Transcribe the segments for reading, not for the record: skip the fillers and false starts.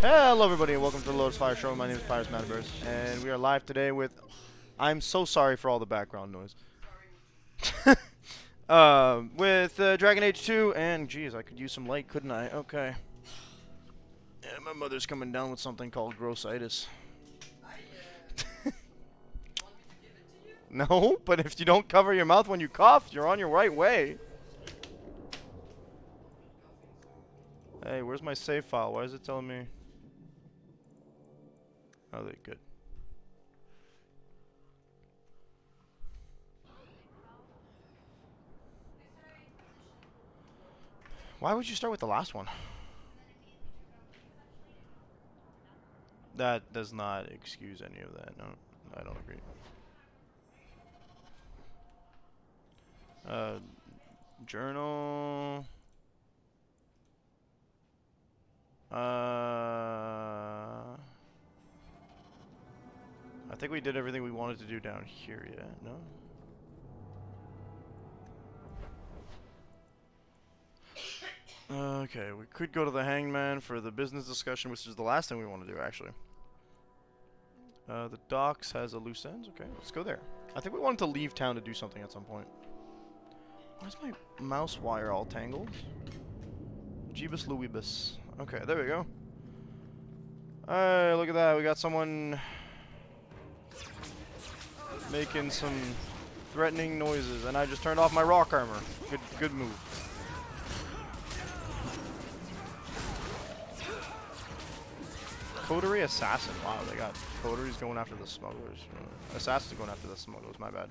Hello everybody and welcome to the Lotus Fire Show. My name is Pirates Mataverse and we are live today with... I'm so sorry for all the background noise. With Dragon Age 2 and... Geez, I could use some light, couldn't I? Okay. Yeah, my mother's coming down with something called grossitis. No, but if you don't cover your mouth when you cough, you're on your right way. Hey, where's my save file? Why is it telling me... Oh, good. Why would you start with the last one? That does not excuse any of that. No, I don't agree. Journal. I think we did everything we wanted to do down here, yeah? No? Okay, we could go to the hangman for the business discussion, which is the last thing we want to do, actually. The docks has a loose ends. Okay, let's go there. I think we wanted to leave town to do something at some point. Why is my mouse wire all tangled? Jeebus Louibus. Okay, there we go. Alright, look at that. We got someone making some threatening noises, and I just turned off my rock armor. Good move. Coterie Assassin. Wow, they got coteries going after the smugglers. Assassins going after the smugglers, my bad.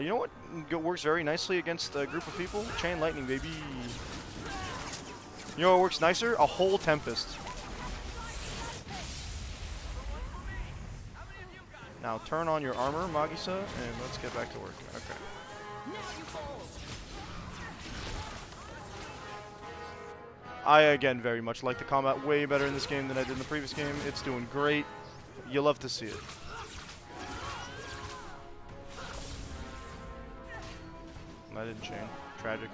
You know what works very nicely against a group of people? Chain lightning, baby. You know what works nicer? A whole Tempest. Now turn on your armor, Magisa, and let's get back to work. Okay. I, again, very much like the combat way better in this game than I did in the previous game. It's doing great. You love to see it. I didn't chain. Tragic.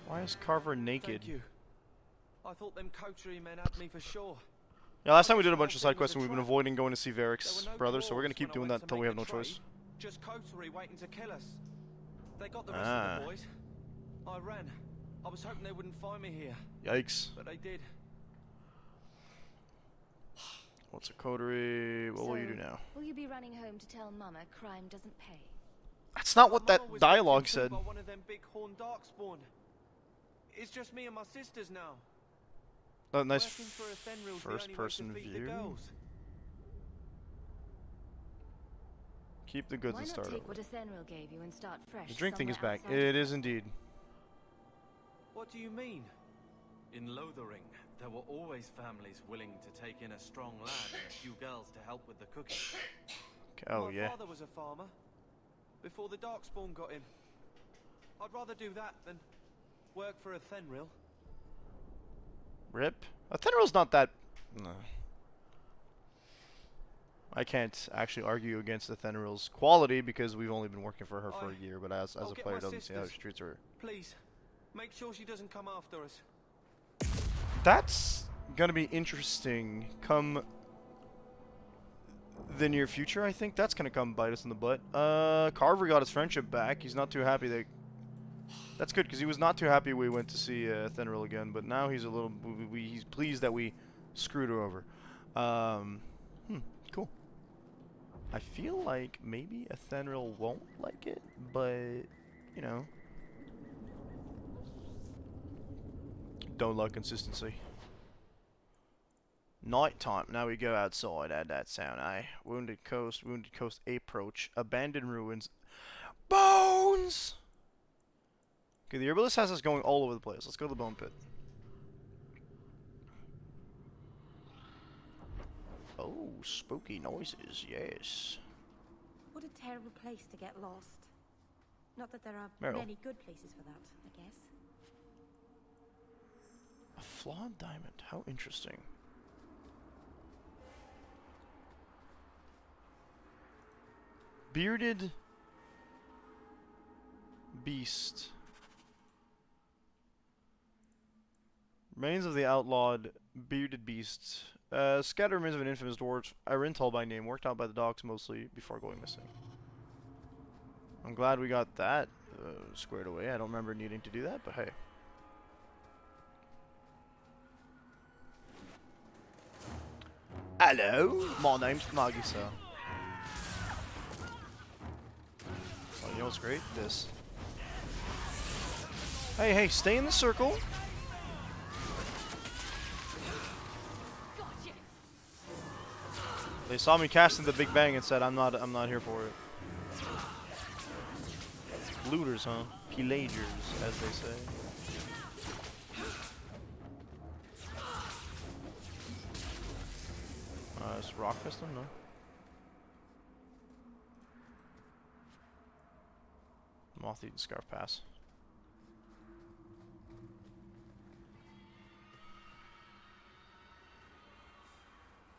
Why is Carver naked? Thank you. I thought them coterie men had me for sure. Yeah, last time we did a bunch of side quests and we've been avoiding going to see Varric's brother, so we're gonna keep doing that until we have no choice. Just coterie waiting to kill us. They got the rest of the boys. I ran. I was hoping they wouldn't find me here. Yikes. But they did. What's a coterie? What will you do now? Will you be running home to tell Mama crime doesn't pay? That's not what that dialogue said. By one of them big horn darkspawn. It's just me and my sisters now. Oh, nice first-person view. Keep the goods and start over. What Athenril gave you and start fresh. The drink thing is back. It is indeed. What do you mean? In Lothering, there were always families willing to take in a strong lad and a few girls to help with the cooking. Oh, yeah. My father was a farmer. Before the Darkspawn got him. I'd rather do that than work for Athenril. Rip? Athenril's not that... No. I can't actually argue against Athenril's quality because we've only been working for her for a year, but as a player doesn't see how she treats her. Please, make sure she doesn't come after us. That's gonna be interesting come the near future, I think. That's gonna come bite us in the butt. Carver got his friendship back. He's not too happy that... That's good, because he was not too happy we went to see Athenril again, but now he's a little... he's pleased that we screwed her over. Cool. I feel like maybe Athenril won't like it, but, you know. Don't like consistency. Nighttime. Now we go outside. Add that sound, eh? Wounded Coast approach. Abandoned ruins. Bones! Okay, the herbalist has us going all over the place. Let's go to the bone pit. Oh, spooky noises, yes. What a terrible place to get lost. Not that there are many good places for that, I guess. A flawed diamond. How interesting. Bearded beast. Remains of the outlawed bearded beasts. Scattered remains of an infamous dwarf, Irintal by name, worked out by the dogs mostly before going missing. I'm glad we got that squared away. I don't remember needing to do that, but hey. Hello, my name's Nagisa. Oh, you know what's great? This. Hey, hey, stay in the circle. They saw me casting the Big Bang and said, I'm not here for it. Looters, huh? Pillagers, as they say. Is rock piston? No. Moth-eaten scarf pass.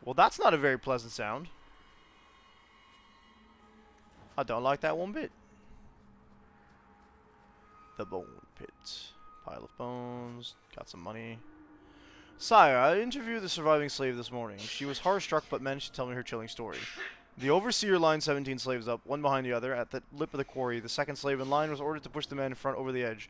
Well, that's not a very pleasant sound. I don't like that one bit. The bone pit. Pile of bones. Got some money. Sire, I interviewed the surviving slave this morning. She was horror-struck but managed to tell me her chilling story. The overseer lined 17 slaves up, one behind the other, at the lip of the quarry. The second slave in line was ordered to push the man in front over the edge.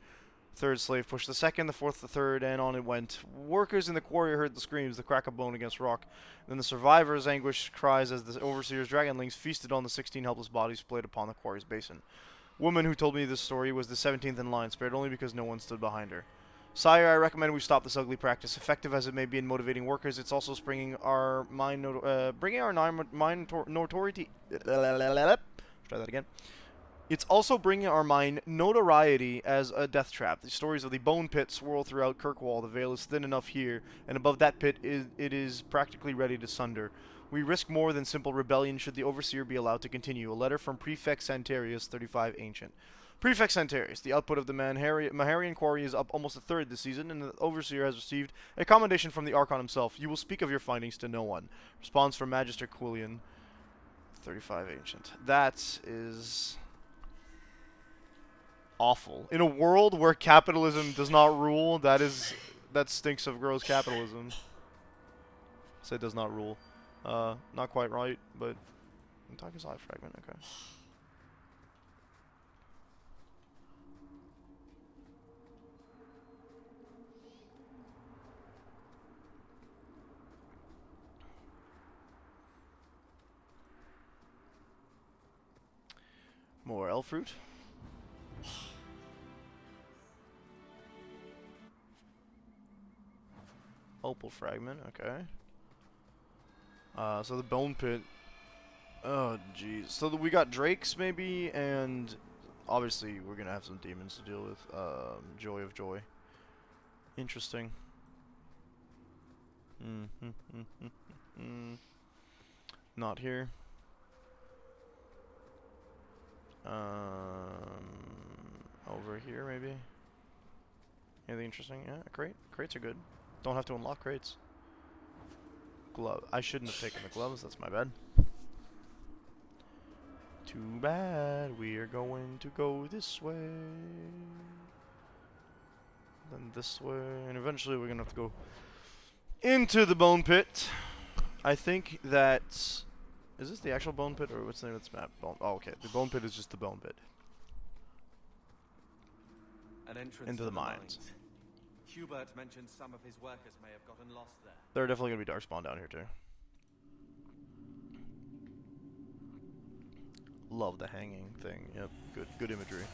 The third slave pushed the second, the fourth the third, and on it went. Workers in the quarry heard the screams, the crack of bone against rock. Then the survivors' anguished cries as the overseer's dragonlings feasted on the 16 helpless bodies splayed upon the quarry's basin. Woman who told me this story was the 17th in line, spared only because no one stood behind her. Sire, I recommend we stop this ugly practice. Effective as it may be in motivating workers, it's also bringing our notoriety. Try that again. It's also bringing our mine notoriety as a death trap. The stories of the bone pit swirl throughout Kirkwall. The veil is thin enough here, and above that pit it is practically ready to sunder. We risk more than simple rebellion should the overseer be allowed to continue. A letter from Prefect Santarius, 35 Ancient. Prefect Santarius, the output of the Maharian quarry is up almost a third this season, and the overseer has received a commendation from the Archon himself. You will speak of your findings to no one. Response from Magister Quillian, 35 Ancient. That is awful. In a world where capitalism does not rule, that stinks of gross capitalism. Say does not rule. Not quite right, but Target's life fragment, okay. More elf fruit. Opal fragment, okay. So the bone pit. Oh, jeez. So we got drakes, maybe, and obviously we're gonna have some demons to deal with. Joy of Joy. Interesting. Not here. Over here, maybe. Anything interesting? Yeah, crate. Crates are good. Don't have to unlock crates. Glove. I shouldn't have taken the gloves. That's my bad. Too bad. We are going to go this way. Then this way. And eventually we're going to have to go into the bone pit. I think that... Is this the actual bone pit, or what's the name of this map? Oh, okay. The bone pit is just the bone pit. An entrance into the mines. Hubert mentioned some of his workers may have gotten lost there. There are definitely going to be darkspawn down here, too. Love the hanging thing. Yep, good imagery.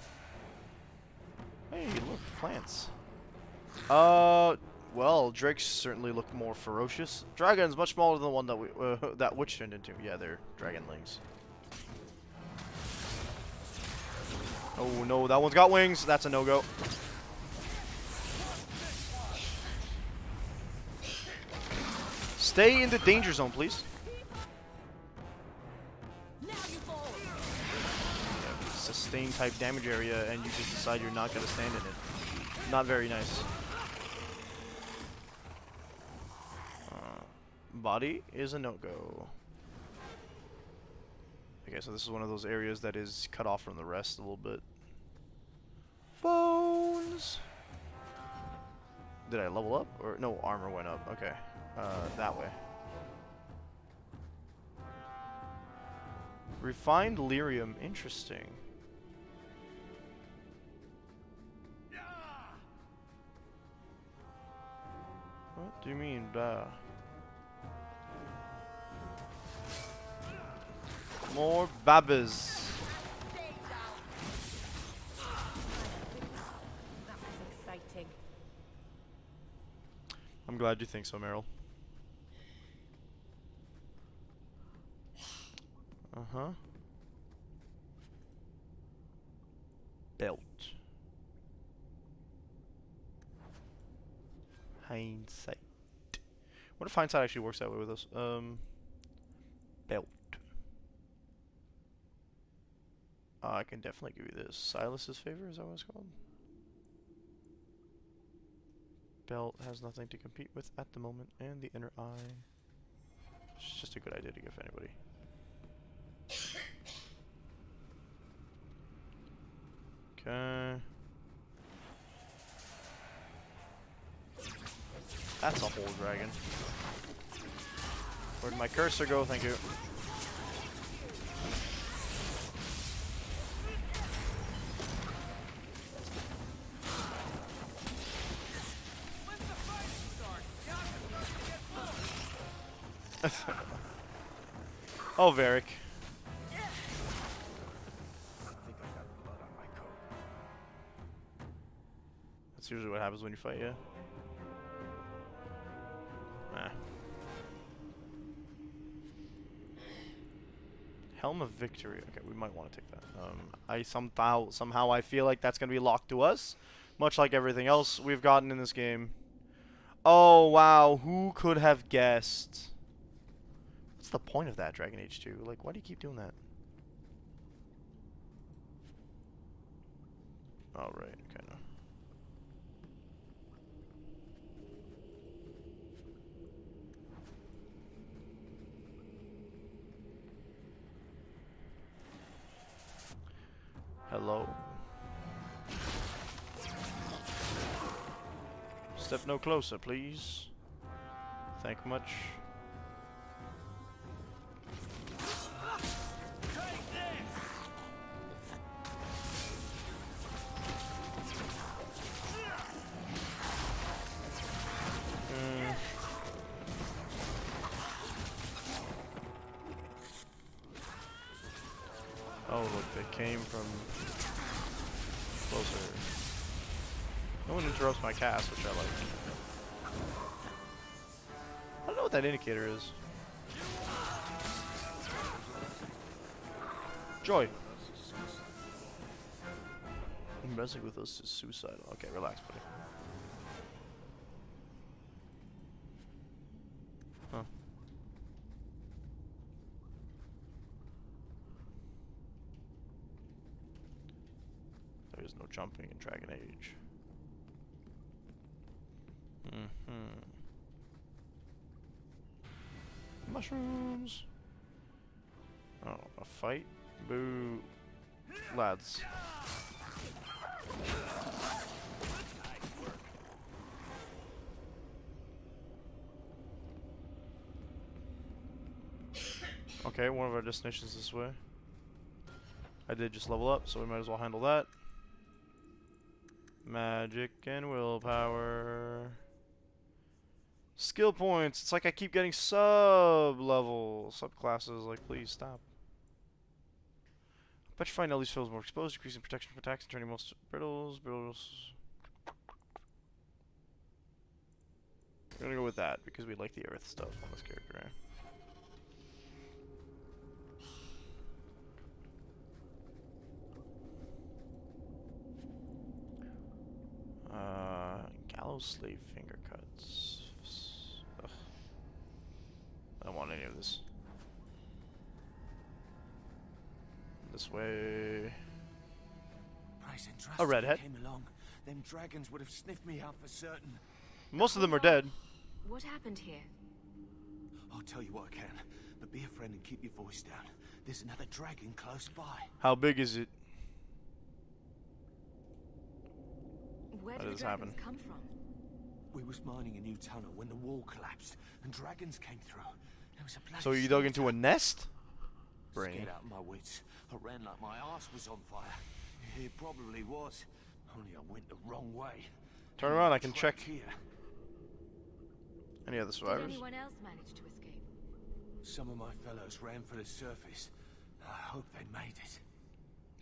Hey, look, plants. Well, drakes certainly look more ferocious. Dragon's much smaller than the one that we that witch turned into. Yeah, they're dragonlings. Oh no, that one's got wings. That's a no-go. Stay in the danger zone, please. Sustain type damage area, and you just decide you're not gonna stand in it. Not very nice. Body is a no-go. Okay, so this is one of those areas that is cut off from the rest a little bit. Bones! Did I level up? Or no, armor went up. Okay. That way. Refined lyrium. Interesting. What do you mean, more babas. That was exciting. I'm glad you think so, Meryl. Uh-huh. Belt. Hindsight. What if hindsight actually works that way with us? Belt. I can definitely give you this. Silas's favor, is that what it's called? Belt has nothing to compete with at the moment, and the inner eye. It's just a good idea to give anybody. Okay. That's a whole dragon. Where'd my cursor go? Thank you. Oh, Varric. That's usually what happens when you fight, yeah? Nah. Helm of Victory. Okay, we might want to take that. I somehow I feel like that's gonna be locked to us, much like everything else we've gotten in this game. Oh wow, who could have guessed? What's the point of that, Dragon Age 2? Like, why do you keep doing that? Oh right, okay. No. Hello. Step no closer, please. Thank much. Oh look, they came from closer. No one interrupts my cast, which I like. I don't know what that indicator is. Joy. Messing with us is suicidal. Okay, relax, buddy. Huh. There is no jumping in Dragon Age. Mushrooms. Oh, a fight? Boo. Lads. Okay, one of our destinations this way. I did just level up, so we might as well handle that. Magic and willpower. Skill points. It's like I keep getting sub-level subclasses. Like, please stop. Petrifying at least feels more exposed, increasing protection from attacks and turning most brittles. We're gonna go with that because we like the earth stuff on this character. Right? Gallows slave finger cuts. Ugh. I don't want any of this. This way. Price and trust A redhead. came along. Them dragons would have sniffed me out for certain. Most of them are dead. What happened here? I'll tell you what I can, but be a friend and keep your voice down. There's another dragon close by. How big is it? Where How did did the this happen? dragons come from? We was mining a new tunnel when the wall collapsed and dragons came through. There was a bloody So you dug into a nest? Brain. Scared out of my wits. I ran like my ass was on fire. It probably was. Only I went the wrong way. Turn around, I can check. Here. Any other Did survivors? anyone else manage to escape? Some of my fellows ran for the surface. I hope they made it.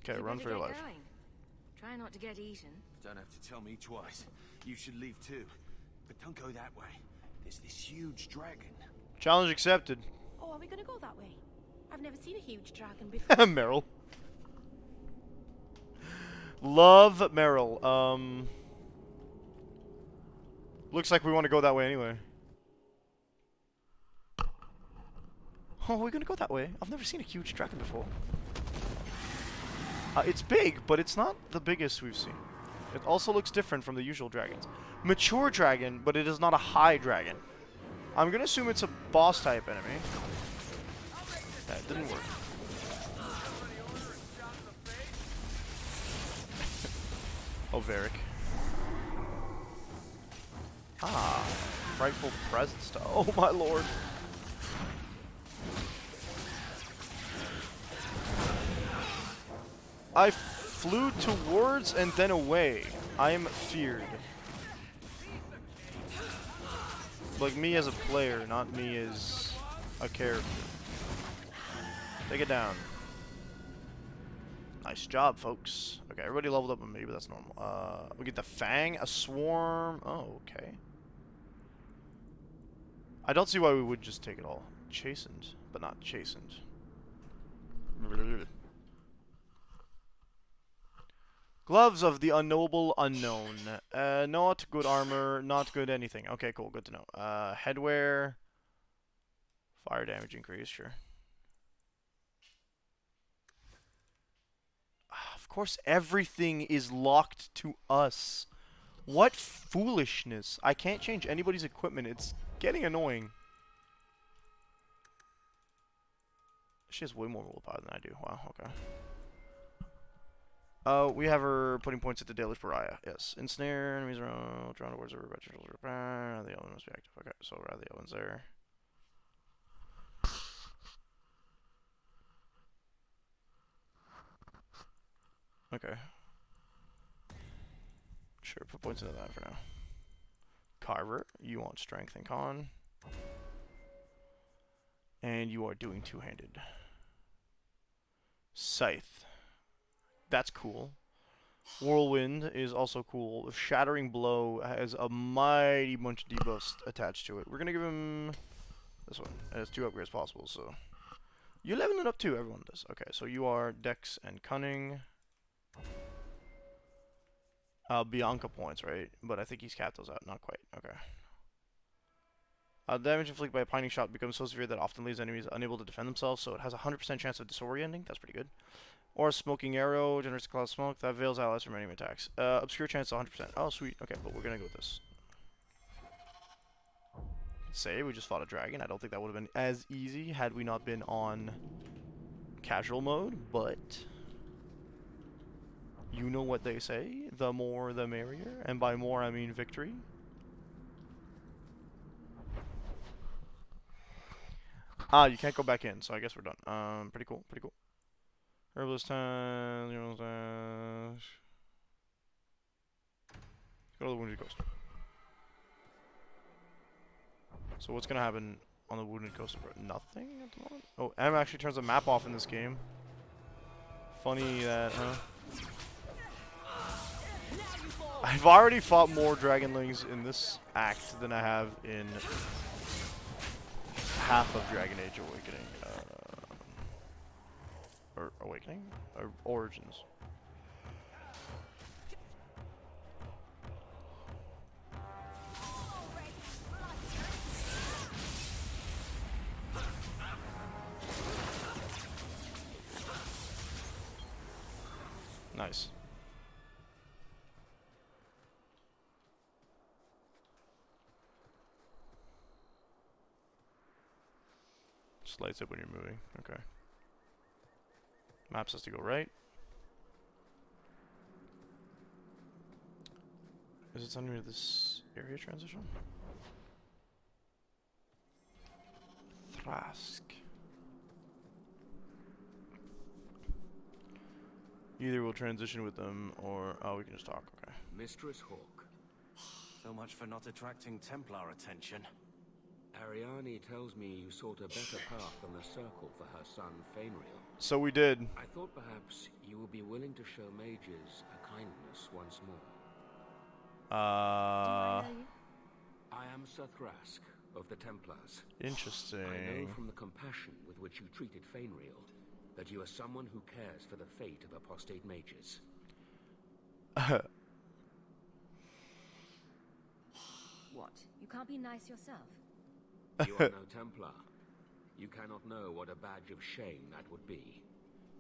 Okay, run for your life. Going. Try not to get eaten. Don't have to tell me twice. You should leave too. But don't go that way. There's this huge dragon. Challenge accepted. Oh, are we gonna go that way? I've never seen a huge dragon before. Meryl. Love Meryl. Looks like we want to go that way anyway. Oh, we're gonna go that way. I've never seen a huge dragon before. It's big, but it's not the biggest we've seen. It also looks different from the usual dragons. Mature dragon, but it is not a high dragon. I'm gonna assume it's a boss type enemy. That didn't work. Oh, Varric. Ah, frightful presence. Oh my lord. I flew towards and then away. I am feared. Like me as a player, not me as a character. Take it down. Nice job, folks. Okay, everybody leveled up on me, but that's normal. We get the Fang, a Swarm. Oh, okay. I don't see why we would just take it all. Chastened, but not chastened. Gloves of the unknowable unknown. Not good armor, not good anything. Okay, cool, good to know. Headwear. Fire damage increase, sure. Of course, everything is locked to us. What foolishness. I can't change anybody's equipment. It's getting annoying. She has way more willpower than I do. Wow, okay. We have her putting points at the Deluge Pariah. Yes. Ensnare, enemies around, drawn towards her, vegetables repair. The element must be active. Okay, so rather the element's there. Okay. Sure, put points into that for now. Carver, you want strength and con. And you are doing two-handed. Scythe. That's cool. Whirlwind is also cool. Shattering Blow has a mighty bunch of debuffs attached to it. We're gonna give him this one. It has 2 upgrades possible, so you're leveling it up too. Everyone does. Okay, so you are Dex and Cunning. Bianca points, right? But I think he's capped those out. Not quite. Okay. Damage inflicted by a pining shot becomes so severe that often leaves enemies unable to defend themselves, so it has a 100% chance of disorienting. That's pretty good. Or a smoking arrow generates a cloud of smoke that veils allies from enemy attacks. Obscure chance 100%. Oh, sweet. Okay, but we're gonna go with this. Say we just fought a dragon. I don't think that would have been as easy had we not been on casual mode, but you know what they say, the more the merrier, and by more I mean victory. Ah, you can't go back in, so I guess we're done. Pretty cool, pretty cool. Herbalist time, go to the Wounded Coast. So what's gonna happen on the Wounded Coast? Nothing at the moment? Oh, M actually turns the map off in this game. Funny that, huh? I've already fought more Dragonlings in this act than I have in half of Dragon Age Awakening. Or Awakening? Or Origins. Nice. Just lights up when you're moving. Okay. Map says to go right. Is it under this? area transition? Thrask. Either we'll transition with them, or we can just talk. Okay. Mistress Hawk, So much for not attracting Templar attention. Ariane tells me you sought a better path than the Circle for her son, Fainriel. So we did. I thought perhaps you would be willing to show mages a kindness once more. Do I know you? I am Sir Thrask of the Templars. Interesting. I know from the compassion with which you treated Fainriel that you are someone who cares for the fate of apostate mages. What? You can't be nice yourself? You are no Templar. You cannot know what a badge of shame that would be.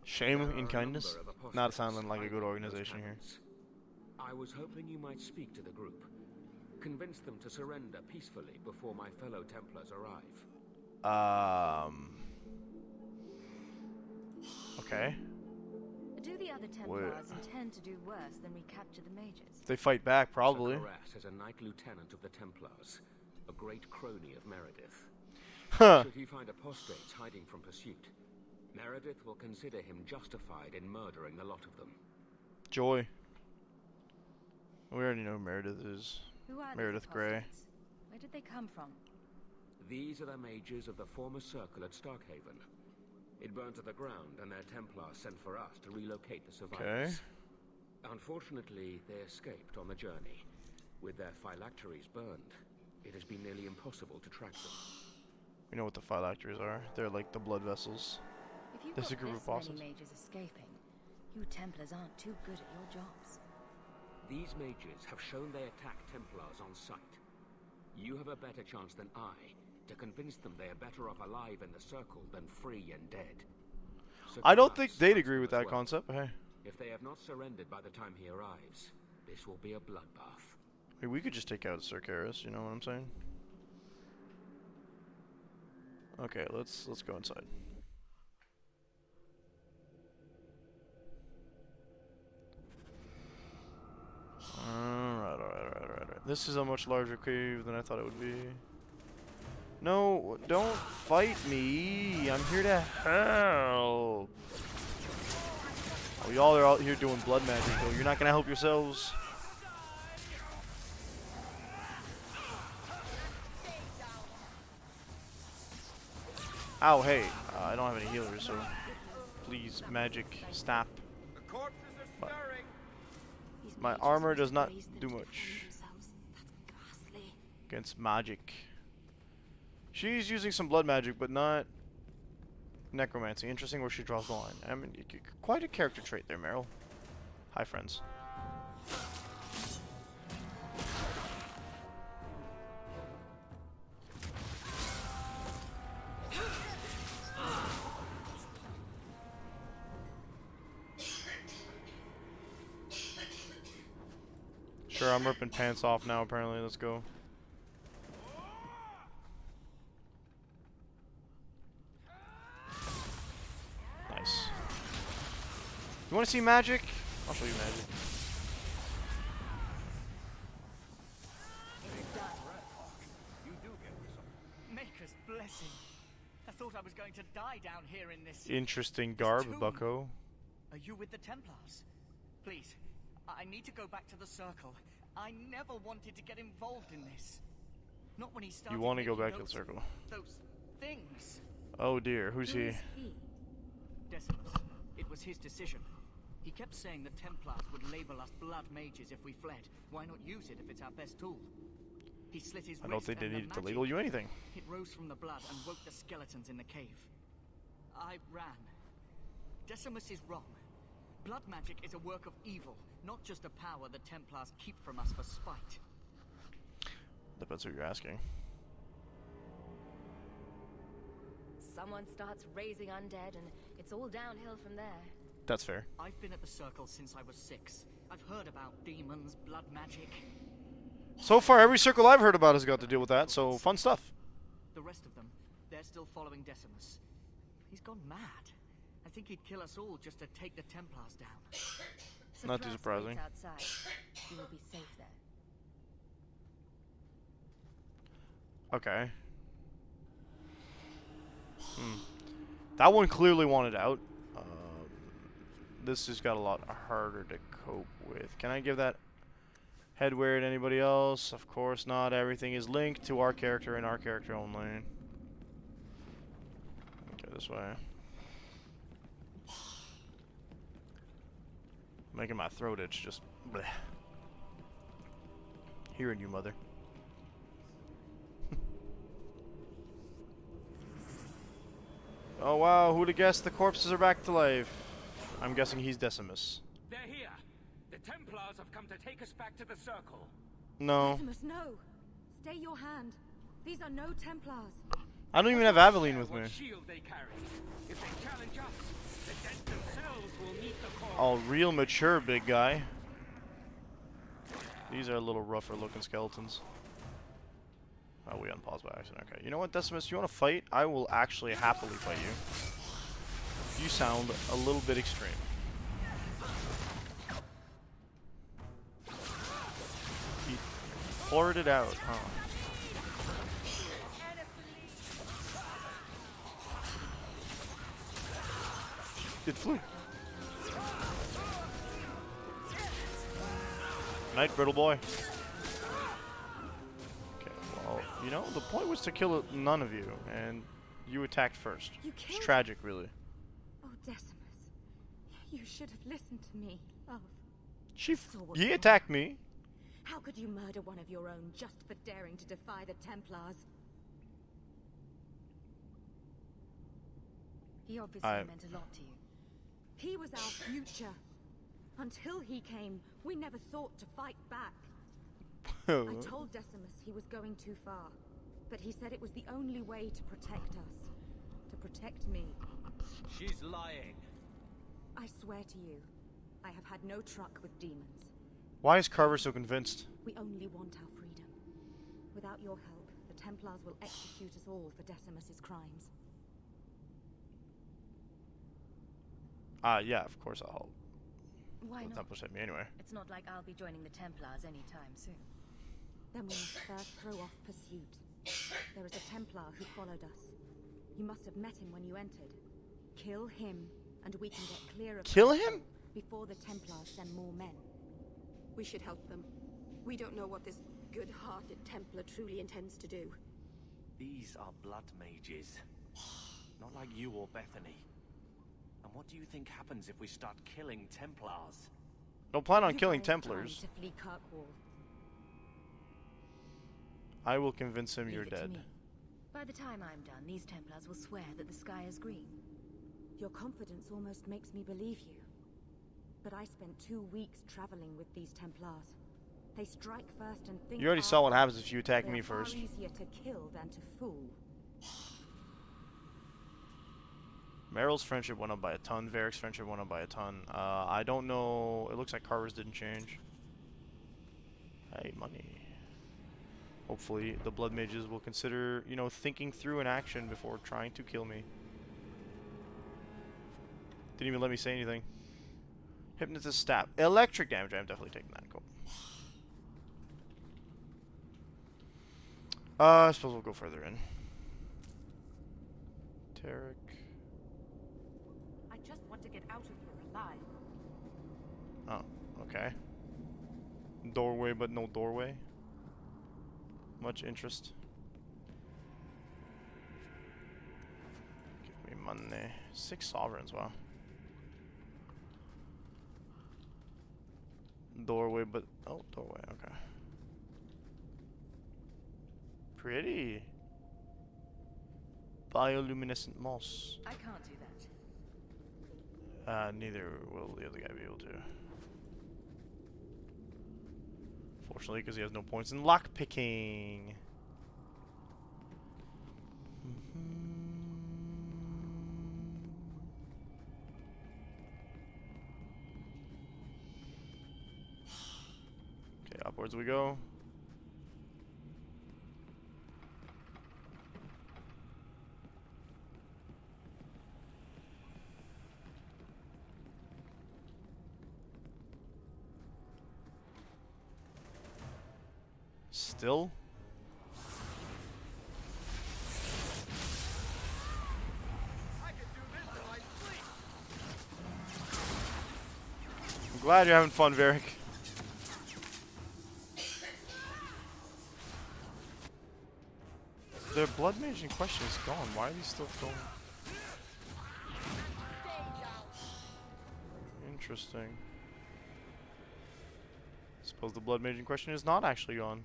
Shame There are in a kindness? number of apostates Not sounding like a good hiding in organization those here. caverns. I was hoping you might speak to the group. Convince them to surrender peacefully before my fellow Templars arrive. Okay. Do the other Templars intend to do worse than recapture the mages? If they fight back, probably. Sir Karas is a Knight Lieutenant of the Templars, a great crony of Meredith. Huh. Should he find apostates hiding from pursuit, Meredith will consider him justified in murdering the lot of them. Joy. We already know who Meredith is. Who are Meredith these Grey. apostates? Where did they come from? These are the mages of the former Circle at Starkhaven. It burned to the ground, and their Templars sent for us to relocate the survivors. Unfortunately, they escaped on the journey. With their phylacteries burned, it has been nearly impossible to track them. We know what the phylacteries are. They're like the blood vessels. If you've There's got a group this of bosses. many mages escaping, you Templars aren't too good at your jobs. These mages have shown they attack Templars on sight. You have a better chance than I to convince them they are better off alive in the Circle than free and dead. Sir I don't Karas think they'd trusts agree them with as that well. concept, but hey. If they have not surrendered by the time he arrives, this will be a bloodbath. I mean, we could just take out Sir Karas, you know what I'm saying? Okay, let's go inside. Alright. This is a much larger cave than I thought it would be. No, don't fight me. I'm here to help. Oh, y'all are out here doing blood magic, though. You're not gonna help yourselves. Ow, hey. I don't have any healers, so please, magic, stop. The corpses are stirring. These My mages armor must does not raise them do to much defend themselves. That's ghastly. against magic. She's using some blood magic, but not necromancy. Interesting where she draws the line. I mean, quite a character trait there, Meryl. Hi, friends. Sure, I'm ripping pants off now, apparently. Let's go. Nice. You want to see magic? I'll show you magic. You do get results. Maker's blessing. I thought I was going to die down here in this. Interesting garb, tomb. bucko. Are you with the Templars? Please, I need to go back to the Circle. I never wanted to get involved in this. Not when he started. You want to go making back to the circle. Those things. Oh dear, who's Who he? is he? Decimus. It was his decision. He kept saying the Templars would label us blood mages if we fled. Why not use it if it's our best tool? He slit his I don't wrist think they and the needed to magic- label you anything. It rose from the blood and woke the skeletons in the cave. I ran. Decimus is wrong. Blood magic is a work of evil, not just a power the Templars keep from us for spite. Depends who you're asking. Someone starts raising undead, and it's all downhill from there. That's fair. I've been at the Circle since I was 6. I've heard about demons, blood magic. So far, every circle I've heard about has got to deal with that, so fun stuff. The rest of them, they're still following Decimus. He's gone mad. I think he'd kill us all just to take the Templars down. Not too Thrask surprising. waits outside. You will be safe there. Okay. That one clearly wanted out. This just got a lot harder to cope with. Can I give that headwear to anybody else? Of course not. Everything is linked to our character and our character only. Go this way. Making my throat itch just bleh. Hearing you, mother. Oh wow, who'd have guessed the corpses are back to life? I'm guessing he's Decimus. They're here. The Templars have come to take us back to the Circle. No. Decimus, no. Stay your hand. These are no Templars. I don't even have Aveline with me. What shield they carry. If they challenge us, the dead themselves will meet the call. Oh, real mature big guy. These are a little rougher looking skeletons. Oh, we unpaused by accident. Okay. You know what, Decimus? You want to fight? I will actually happily fight you. You sound a little bit extreme. He poured it out, huh? It flew. Night, brittle boy. Okay, well, you know, the point was to kill none of you, and you attacked first. It's tragic, really. Oh, Decimus. You should have listened to me, love. He attacked me. How could you murder one of your own just for daring to defy the Templars? He obviously meant a lot to you. He was our future. Until he came, we never thought to fight back. I told Decimus he was going too far, but he said it was the only way to protect us. To protect me. She's lying. I swear to you, I have had no truck with demons. Why is Carver so convinced? We only want our freedom. Without your help, the Templars will execute us all for Decimus's crimes. Yeah, of course I'll help. Why The not? Templars hit me anyway. It's not like I'll be joining the Templars anytime soon. Then we must first throw off pursuit. There is a Templar who followed us. You must have met him when you entered. Kill him, and we can get clear of Kill him? before the Templars send more men. We should help them. We don't know what this good-hearted Templar truly intends to do. These are blood mages. Not like you or Bethany. And what do you think happens if we start killing Templars? Don't plan on You killing guys plan Templars. to flee Kirkwall. I will convince him Leave you're it to dead. me. By the time I'm done, these Templars will swear that the sky is green. Your confidence almost makes me believe you. But I spent 2 weeks traveling with these Templars. They strike first and think. You already saw what after. happens if you attack They're me far first. easier to kill than to fool. Meryl's friendship went up by a ton. Varric's friendship went up by a ton. I don't know. It looks like Carver's didn't change. Hey, money. Hopefully, the blood mages will consider, you know, thinking through an action before trying to kill me. Didn't even let me say anything. Hypnotist stab. Electric damage. I'm definitely taking that. Cool. I suppose we'll go further in. Tarek. I just want to get out of here alive. Oh, okay. Doorway, but no doorway. Much interest. Give me money. 6 sovereigns, wow. Doorway, but oh, doorway, okay. Pretty. Bioluminescent moss. I can't do that. Neither will the other guy be able to. Fortunately, because he has no points in lockpicking. Okay, upwards we go. Still? Glad you're having fun, Varric. The blood mage in question is gone. Why are these still going? Interesting. Suppose the blood mage in question is not actually gone.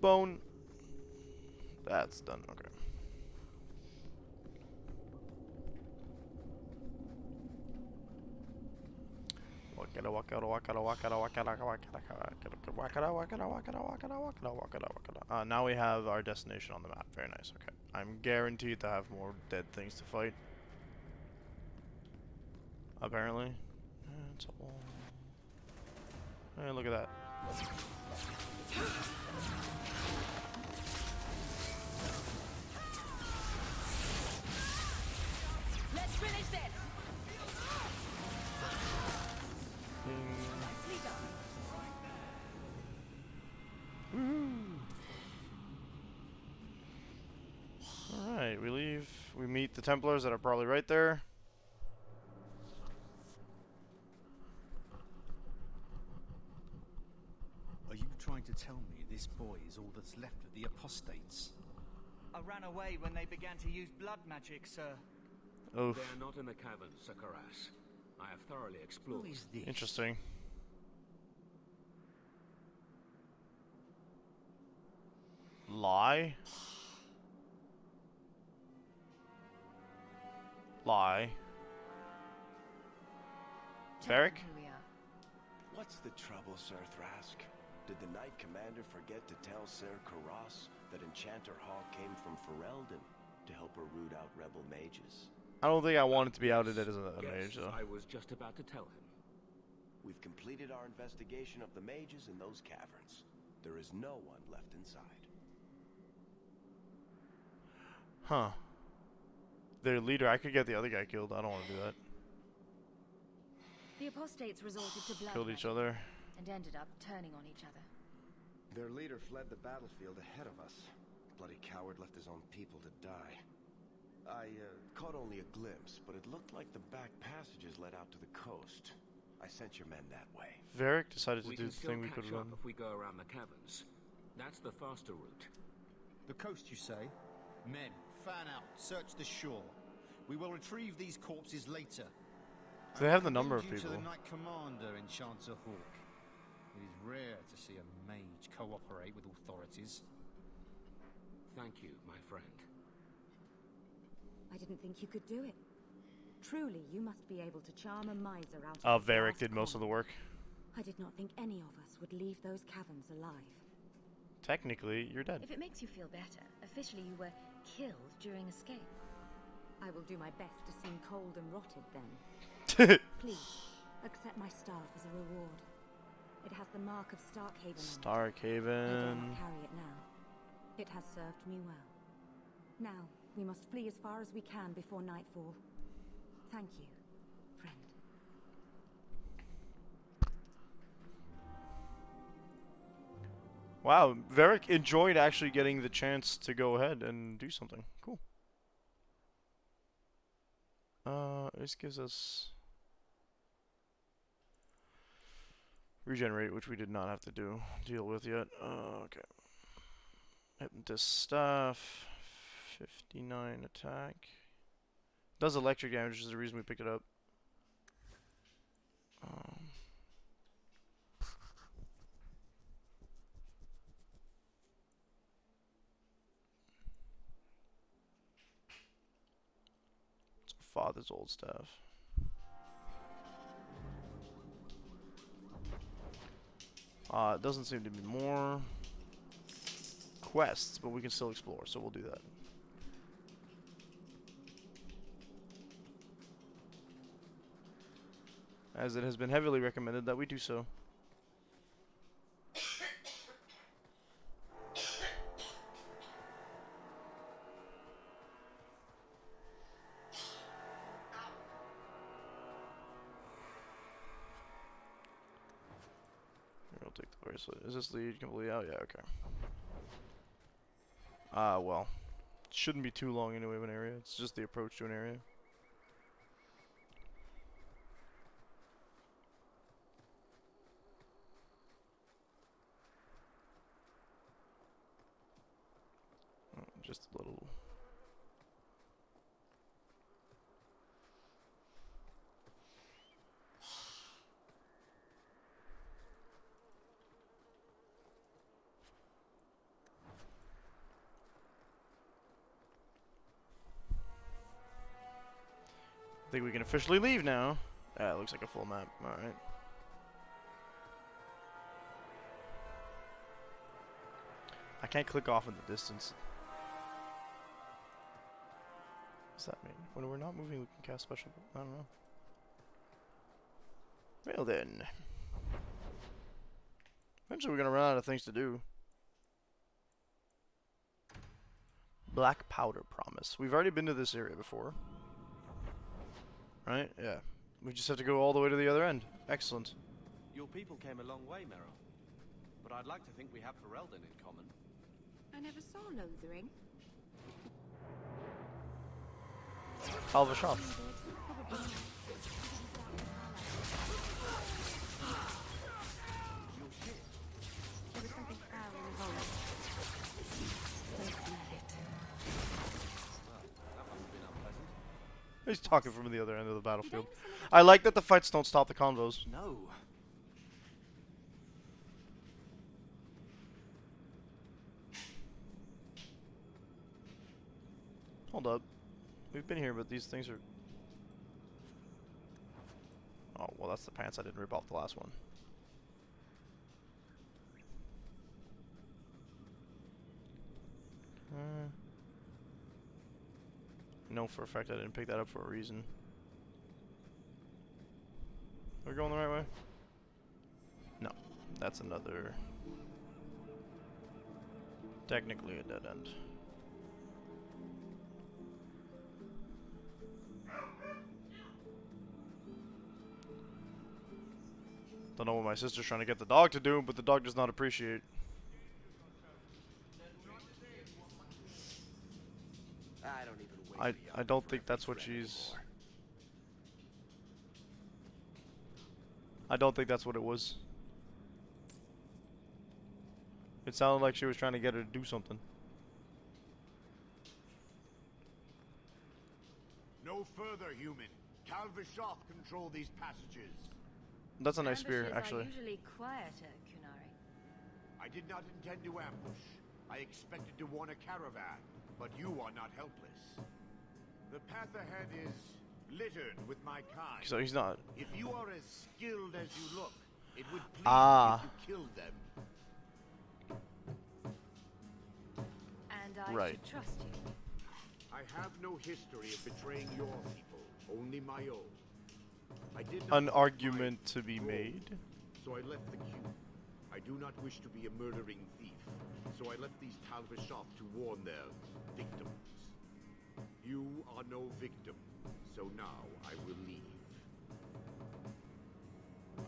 Bone. That's done. Okay. Now we have our destination on the map. Very nice. Okay. I'm guaranteed to have more dead things to fight. Apparently. It's all... Hey, look at that. Let's finish this. Nicely done. Alright, we leave. We meet the Templars that are probably right there. Are you trying to tell me this boy is all that's left of the apostates? I ran away when they began to use blood magic, sir. Oof. They are not in the caverns, Sakaras. I have thoroughly explored. Who is this? Interesting. Lie? Lie. Varric? Here we are. What's the trouble, Sir Thrask? Did the Knight Commander forget to tell Sir Karas that Enchanter Hawk came from Ferelden to help her root out rebel mages? I don't think I wanted to be outed as a Yes, mage, though. I was just about to tell him. We've completed our investigation of the mages in those caverns. There is no one left inside. Huh. Their leader, I could get the other guy killed. I don't want to do that. The apostates resorted to blood Killed each magic other. and ended up turning on each other. Their leader fled the battlefield ahead of us. Bloody coward left his own people to die. I caught only a glimpse, but it looked like the back passages led out to the coast. I sent your men that way. Varric decided to We do can the still thing we catch could have up done. if we go around the caverns. That's the faster route. The coast, you say? Men, fan out. Search the shore. We will retrieve these corpses later. So they have the number of Commend you people. to the Knight Commander, Enchanter Hawk. It is rare to see a mage cooperate with authorities. Thank you, my friend. I didn't think you could do it. Truly, you must be able to charm a miser out of his Varric last did most of the coin. work. I did not think any of us would leave those caverns alive. Technically, you're dead. If it makes you feel better, officially you were killed during escape. I will do my best to seem cold and rotted then. Please, accept my staff as a reward. It has the mark of Starkhaven on it. I dare Starkhaven. not carry it now. It has served me well. Now, we must flee as far as we can before nightfall. Thank you, friend. Wow, Varric enjoyed actually getting the chance to go ahead and do something. Cool. This gives us regenerate, which we did not have to deal with yet. Okay. Hypnotist staff, 59 attack. Does electric damage, which is the reason we picked it up. It's our father's old staff. It doesn't seem to be more quests, but we can still explore, so we'll do that. As it has been heavily recommended that we do so. Here, I'll take the bracelet. Is this lead completely out? Yeah, okay. Well. Shouldn't be too long anyway of an area. It's just the approach to an area. Oh, just a little. I think we can officially leave now. It looks like a full map. Alright. I can't click off in the distance. What does that mean? When we're not moving, we can cast special... I don't know. Well then. Eventually we're gonna run out of things to do. Black Powder Promise. We've already been to this area before. Right? Yeah. We just have to go all the way to the other end. Excellent. Your people came a long way, Merrill. But I'd like to think we have Ferelden in common. I never saw Lothering. Halva shop. There was something foul in the hole. Don't smell it. That must have been unpleasant. He's talking from the other end of the battlefield. I like that the fights don't stop the convos. No. Hold up. We've been here, but these things are... Oh, well, that's the pants I didn't rip off the last one. No, for a fact I didn't pick that up for a reason. Are we going the right way? No. That's another... Technically a dead end. Don't know what my sister's trying to get the dog to do, but the dog does not appreciate. I don't even wake me I up don't for think a that's what threat she's... anymore. I don't think that's what it was. It sounded like she was trying to get her to do something. No further, human. Calvishov control these passages. That's a nice spear, Ambushes actually. are usually quieter, Kunari. I did not intend to ambush. I expected to warn a caravan, but you are not helpless. The path ahead is littered with my kind. So he's not. If you are as skilled as you look, it would please Ah. me if you killed them. And I Right. should trust you. I have no history of betraying your people, only my own. I did not An want argument my to be gold, made. So I left the cube. I do not wish to be a murdering thief, so I left these Talbishop to warn their victims. You are no victim, so now I will leave.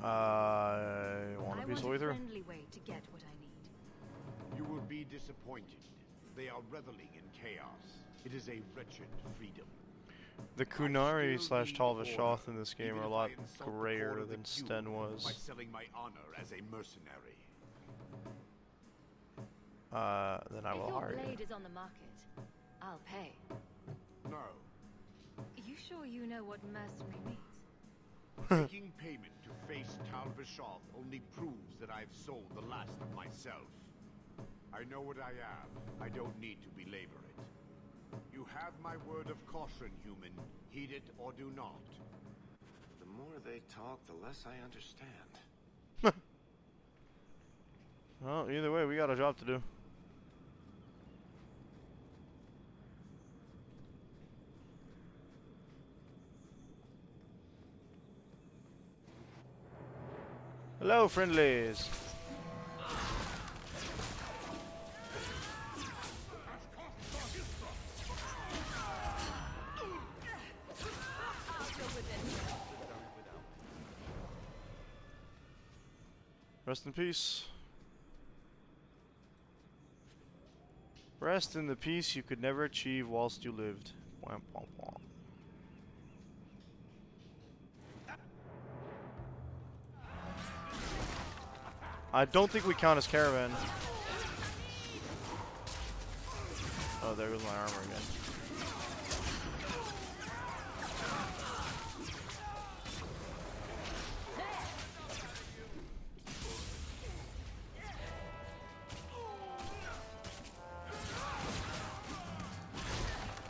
I want a piece of way I want a through. friendly way to get what I need. You will be disappointed. They are reveling in chaos. It is a wretched freedom. The Kunari slash Talvashoth in this game are a lot grayer than Sten By was. selling my honor as a mercenary. Then I If will your hire you. blade is on the market, I'll pay. No. You sure you know what mercenary means? Taking payment to face Talbishov only proves that I've sold the last of myself. I know what I am. I don't need to belabor it. You have my word of caution, human. Heed it or do not. The more they talk, the less I understand. Well, either way, we got a job to do. Hello, friendlies. Rest in peace. Rest in the peace you could never achieve whilst you lived. Womp womp womp. I don't think we count as caravan. Oh, there goes my armor again.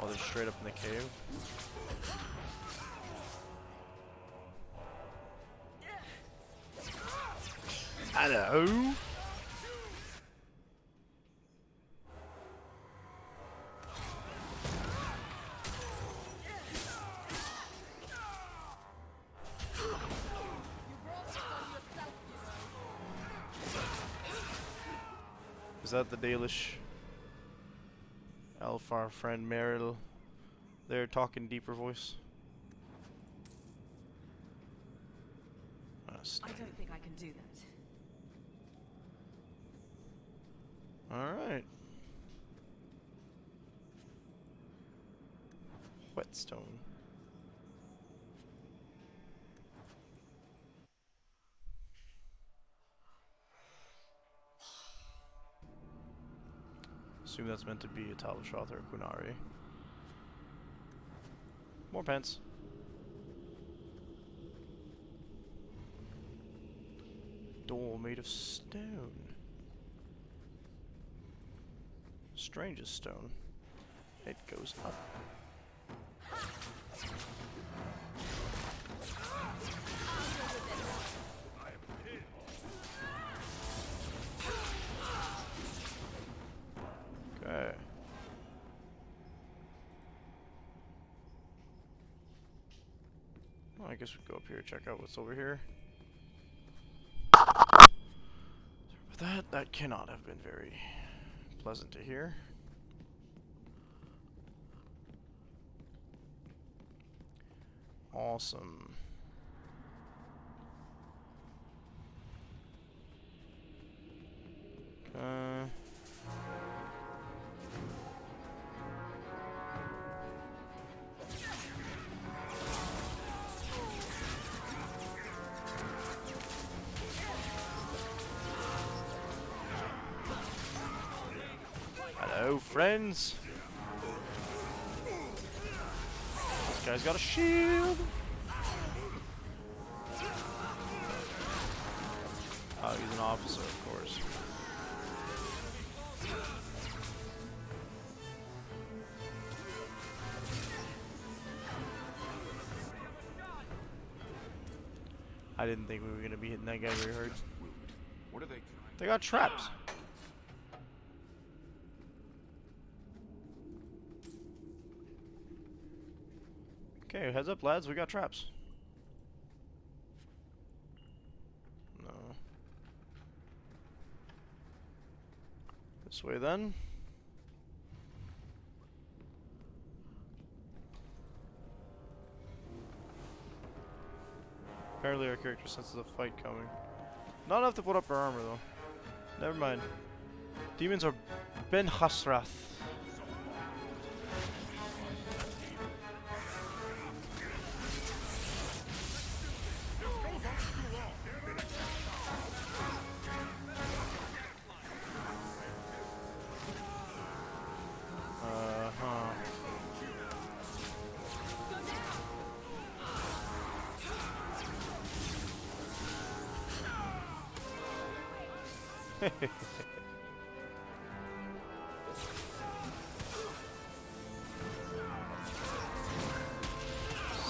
Oh, they're straight up in the cave. Hello. Is that the Dalish elf, our friend Meryl? They're talking deeper voice. I don't think I can do that. Alright. Whetstone. Assume that's meant to be a Talbot or a Kunari. More pants. Door made of stone. Strangest stone. It goes up. Okay. Well, I guess we go up here and check out what's over here. Sorry about that cannot have been very pleasant to hear. Awesome. Okay. Hello, friends. This guy's got a shield. Oh, he's an officer, of course. I didn't think we were gonna be hitting that guy very hard. What are they? They got traps. Okay, heads up, lads. We got traps. No. This way then. Apparently our character senses a fight coming. Not enough to put up our armor though. Never mind. Demons are Ben Hasrath.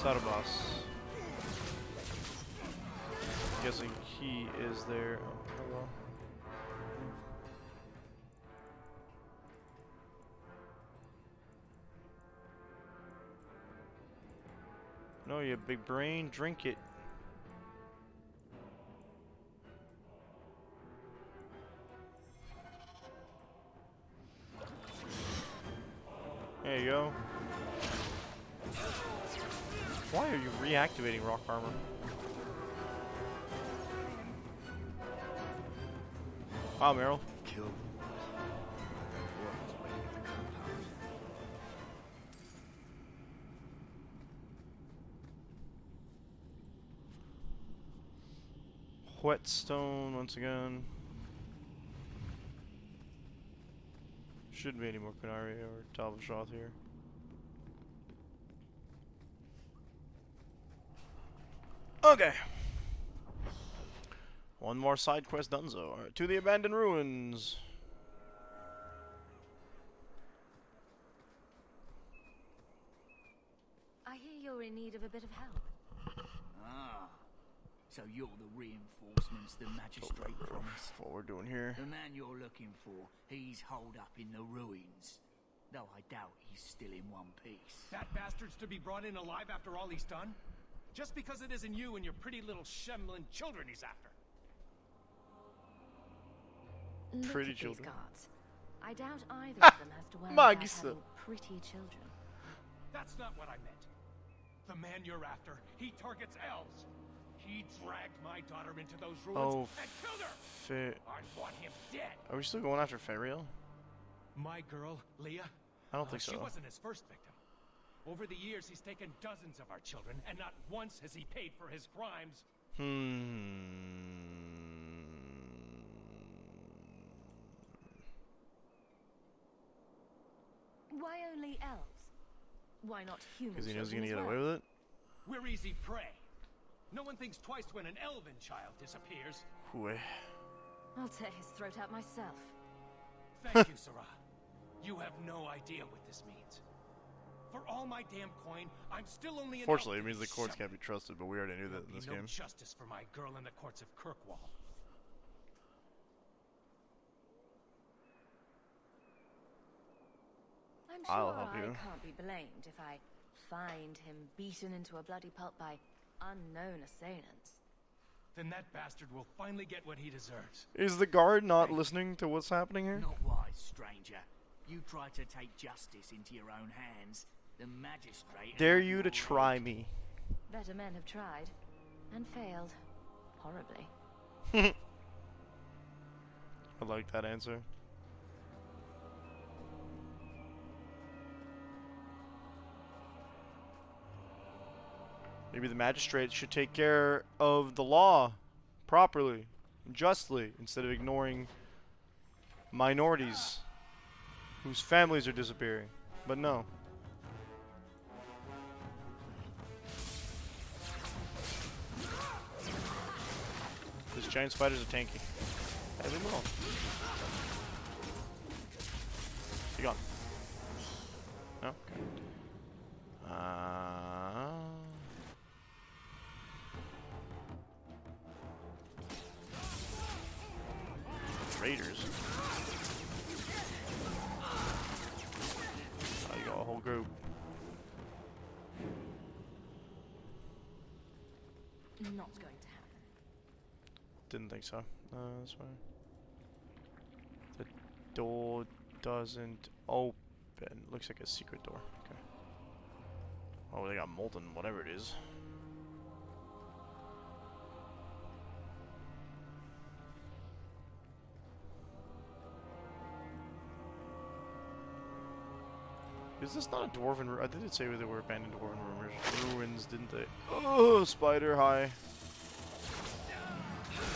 Sarabas. Guessing he is there. Oh, hello. No, you big brain, drink it. There you go. Why are you reactivating rock armor? Wow, Meryl. Kill. That dwarf was waiting at Whetstone once again. Shouldn't be any more Canary or Talbot here. Okay. One more side quest donezo. Alright, to the abandoned ruins. I hear you're in need of a bit of help. Ah, so you're the reinforcements the magistrate promised. What we're doing here. The man you're looking for, he's holed up in the ruins. Though I doubt he's still in one piece. That bastard's to be brought in alive after all he's done? Just because it isn't you and your pretty little shemlin children he's after. Look Pretty at children. These guards. I doubt either of them has to worry about Magista. having pretty children. That's not what I meant. The man you're after, he targets elves. He dragged my daughter into those ruins and killed her. I want him dead. Are we still going after Ferial? My girl, Leah? I don't think so. She wasn't his first victim. Over the years, he's taken dozens of our children, and not once has he paid for his crimes. Why only elves? Why not humans? Because he knows he's gonna get away with it? We're easy prey. No one thinks twice when an elven child disappears. I'll tear his throat out myself. Thank you, Sarah. You have no idea what this means. For all my damn coin, I'm still only an Fortunately, elf it means to the courts shove can't be trusted, but we already knew that in this no game. justice for my girl in the courts of Kirkwall. I'm I'll sure help you. I can't be blamed if I find him beaten into a bloody pulp by unknown assailants. Then that bastard will finally get what he deserves. Is the guard not listening to what's happening here? Not wise, stranger. You try to take justice into your own hands. The magistrate... Dare you to try me. Better men have tried and failed horribly. I like that answer. Maybe the magistrate should take care of the law properly, justly, instead of ignoring minorities whose families are disappearing. But no. These giant spiders are tanky. Hey, leave them alone. Be gone. No? Okay. Raiders. Oh, you got a whole group. Not going to happen. Didn't think so. That's fine. The door doesn't open. Looks like a secret door. Okay. Oh, they got molten, whatever it is. Is this not a dwarven ruin? I did say they were abandoned dwarven ruins, didn't they? Oh, spider, hi.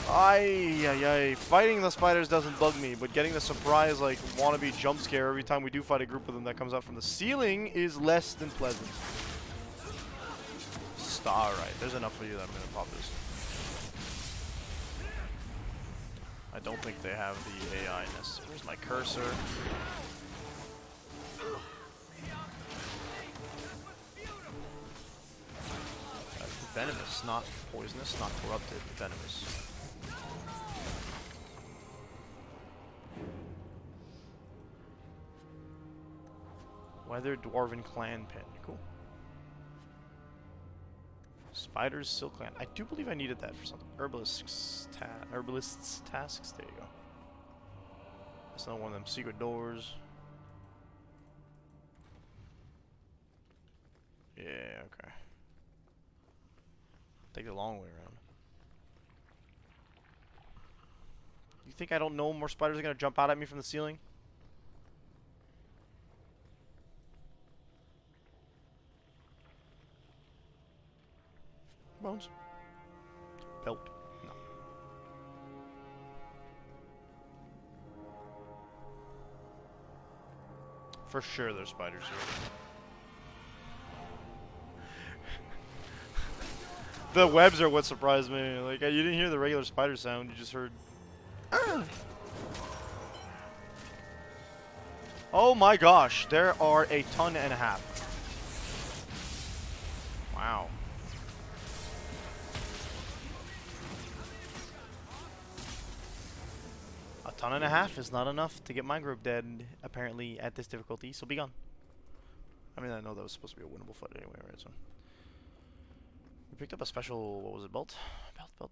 Ay. Fighting the spiders doesn't bug me, but getting the surprise, like, wannabe jump scare every time we do fight a group of them that comes out from the ceiling is less than pleasant. Alright, there's enough for you that I'm gonna pop this. I don't think they have the AI necessary. Where's my cursor? Venomous, not poisonous, not corrupted, venomous. Weathered Dwarven Clan Pin. Cool. Spiders, Silk Clan. I do believe I needed that for something. Herbalist's tasks. There you go. That's not one of them secret doors. Yeah, okay. Take the long way around. You think I don't know more spiders are gonna jump out at me from the ceiling? Bones. Belt. No. For sure there's spiders here. The webs are what surprised me. Like, you didn't hear the regular spider sound, you just heard... Ah! Oh my gosh, there are a ton and a half. Wow. A ton and a half is not enough to get my group dead, apparently, at this difficulty, so be gone. I mean, I know that was supposed to be a winnable fight anyway, right, so... We picked up a special, what was it, belt?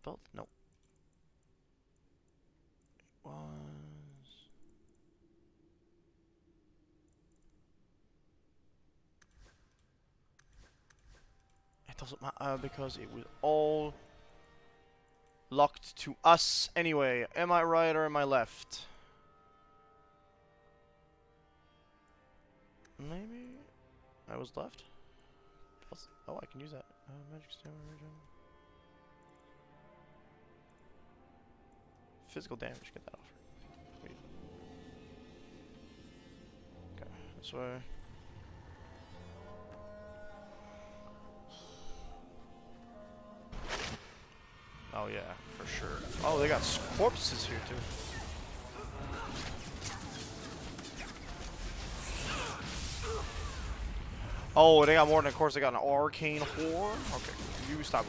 Belt? No. It was... It doesn't matter because it was all locked to us anyway. Am I right or am I left? Maybe I was left. Oh, I can use that. Magic stamina regen. Physical damage. Get that off. Wait. Okay, this way. Oh yeah, for sure. Oh, they got corpses here too. Oh, they got more than of course they got an arcane whore. Okay, you stop it.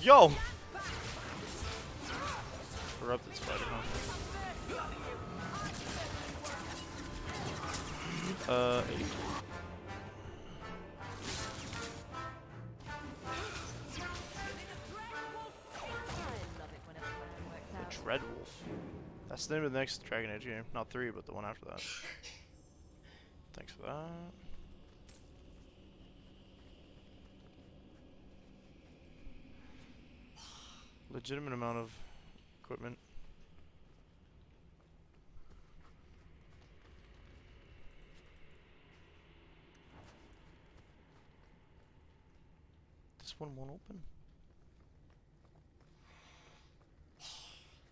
Yo! Corrupted spider, huh? 8. The Dread Wolf. That's the name of the next Dragon Age game. Not 3, but the one after that. Thanks for that. Legitimate amount of equipment. This one won't open.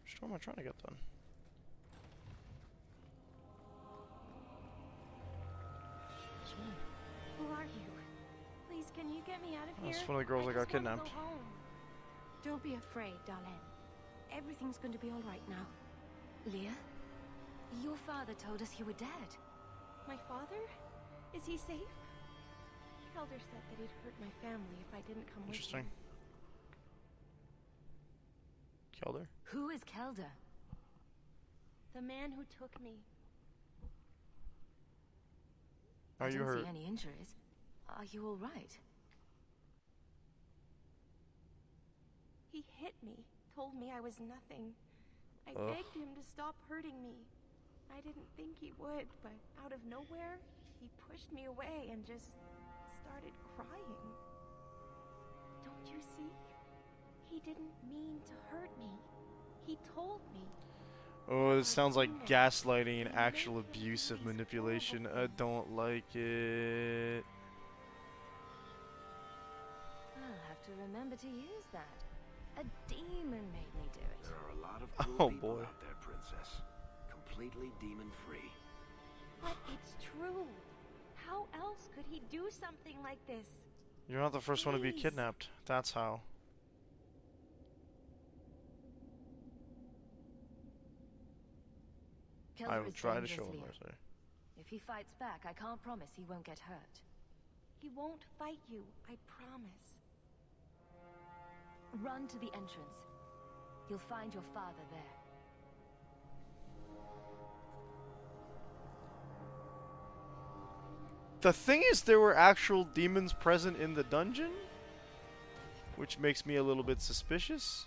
Which door am I trying to get done? This one? Who are you? Please, can you get me out of here? That's one of the girls that got kidnapped. Go home. Don't be afraid, darling. Everything's going to be all right now. Leah? Your father told us you were dead. My father? Is he safe? Elder said that he'd hurt my family if I didn't come with him. Interesting. Kelder? Who is Kelder? The man who took me. Are you hurt? I don't see any injuries. Are you all right? He hit me, told me I was nothing. I begged him to stop hurting me. I didn't think he would, but out of nowhere, he pushed me away and just started crying. Don't you see? He didn't mean to hurt me. He told me. Oh, this sounds like gaslighting and actual abusive manipulation. I don't like it. I'll have to remember to use that. A demon made me do it. There are a lot of cool people boy. out there, Princess. Completely demon-free. But it's true. How else could he do something like this? You're not the first one to be kidnapped. That's how. I will try to show him mercy. If he fights back, I can't promise he won't get hurt. He won't fight you, I promise. Run to the entrance. You'll find your father there. The thing is, there were actual demons present in the dungeon, which makes me a little bit suspicious.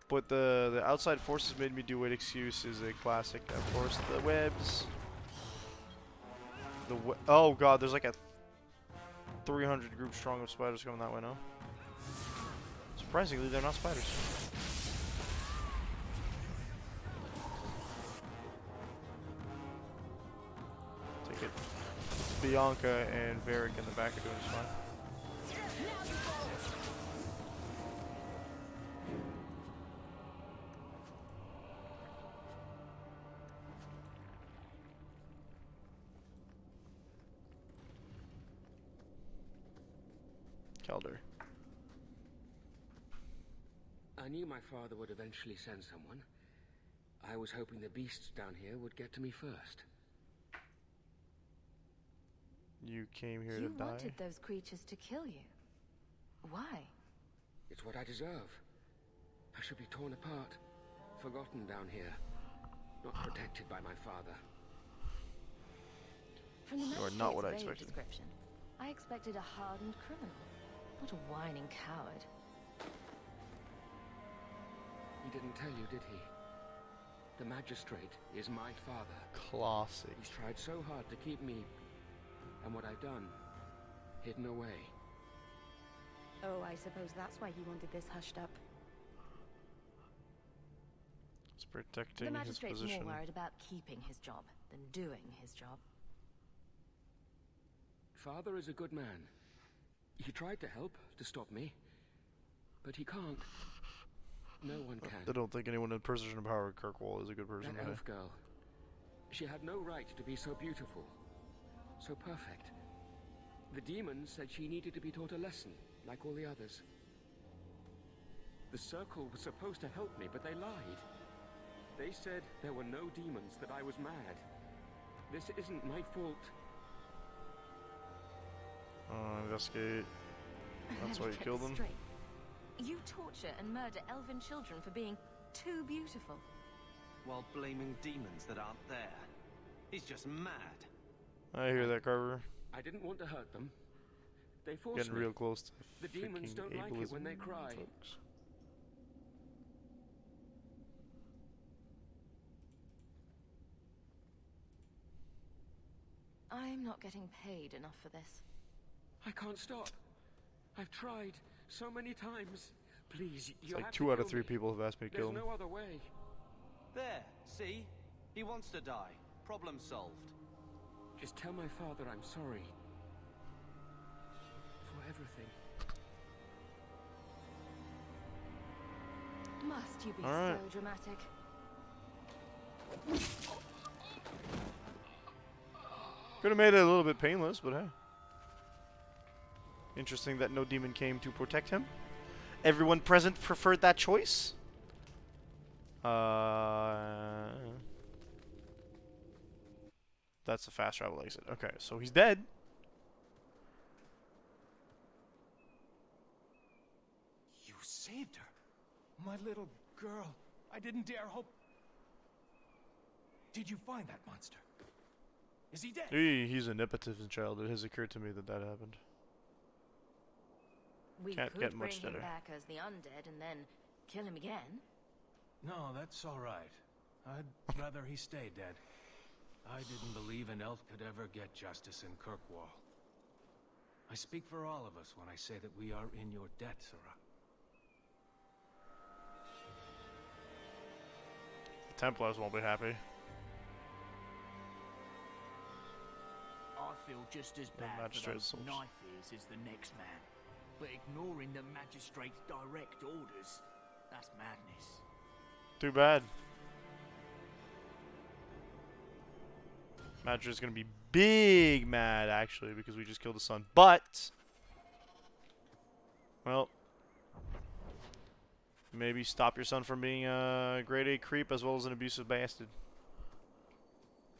But the outside forces made me do it. Excuse is a classic. Of course, the webs. Oh god, there's like a 300 group strong of spiders coming that way now. Surprisingly, they're not spiders. Bianca and Varric in the back are doing just fine. Calder. I knew my father would eventually send someone. I was hoping the beasts down here would get to me first. You came here to You die? wanted those creatures to kill you. Why? It's what I deserve. I should be torn apart, forgotten down here, not protected by my father. From the You are not what I magistrate's vague expected. description, I expected a hardened criminal, not a whining coward. He didn't tell you, did he? The magistrate is my father. Classic. He's tried so hard to keep me, and what I've done, hidden away. Oh, I suppose that's why he wanted this hushed up. It's protecting The his magistrate's position. more worried about keeping his job than doing his job. Father is a good man. He tried to help, to stop me. But he can't. No one can. I don't think anyone in position of power at Kirkwall is a good person. That elf girl. She had no right to be so beautiful. So perfect. The demons said she needed to be taught a lesson, like all the others. The Circle was supposed to help me, but they lied. They said there were no demons, that I was mad. This isn't my fault. Investigate. That's why you killed them. Straight. You torture and murder elven children for being too beautiful. While blaming demons that aren't there. He's just mad. I hear that, Carver. I didn't want to hurt them. They forced Getting me. real close to The demons don't like it when they cry. Folks. I'm not getting paid enough for this. I can't stop. I've tried so many times. Please, It's you like have 2 to out of kill 3 me. people have asked me to kill him. There's no other way. There, see? He wants to die. Problem solved. Just tell my father I'm sorry. For everything. Must you be All right. so dramatic? Could have made it a little bit painless, but hey. Interesting that no demon came to protect him. Everyone present preferred that choice. That's a fast travel exit. Okay, so he's dead. You saved her. My little girl. I didn't dare hope. Did you find that monster? Is he dead? He's a nepotism child. It has occurred to me that happens. We Can't could get much bring him better. back as the undead and then kill him again. No, that's all right. I'd rather he stay dead. I didn't believe an elf could ever get justice in Kirkwall. I speak for all of us when I say that we are in your debt, Sirrah. The Templars won't be happy. I feel just as bad for magistrate those souls. knife ears as the next man. But ignoring the magistrate's direct orders, that's madness. Too bad. Magistrate's gonna be big mad, actually, because we just killed his son. But, well, maybe stop your son from being a grade A creep as well as an abusive bastard.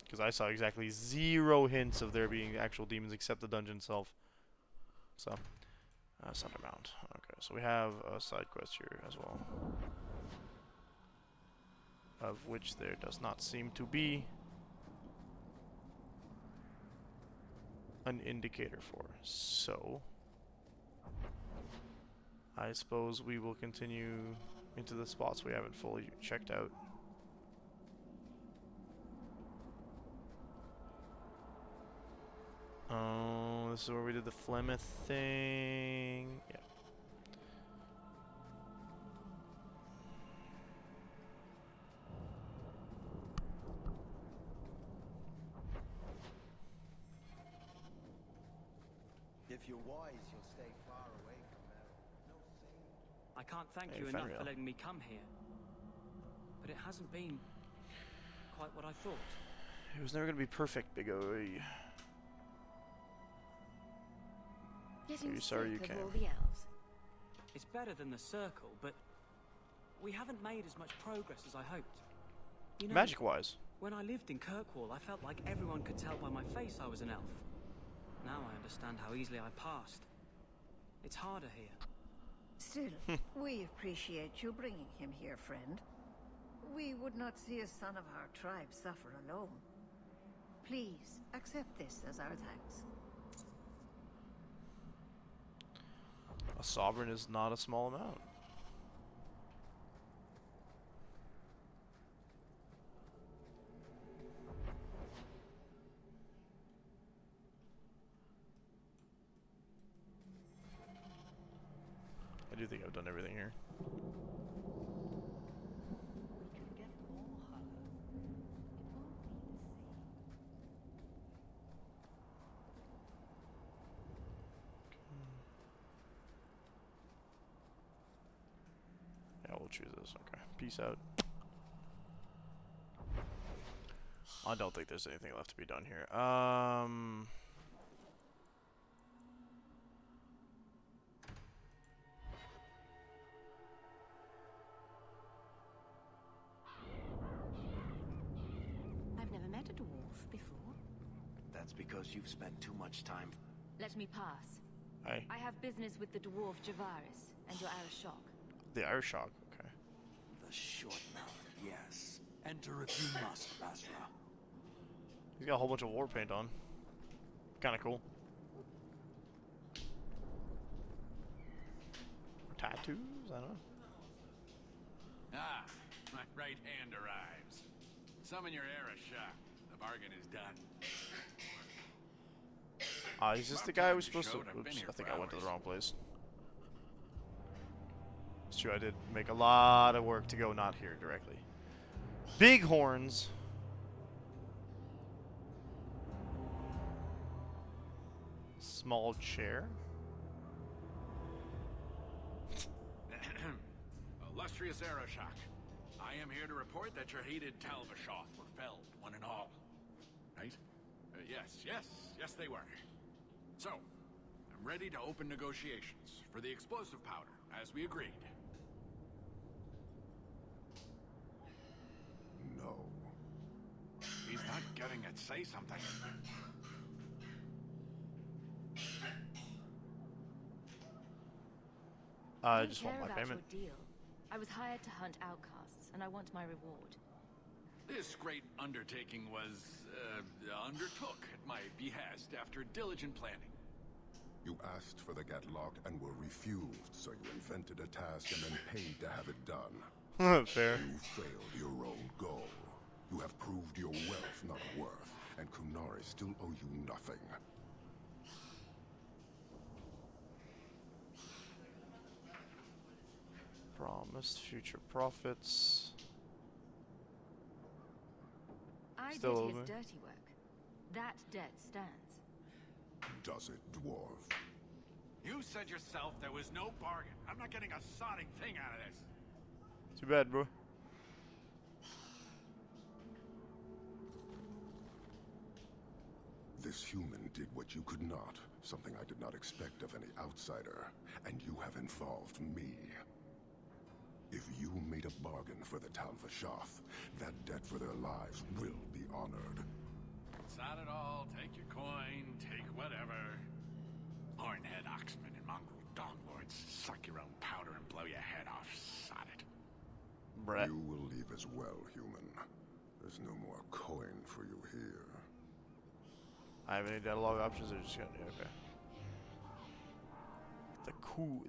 Because I saw exactly 0 hints of there being actual demons except the dungeon itself. So, Sundermount. Okay, so we have a side quest here as well. Of which there does not seem to be an indicator for. So, I suppose we will continue into the spots we haven't fully checked out. Oh, this is where we did the Flemeth thing. Yeah. you're wise, you'll stay far away from Merrill. No saying. I can't thank Hey, you enough Fenrir. for letting me come here. But it hasn't been quite what I thought. It was never gonna be perfect, Big O. Getting Are you sorry you sick came? of all the elves. It's better than the circle, but we haven't made as much progress as I hoped. You know, Magic-wise. when I lived in Kirkwall, I felt like everyone could tell by my face I was an elf. Now I understand how easily I passed. It's harder here. Still, we appreciate you bringing him here, friend. We would not see a son of our tribe suffer alone. Please, accept this as our thanks. A sovereign is not a small amount. I do think I've done everything here. Yeah, we'll choose this. Okay. Peace out. I don't think there's anything left to be done here. I've never met a dwarf before. That's because you've spent too much time. Let me pass. Hey. I have business with the dwarf Javaris and your Arishok. The Irish Shock. Okay. The short mouth, yes. Enter if you must, Basra. He's got a whole bunch of war paint on. Kind of cool. Tattoos? I don't know. Ah, my right hand arrives. Summon your Arishok. The bargain is done. Is this the guy who was supposed to... Oops, I think I went to the wrong place. It's true, I did make a lot of work to go not here directly. Big horns. Small chair. Illustrious Arishok, I am here to report that your hated Talvashoth were felled, one and all. Right? Yes, they were. So, I'm ready to open negotiations for the explosive powder, as we agreed. No. He's not getting it. Say something. I just want my about payment. Your deal. I was hired to hunt outcasts, and I want my reward. This great undertaking was, undertook at my behest after diligent planning. You asked for the Gatlock and were refused, so you invented a task and then paid to have it done. Fair. You failed your own goal. You have proved your wealth, not worth, and Kunari still owe you nothing. Promised future profits. I Still did his over. dirty work. That debt stands. Does it, dwarf? You said yourself there was no bargain. I'm not getting a sodding thing out of this. Too bad, bro. This human did what you could not, something I did not expect of any outsider, and you have involved me. If you made a bargain for the Talvashoth, that debt for their lives will be honored. Sod it all, take your coin, take whatever. Hornhead oxmen and mongrel donglords, suck your own powder and blow your head off, sod it. Brett. You will leave as well, human. There's no more coin for you here. I have any dialogue options or just gonna okay. The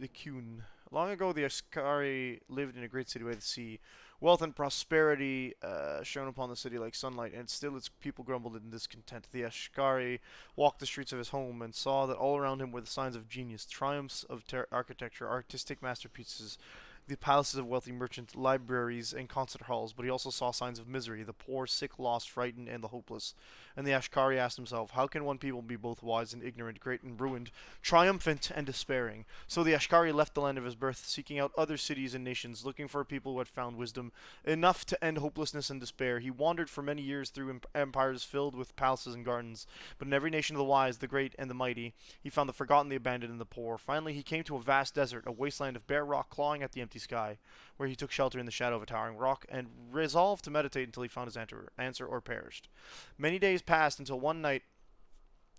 Kuhn. Long ago, the Ashkari lived in a great city by the sea. Wealth and prosperity shone upon the city like sunlight, and still its people grumbled in discontent. The Ashkari walked the streets of his home and saw that all around him were the signs of genius, triumphs of architecture, artistic masterpieces, the palaces of wealthy merchants, libraries, and concert halls, but he also saw signs of misery, the poor, sick, lost, frightened, and the hopeless. And the Ashkari asked himself, how can one people be both wise and ignorant, great and ruined, triumphant and despairing? So the Ashkari left the land of his birth, seeking out other cities and nations, looking for a people who had found wisdom enough to end hopelessness and despair. He wandered for many years through empires filled with palaces and gardens, but in every nation of the wise, the great, and the mighty, he found the forgotten, the abandoned, and the poor. Finally, he came to a vast desert, a wasteland of bare rock clawing at the empty sky, where he took shelter in the shadow of a towering rock, and resolved to meditate until he found his answer or perished. Many days passed until one night,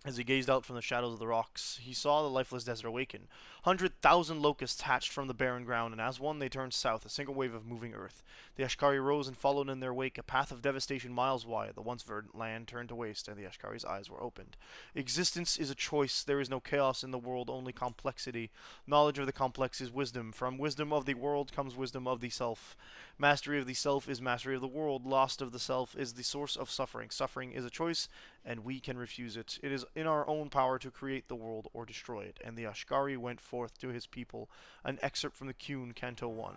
as he gazed out from the shadows of the rocks, he saw the lifeless desert awaken. 100,000 locusts hatched from the barren ground, and as one they turned south, a single wave of moving earth. The Ashkari rose and followed in their wake, a path of devastation miles wide. The once verdant land turned to waste, and the Ashkari's eyes were opened. Existence is a choice. There is no chaos in the world, only complexity. Knowledge of the complex is wisdom. From wisdom of the world comes wisdom of the self. Mastery of the self is mastery of the world. Lost of the self is the source of suffering. Suffering is a choice, and we can refuse it. It is in our own power to create the world or destroy it. And the Ashkari went forth to his people. An excerpt from the Kuhn, Canto 1.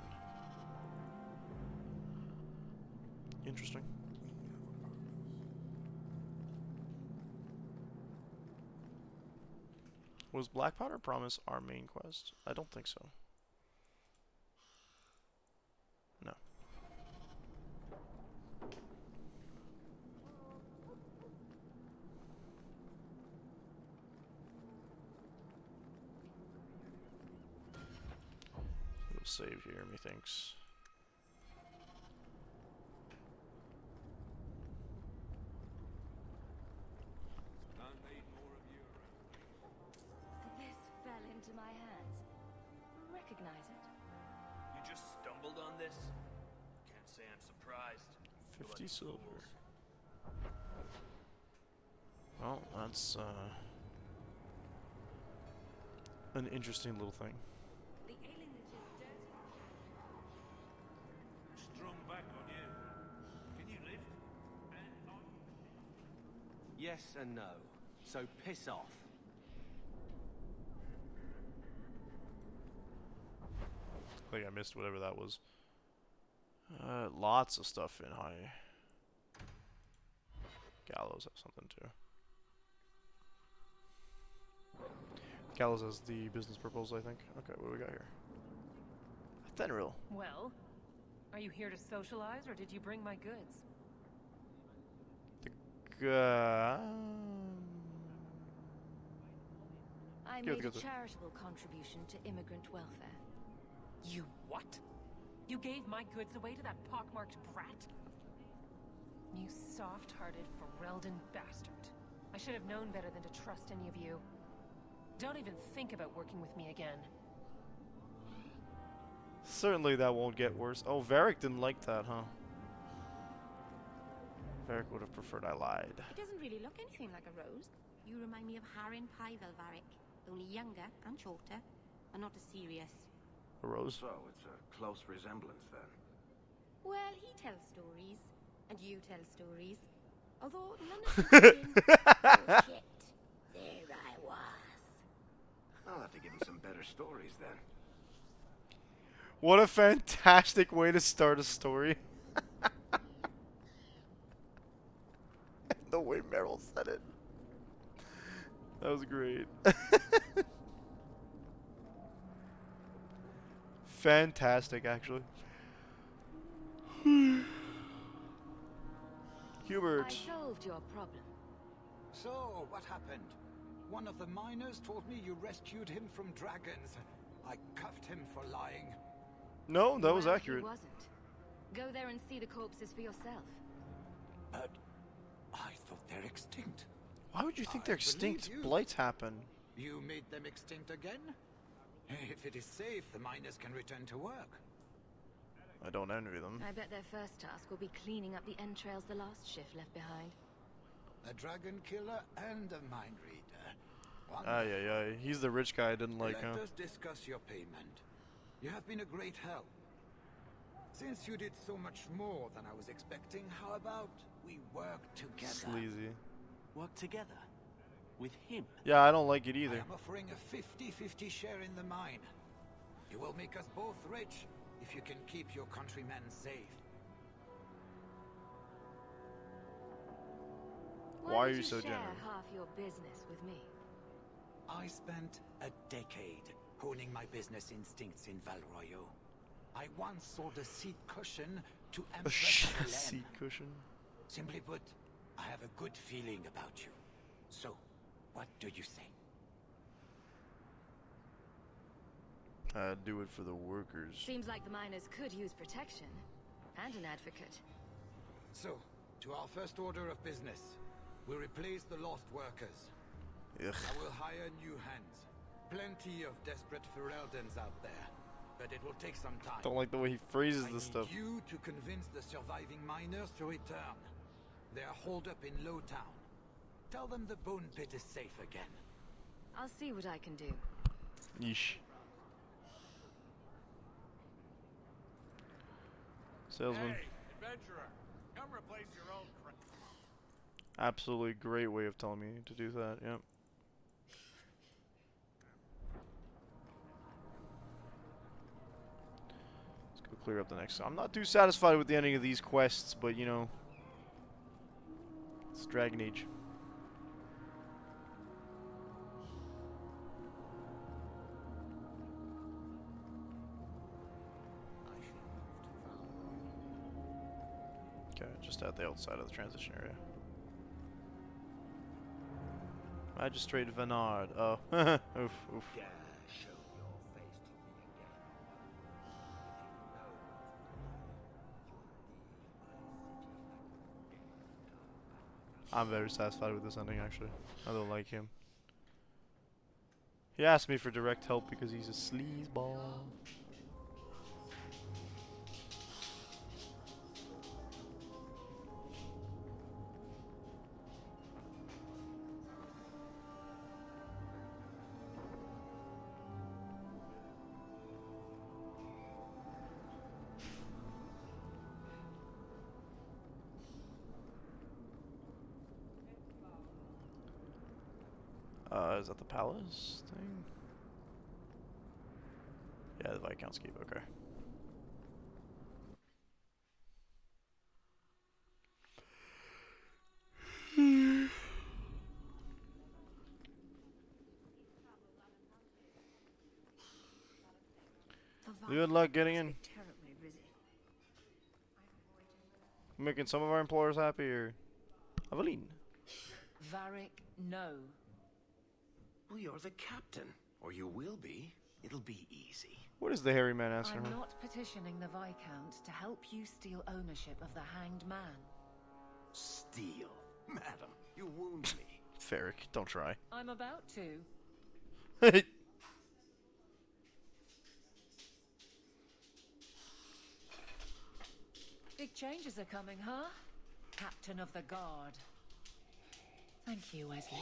Interesting. Was Black Powder Promise our main quest? I don't think so. No. We'll save here, methinks. Into my hands. Recognize it? You just stumbled on this? Can't say I'm surprised. 50 silver. Well, that's an interesting little thing. The ailing is just dirty. Strong back on you. Can you lift? And on? Yes and no. So piss off. I think I missed whatever that was. Lots of stuff in high. Gallows has something too. Gallows has the business proposal, I think. Okay, what do we got here? Fenrir. Well, are you here to socialize, or did you bring my goods? I made a charitable contribution to immigrant welfare. You what? You gave my goods away to that pockmarked brat? You soft-hearted Ferelden bastard. I should have known better than to trust any of you. Don't even think about working with me again. Certainly that won't get worse. Oh, Varric didn't like that, huh? Varric would have preferred I lied. It doesn't really look anything like a rose. You remind me of Harin Pyvel, Varric. Only younger and shorter, and not as serious. A rose? So, it's a close resemblance, then. Well, he tells stories, and you tell stories. Although none of them bullshit. There I was. I'll have to give him some better stories, then. What a fantastic way to start a story. The way Meryl said it. That was great. Fantastic, actually. Hubert. I solved your problem. So, what happened? One of the miners told me you rescued him from dragons. I cuffed him for lying. No, that was accurate. He wasn't. Go there and see the corpses for yourself. But I thought they're extinct. Why would you think they're extinct? Blights happen. You made them extinct again? If it is safe, the miners can return to work. I don't envy them. I bet their first task will be cleaning up the entrails the last shift left behind. A dragon killer and a mind reader. Yeah. He's the rich guy I didn't like, huh? Let us discuss your payment. You have been a great help. Since you did so much more than I was expecting, how about we work together? Sleazy. Work together? With him? Yeah, I don't like it either. I am offering a 50-50 share in the mine. You will make us both rich, if you can keep your countrymen safe. Why are you don't so share generous? half your business with me? I spent a decade honing my business instincts in Val Royeaux. I once sold a seat cushion to A Empress Helene. seat cushion. Simply put, I have a good feeling about you. So, what do you say? Do it for the workers. Seems like the miners could use protection. And an advocate. So, to our first order of business. We replace the lost workers. Ugh. I will hire new hands. Plenty of desperate Ferelden's out there. But it will take some time. Don't like the way he phrases I this stuff. need you to convince the surviving miners to return. They are holed up in Lowtown. Tell them the bone pit is safe again. I'll see what I can do. Yeesh. Salesman. Hey, adventurer, come replace your old crap. Absolutely great way of telling me to do that, yep. Let's go clear up the next. I'm not too satisfied with the ending of these quests, but you know. It's Dragon Age. Okay, just at the outside of the transition area. Magistrate Venard. Oh, oof, oof. Show your face to me again. I'm very satisfied with this ending, actually. I don't like him. He asked me for direct help because he's a sleazeball. Is that the palace thing? Yeah, the Viscount's Keep, okay. Good luck getting in. Terribly busy. Making some of our employers happy, or Aveline? Varric, no. Well, you're the captain, or you will be. It'll be easy. What is the hairy man asking I'm her? not petitioning the Viscount to help you steal ownership of the Hanged Man. Steal? Madam, you wound me. Ferric, don't try. I'm about to. Big changes are coming, huh? Captain of the Guard. Thank you, Wesley.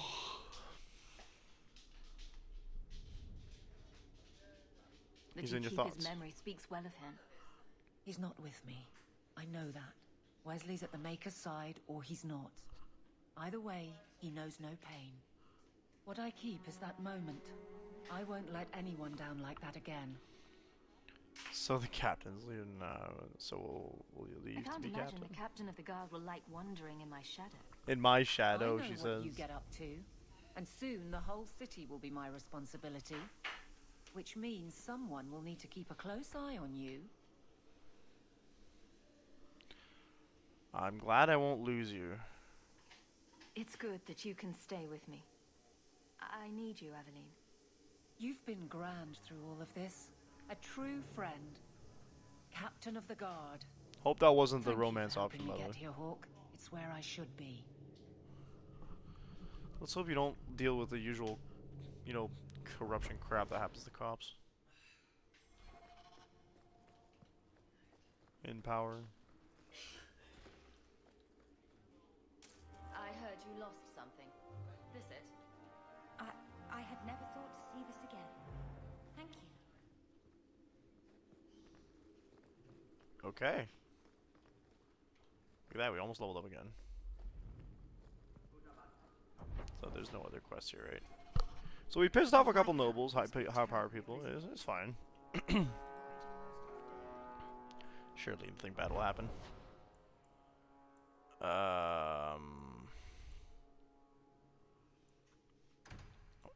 The He's in your Keeper's thoughts. memory speaks well of him. He's not with me. I know that. Wesley's at the Maker's side, or he's not. Either way, he knows no pain. What I keep is that moment. I won't let anyone down like that again. So the captain's leaving. So will you leave I to can't be imagine captain? the captain of the guard will like wandering in my shadow. In my shadow, I know she what says. you get up to, and soon the whole city will be my responsibility. Which means someone will need to keep a close eye on you. I'm glad I won't lose you. It's good that you can stay with me. I need you, Aveline. You've been grand through all of this. A true friend. Captain of the Guard. Hope that wasn't the Thank you for romance helping option, me by the way. get here, Hawk. It's where I should be. Let's hope you don't deal with the usual, you know, corruption crap that happens to cops. In power. I heard you lost something. This it? I had never thought to see this again. Thank you. Okay. Look at that, we almost leveled up again. So there's no other quests here, right? So we pissed off a couple nobles, high power people. It's fine. Surely nothing bad will happen.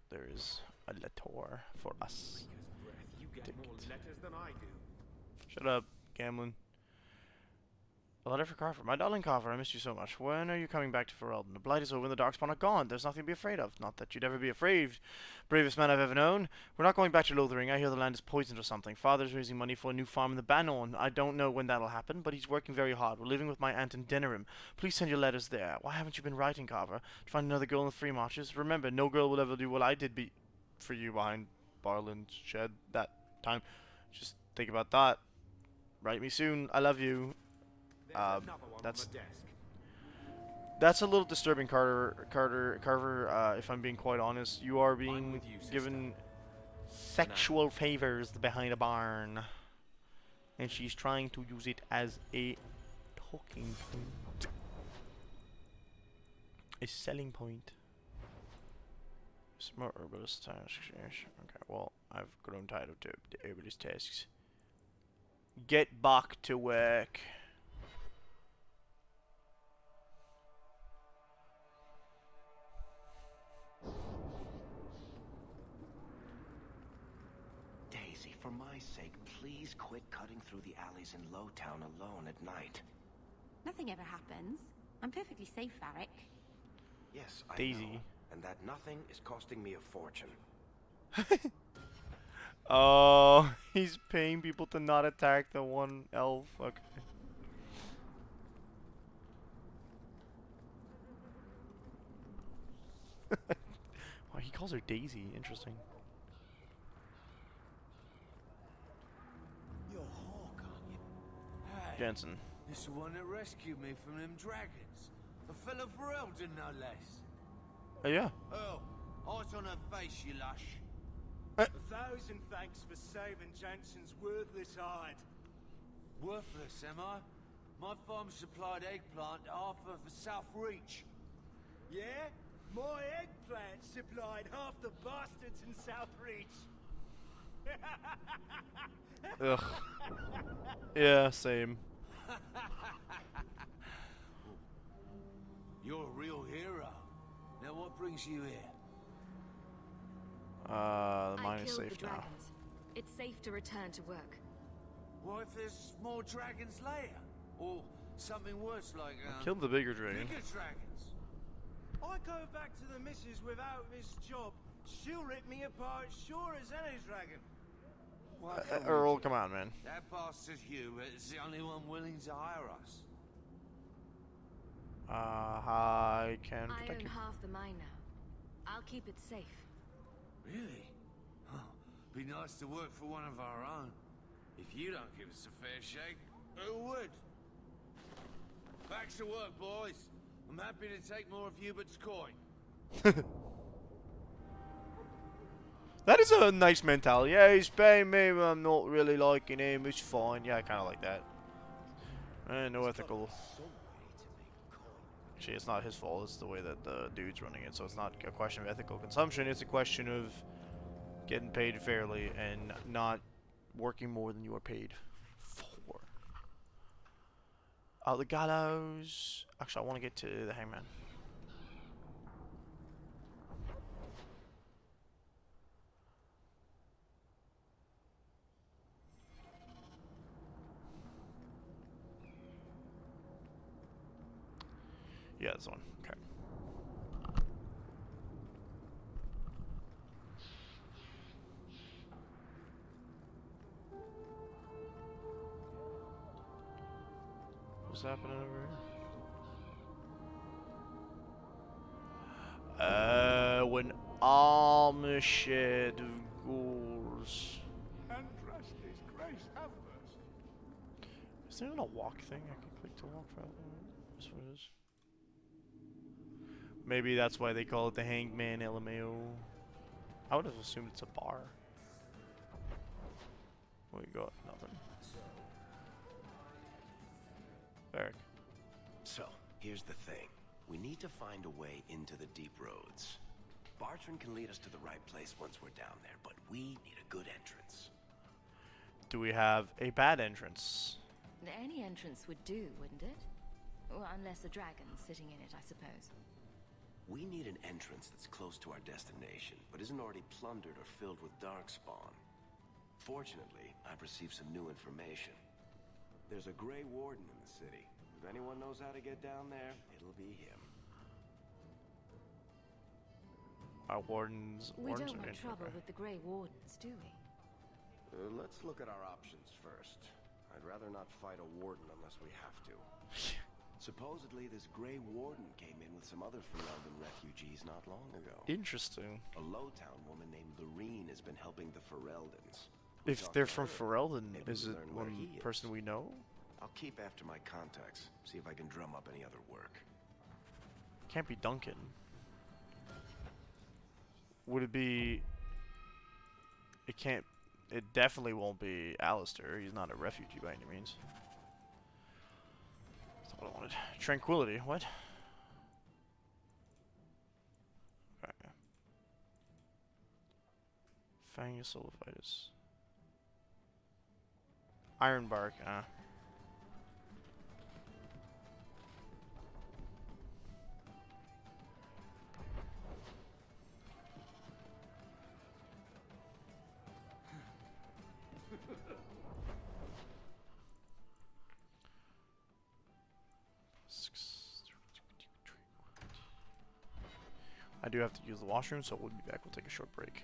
There is a letter for us. You get more letters than I do. Shut up, Gamlin. A letter for Carver. My darling Carver, I missed you so much. When are you coming back to Ferelden? The blight is over and the darkspawn are gone. There's nothing to be afraid of. Not that you'd ever be afraid. Bravest man I've ever known. We're not going back to Lothering. I hear the land is poisoned or something. Father's raising money for a new farm in the Bannorn. I don't know when that'll happen, but he's working very hard. We're living with my aunt in Denerim. Please send your letters there. Why haven't you been writing, Carver? To find another girl in the free marches? Remember, no girl will ever do what I did for you behind Barland's shed that time. Just think about that. Write me soon. I love you. That's a little disturbing, Carver. If I'm being quite honest, you are being given sexual favors behind a barn, and she's trying to use it as a talking point, a selling point. Smart herbalist task. Okay, well, I've grown tired of the herbalist tasks. Get back to work. Daisy, for my sake, please quit cutting through the alleys in Lowtown alone at night. Nothing ever happens. I'm perfectly safe, Varric. Yes, I Daisy. know. And that nothing is costing me a fortune. Oh, he's paying people to not attack the one elf. Okay. Wow, he calls her Daisy. Interesting. You're Hawk, aren't you? Hey, Jensen. this the one that rescued me from them dragons. A fellow Ferelden, no less. Oh, yeah. Oh, eyes on her face, you lush. 1,000 thanks for saving Jensen's worthless hide. Worthless, am I? My farm supplied eggplant to half of the South Reach. Yeah? My eggplant supplied half the bastards in South Reach. Ugh. Yeah, same. You're a real hero. Now what brings you here? The mine I is killed safe the now. dragons. It's safe to return to work. What if there's more dragons later? Or something worse like, Killed the bigger dragon. bigger dragons? I go back to the missus without this job. She'll rip me apart sure as any dragon. Earl, come on, man. That bastard Hugh is the only one willing to hire us. I can I protect own you. half the mine now. I'll keep it safe. Really? Oh, be nice to work for one of our own. If you don't give us a fair shake, who would? Back to work, boys. I'm happy to take more of Hubert's coin. That is a nice mentality. Yeah, he's paying me, but I'm not really liking him. It's fine. Yeah, I kind of like that. No ethical. Actually, it's not his fault. It's the way that the dude's running it. So it's not a question of ethical consumption. It's a question of getting paid fairly and not working more than you are paid for. The gallows. Actually, I want to get to the hangman. Yeah, this one. Okay. What's happening over here? When armor shed of ghouls. And rest his grace have mercy. Is there not a walk thing I can click to walk for? That's what it is. Maybe that's why they call it the Hangman LMAO. I would have assumed it's a bar. What you got? Nothing. Eric. So, here's the thing. We need to find a way into the deep roads. Bartrand can lead us to the right place once we're down there, but we need a good entrance. Do we have a bad entrance? Any entrance would do, wouldn't it? Well, unless a dragon's sitting in it, I suppose. We need an entrance that's close to our destination, but isn't already plundered or filled with darkspawn. Fortunately, I've received some new information. There's a Grey Warden in the city. If anyone knows how to get down there, it'll be him. Our wardens We don't are want in trouble trouble. with the Grey Wardens, do we? Let's look at our options first. I'd rather not fight a warden unless we have to. Supposedly, this Grey Warden came in with some other Ferelden refugees not long ago. Interesting. A Lowtown woman named Lorene has been helping the Fereldans. If they're from Ferelden, Maybe is we it learn where one he is. person we know? I'll keep after my contacts, see if I can drum up any other work. Can't be Duncan. Would it be... It can't... It definitely won't be Alistair. He's not a refugee by any means. That's not what I wanted. Tranquility. What? Okay. Fangus Solophytus. Ironbark. Ah. I do have to use the washroom, so we'll be back. We'll take a short break.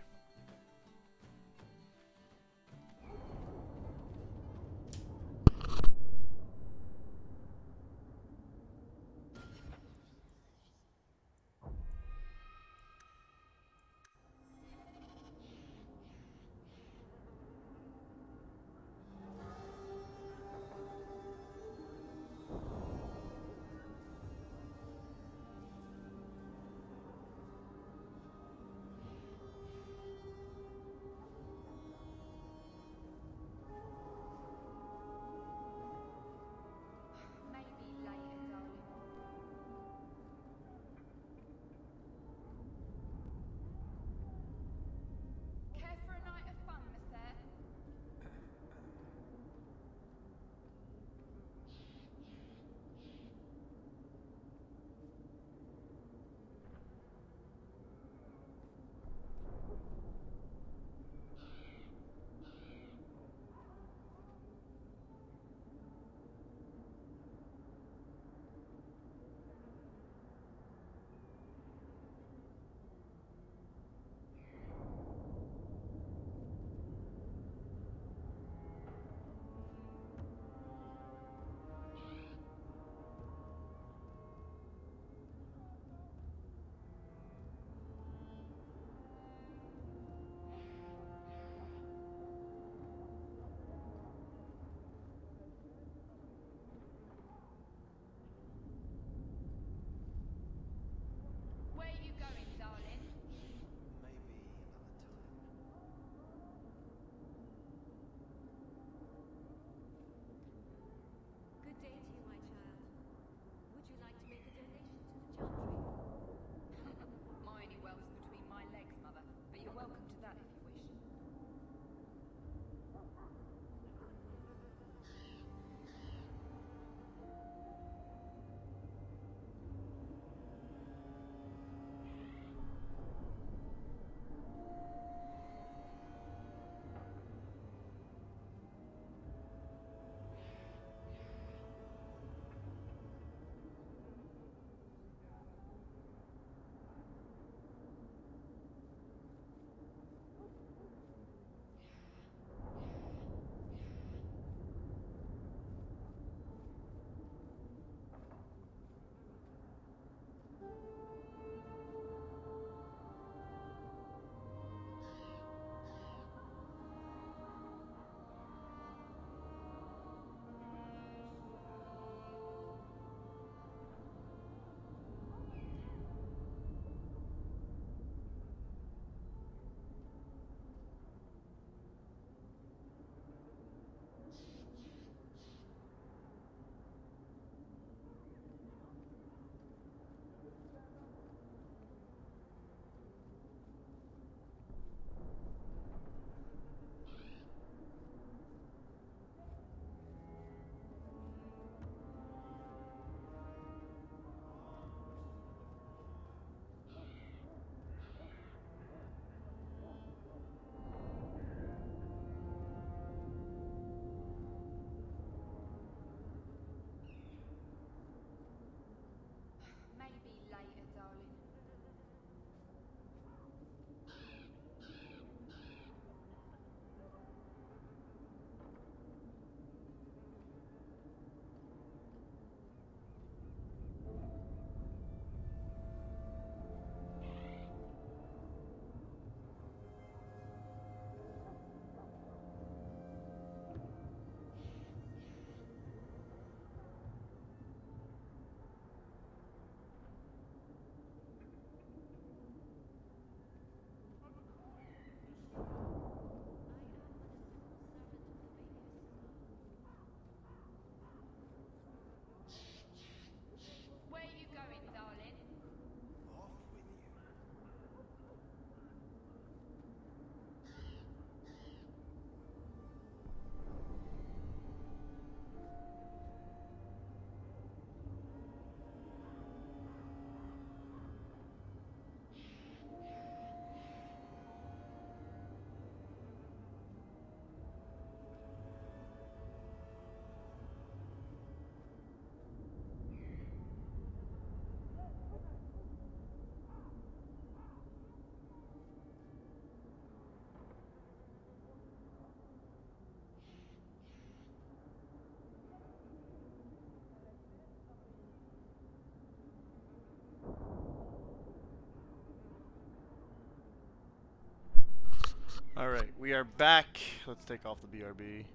Alright, we are back. Let's take off the BRB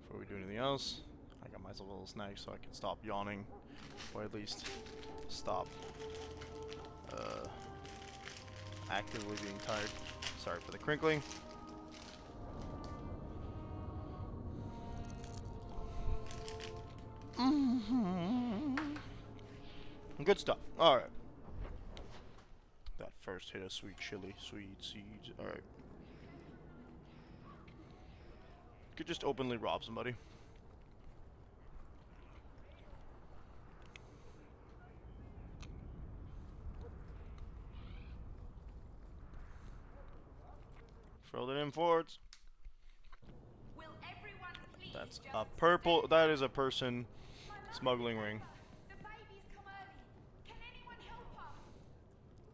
before we do anything else. I got myself a little snack so I can stop yawning, or at least stop actively being tired. Sorry for the crinkling. Good stuff. Alright. That first hit of sweet chili, sweet seeds. Alright. Could just openly rob somebody. Throw it in forwards. That's a purple. That is a person smuggling ring.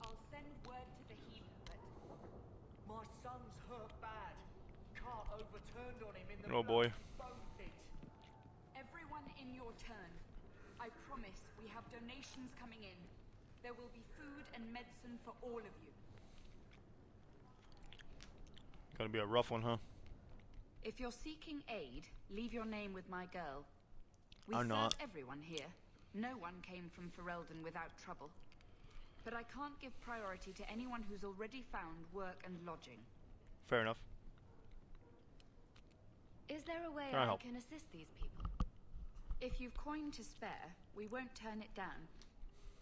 I'll send word to the healer, but my son's hurt bad. Can't overturned on him in the Oh boy. bone pit. Everyone in your turn. I promise we have donations coming in. There will be food and medicine for all of you. Gonna be a rough one, huh? If you're seeking aid, leave your name with my girl. We I'm serve not. everyone here. No one came from Ferelden without trouble. But I can't give priority to anyone who's already found work and lodging. Fair enough. Is there a way Can I I help? can assist these people? If you've coin to spare, we won't turn it down.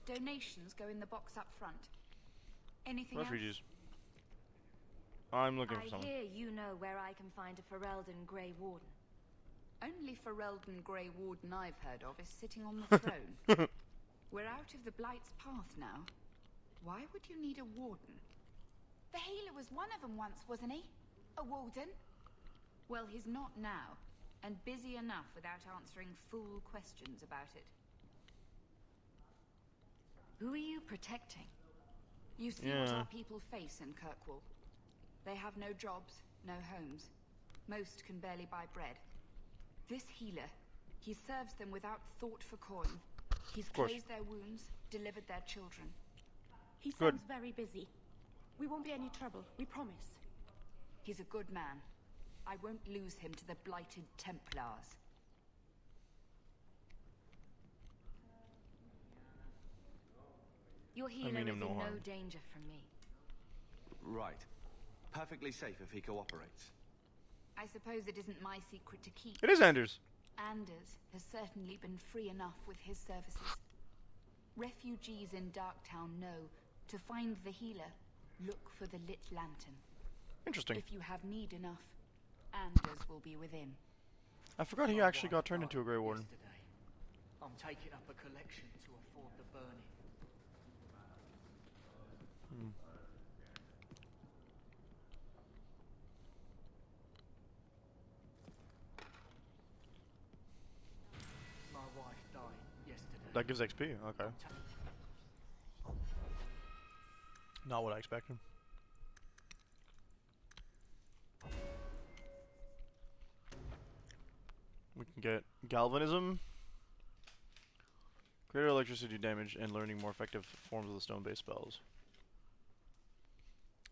Donations go in the box up front. Anything Refugees. I'm looking for I someone. hear you know where I can find a Ferelden Grey Warden. Only Ferelden Grey Warden I've heard of is sitting on the throne. We're out of the Blight's path now. Why would you need a warden? The healer was one of them once, wasn't he? A warden? Well, he's not now, and busy enough without answering fool questions about it. Who are you protecting? You see what our people face in Kirkwall. They have no jobs, no homes. Most can barely buy bread. This healer, he serves them without thought for coin. He's closed their wounds, delivered their children. He sounds very busy. We won't be any trouble, we promise. He's a good man. I won't lose him to the blighted Templars. Your healer is in no danger from me. Right. Perfectly safe if he cooperates. I suppose it isn't my secret to keep. It is Anders. Anders has certainly been free enough with his services. Refugees in Darktown know to find the healer, look for the lit lantern. Interesting. If you have need enough, Anders will be within. I forgot he actually got turned into a Grey Warden. I'm taking up a collection to afford the burning. My wife died yesterday. That gives XP. Okay. Not what I expected. We can get galvanism, greater electricity damage, and learning more effective forms of the stone-based spells.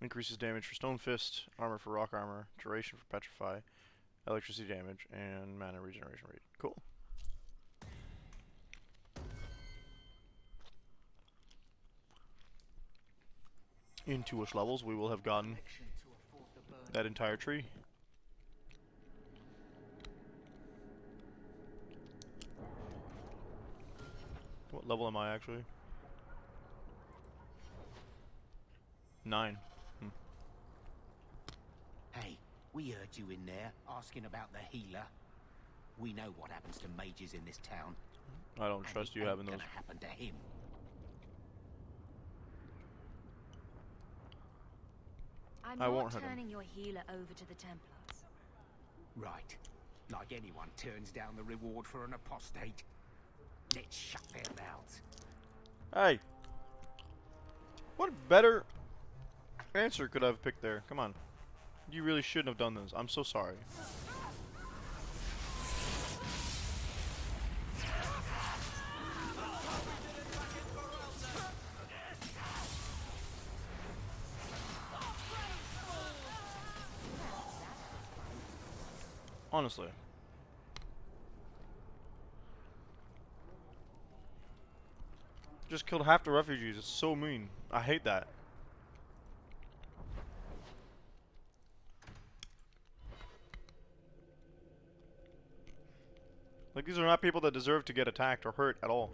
Increases damage for stone fist, armor for rock armor, duration for petrify, electricity damage, and mana regeneration rate. Cool. In 2ish levels, we will have gotten that entire tree. What level am I actually? 9. Hey, we heard you in there asking about the healer. We know what happens to mages in this town. I don't trust you having those. Gonna happen to him. I'm I not won't hurt him. turning your healer over to the Templars. Right. Like anyone turns down the reward for an apostate. Let's shut their mouths. Hey! What better answer could I have picked there? Come on. You really shouldn't have done this. I'm so sorry. Honestly. Just killed half the refugees. It's so mean. I hate that. Like, these are not people that deserve to get attacked or hurt at all.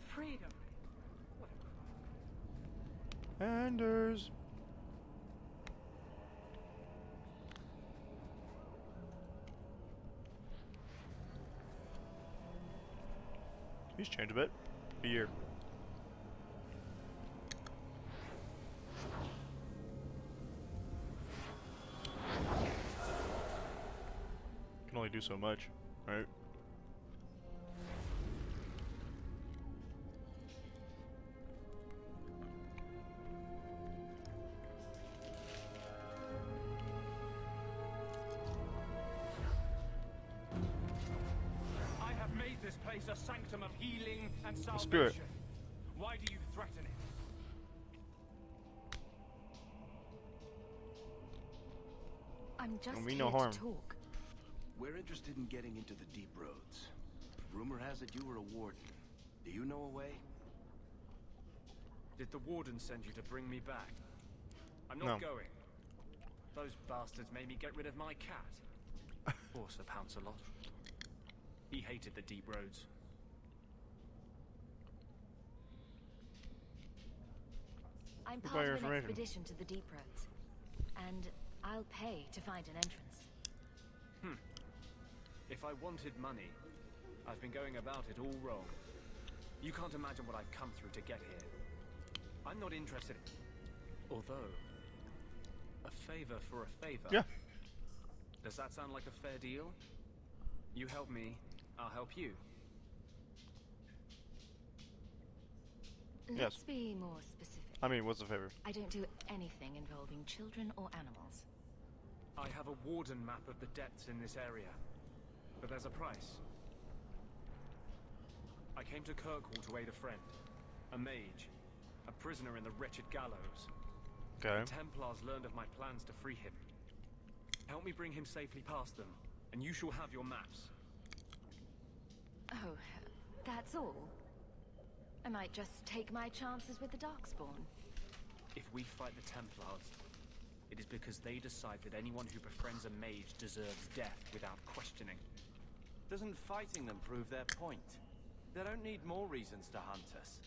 Freedom. Anders. He's changed a bit. A year. Can only do so much, right? I have made this place a sanctum of healing and salvation. Spirit. Why do you threaten it? I'm just mean here no harm. to talk. We're interested in getting into the deep roads. Rumor has it you were a warden. Do you know a way? Did the warden send you to bring me back? I'm not No. going. Those bastards made me get rid of my cat. Poor Sir Pouncelot. He hated the deep roads. I'm Goodbye, part your of an information. expedition to the deep roads, and I'll pay to find an entrance. If I wanted money, I've been going about it all wrong. You can't imagine what I've come through to get here. I'm not interested. Although, a favor for a favor. Yeah. Does that sound like a fair deal? You help me, I'll help you. Let's be more specific. I mean, what's the favor? I don't do anything involving children or animals. I have a warden map of the depths in this area. But there's a price. I came to Kirkwall to aid a friend. A mage. A prisoner in the wretched gallows. Okay. The Templars learned of my plans to free him. Help me bring him safely past them, and you shall have your maps. Oh, that's all? I might just take my chances with the Darkspawn. If we fight the Templars, it is because they decide that anyone who befriends a mage deserves death without questioning. Doesn't fighting them prove their point? They don't need more reasons to hunt us.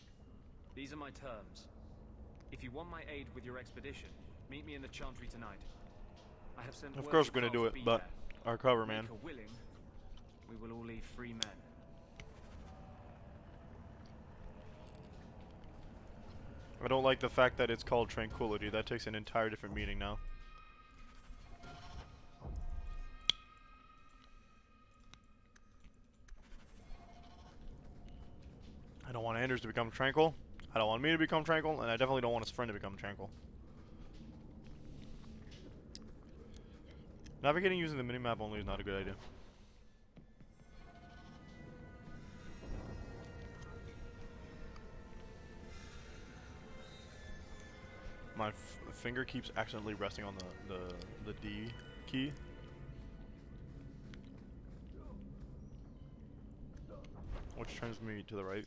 These are my terms. If you want my aid with your expedition, meet me in the Chantry tonight. I have sent Of word course to we're gonna Carl do to it, be but there. our cover, man. Maker willing, we will all leave free men. I don't like the fact that it's called Tranquility. That takes an entire different meaning now. I don't want Anders to become tranquil. I don't want me to become tranquil, and I definitely don't want his friend to become tranquil. Navigating using the minimap only is not a good idea. My finger keeps accidentally resting on the D key. Which turns me to the right.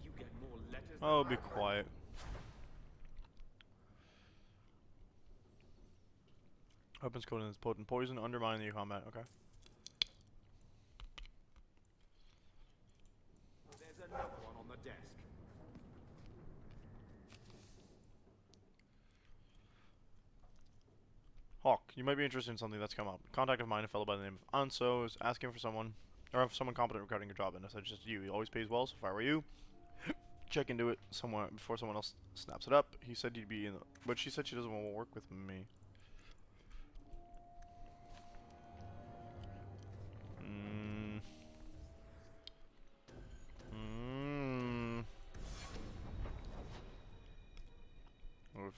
You get more letters Oh, than be I- quiet. Weapons code is potent poison, undermine the combat. Okay. There's another one on the desk. Hawk, you might be interested in something that's come up. Contact of mine, a fellow by the name of Anso, is asking for someone, or if someone competent regarding your job, and I suggest you. He always pays well, so if I were you, check into it somewhere before someone else snaps it up. He said you'd be in, but she said she doesn't want to work with me.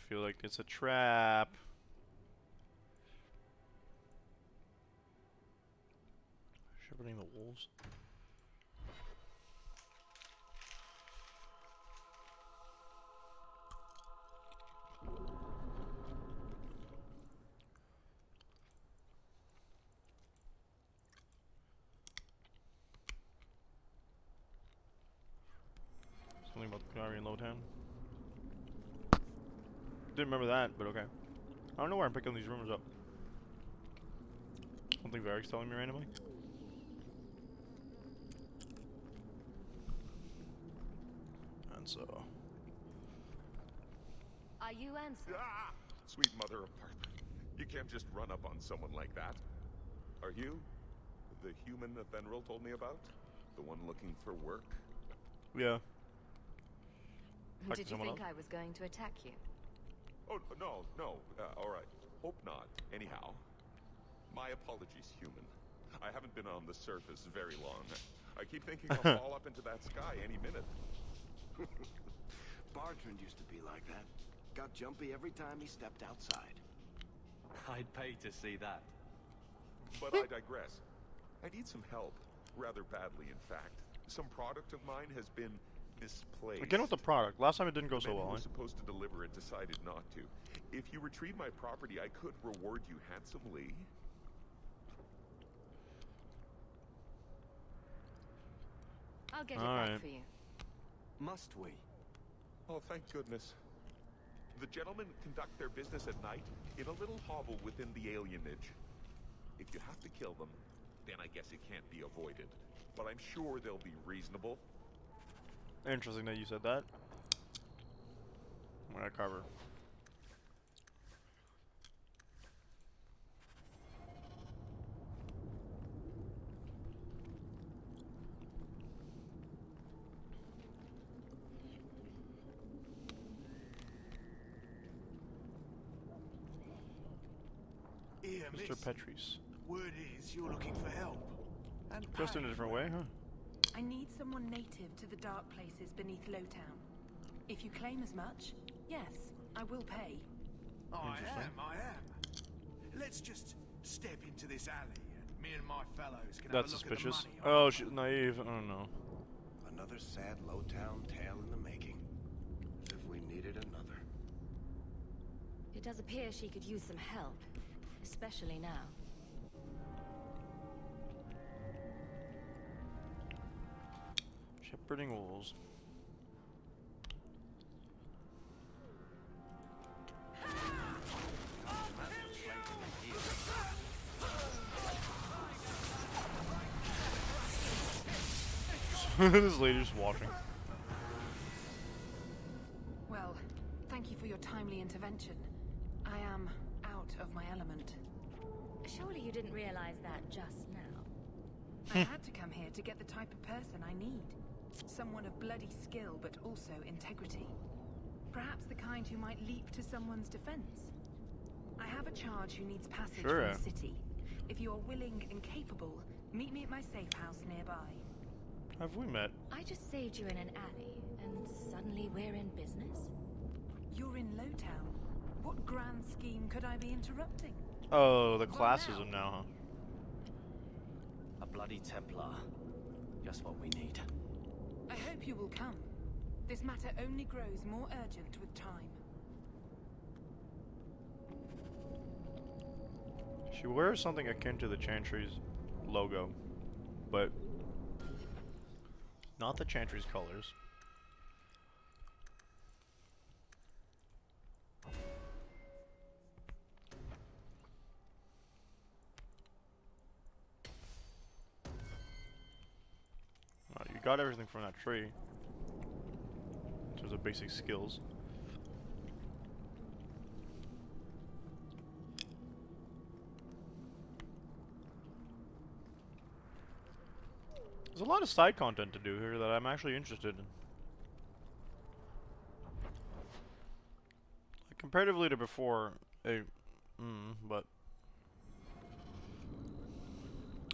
feel like it's a trap. Shepherding the wolves. Something about the Canary in Lowtown. Didn't remember that, but okay. I don't know where I'm picking these rumors up. Something Varric's telling me randomly. And so... Are you answering? Ah! Sweet mother of Parthia. You can't just run up on someone like that. Are you the human Athenril told me about? The one looking for work? Yeah. Did you think I was going to attack you? Oh, no. All right. Hope not. Anyhow, my apologies, human. I haven't been on the surface very long. I keep thinking I'll fall up into that sky any minute. Bartrand used to be like that. Got jumpy every time he stepped outside. I'd pay to see that. But I digress. I need some help. Rather badly, in fact. Some product of mine has been misplaced. Again with the product. Last time it didn't go so The man well. who was supposed to deliver it decided not to. If you retrieve my property, I could reward you handsomely. I'll get it back for you. Must we? Oh, thank goodness. The gentlemen conduct their business at night in a little hovel within the alienage. If you have to kill them, then I guess it can't be avoided. But I'm sure they'll be reasonable. Interesting that you said that. I'm gonna cover. Here, Mr. miss. Petrus. Word is you're looking for help. And Just in a different way, huh? I need someone native to the dark places beneath Lowtown. If you claim as much, yes, I will pay. I am. Let's just step into this alley and me and my fellows can That's have a look suspicious. at the money. Oh, she's naive. Oh no. Another sad Lowtown tale in the making. As if we needed another. It does appear she could use some help, especially now. Shepherding wolves. This lady's watching. Well, thank you for your timely intervention. I am out of my element. Surely you didn't realize that just now. I had to come here to get the type of person I need. Someone of bloody skill, but also integrity. Perhaps the kind who might leap to someone's defense. I have a charge who needs passage from the city. If you are willing and capable, meet me at my safe house nearby. Have we met? I just saved you in an alley, and suddenly we're in business? You're in Lowtown. What grand scheme could I be interrupting? Oh, the classism now, huh? A bloody Templar. Just what we need. I hope you will come. This matter only grows more urgent with time. She wears something akin to the Chantry's logo, but not the Chantry's colors. You got everything from that tree in terms of basic skills. There's a lot of side content to do here that I'm actually interested in. Like, comparatively to before, but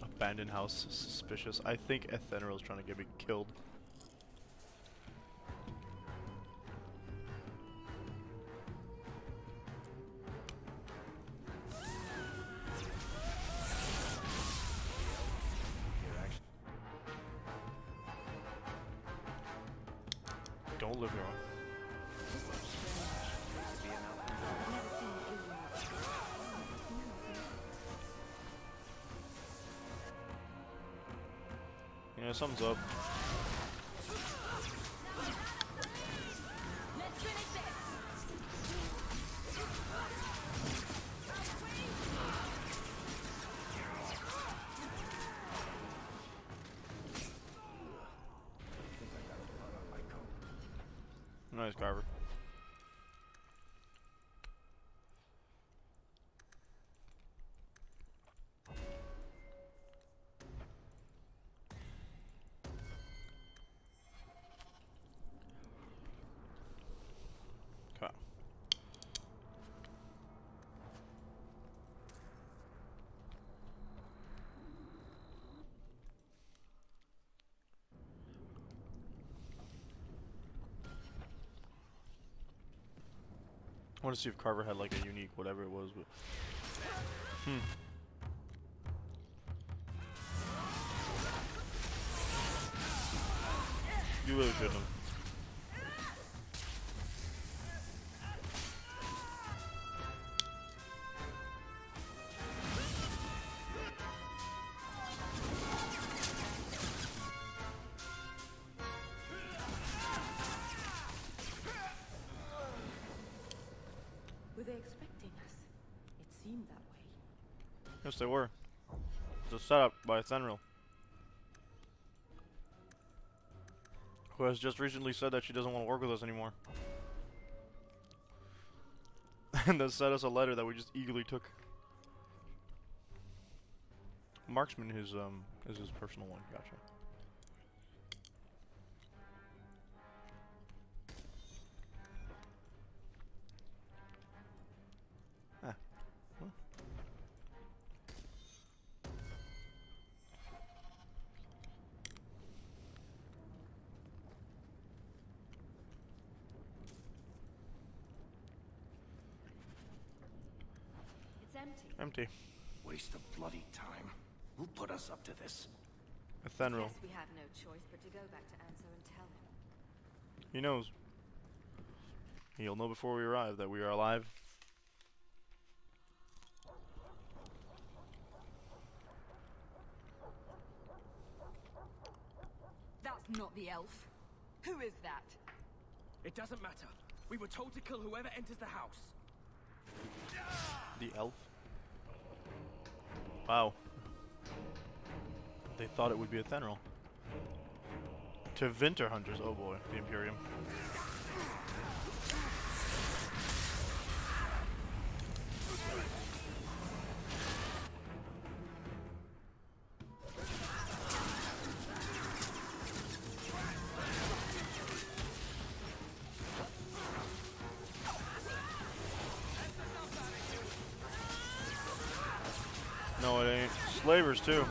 abandoned house suspicious. I think Athenril is trying to get me killed. don't live here. Yeah, something's up. Nice, Carver. Okay. I want to see if Carver had like a unique whatever it was, but you really shouldn't have. Were they expecting us? It seemed that way. Yes, they were. It's a setup by Thenril, who has just recently said that she doesn't want to work with us anymore. And then sent us a letter that we just eagerly took. Marksman is his personal one. Gotcha. Ah. Huh. It's empty. Empty. Waste of bloody time. Who put us up to this? Thenril. Guess we have no choice but to go back to Anso and tell him. He knows. He'll know before we arrive that we are alive. That's not the elf. Who is that? It doesn't matter. We were told to kill whoever enters the house. The elf? Wow. They thought it would be a Thenril. To Winter Hunters, oh boy, the Imperium. No, it ain't. Slavers, too.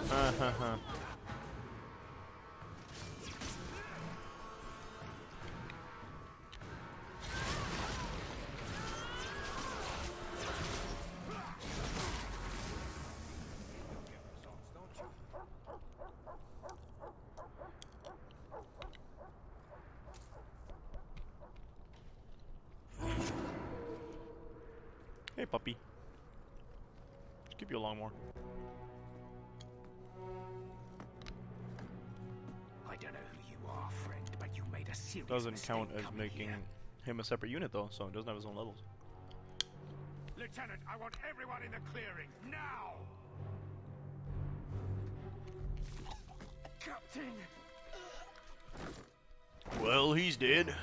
Hey, puppy. Let's keep you along more. I don't know who you are, friend, but you made a serious Doesn't mistake count as coming making here. him a separate unit, though, so it doesn't have his own levels. Lieutenant, I want everyone in the clearing, now! Captain! Well, he's dead.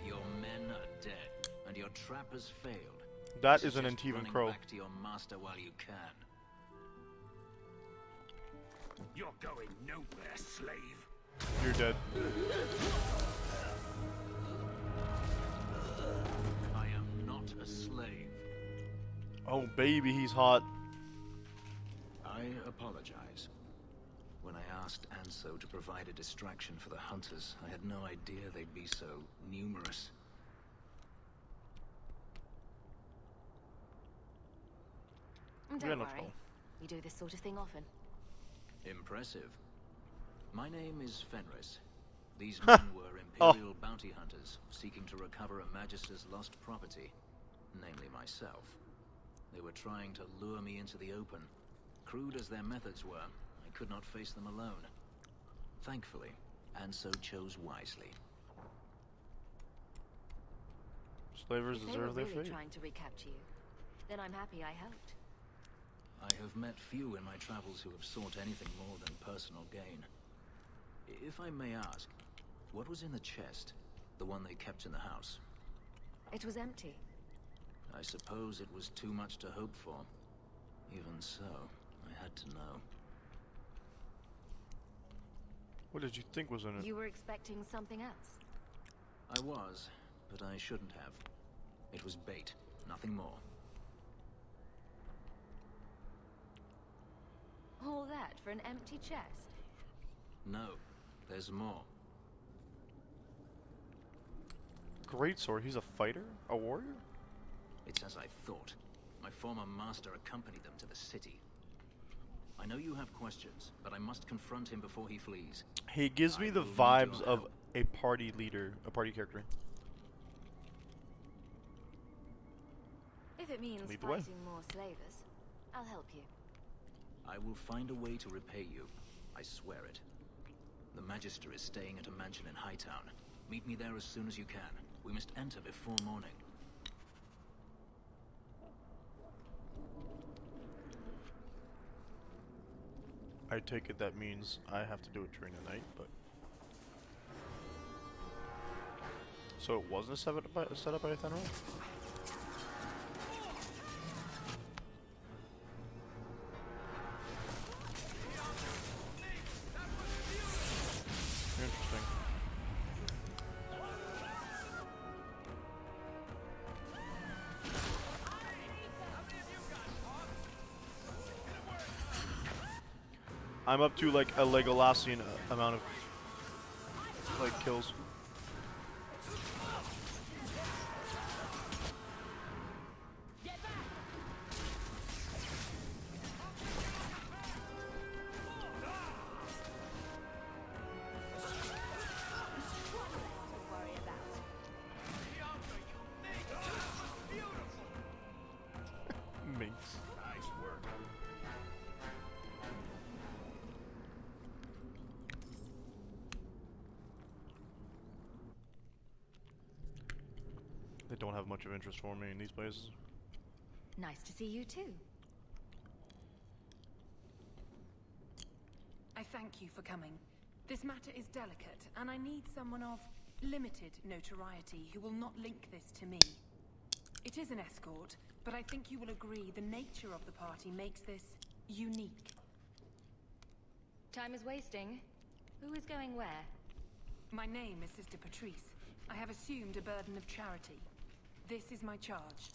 Your men are dead, and your trap has failed. That is an Suggest Antivan running Crow. Back to your master while you can. You're going nowhere, slave. You're dead. I am not a slave. Oh, baby, he's hot. I apologize. When I asked Anso to provide a distraction for the hunters, I had no idea they'd be so numerous. Don't worry. We do this sort of thing often. Impressive. My name is Fenris. These men were Imperial bounty hunters seeking to recover a Magister's lost property, namely myself. They were trying to lure me into the open. Crude as their methods were, I could not face them alone. Thankfully, Anso chose wisely. Slavers If they deserve were their really fate. trying to recapture you, then I'm happy I helped. I have met few in my travels who have sought anything more than personal gain. If I may ask, what was in the chest? The one they kept in the house? It was empty. I suppose it was too much to hope for. Even so, I had to know. What did you think was in it? You were expecting something else? I was, but I shouldn't have. It was bait, nothing more. All that for an empty chest? No, there's more. Great sword. He's a fighter? A warrior? It's as I thought. My former master accompanied them to the city. I know you have questions, but I must confront him before he flees. He gives me the will need vibes your of help. a party leader, a party character. If it means Lead the way. fighting more slavers, I'll help you. I will find a way to repay you. I swear it. The Magister is staying at a mansion in Hightown. Meet me there as soon as you can. We must enter before morning. I take it that means I have to do it during the night, but... So it wasn't set up by Athenra? Interesting. I'm up to like a Legolasian amount of like kills. Minx. Nice work. They don't have much of interest for me in these places. Nice to see you too. I thank you for coming. This matter is delicate, and I need someone of limited notoriety who will not link this to me. It is an escort, but I think you will agree the nature of the party makes this unique. Time is wasting. Who is going where? My name is Sister Patrice. I have assumed a burden of charity. This is my charge.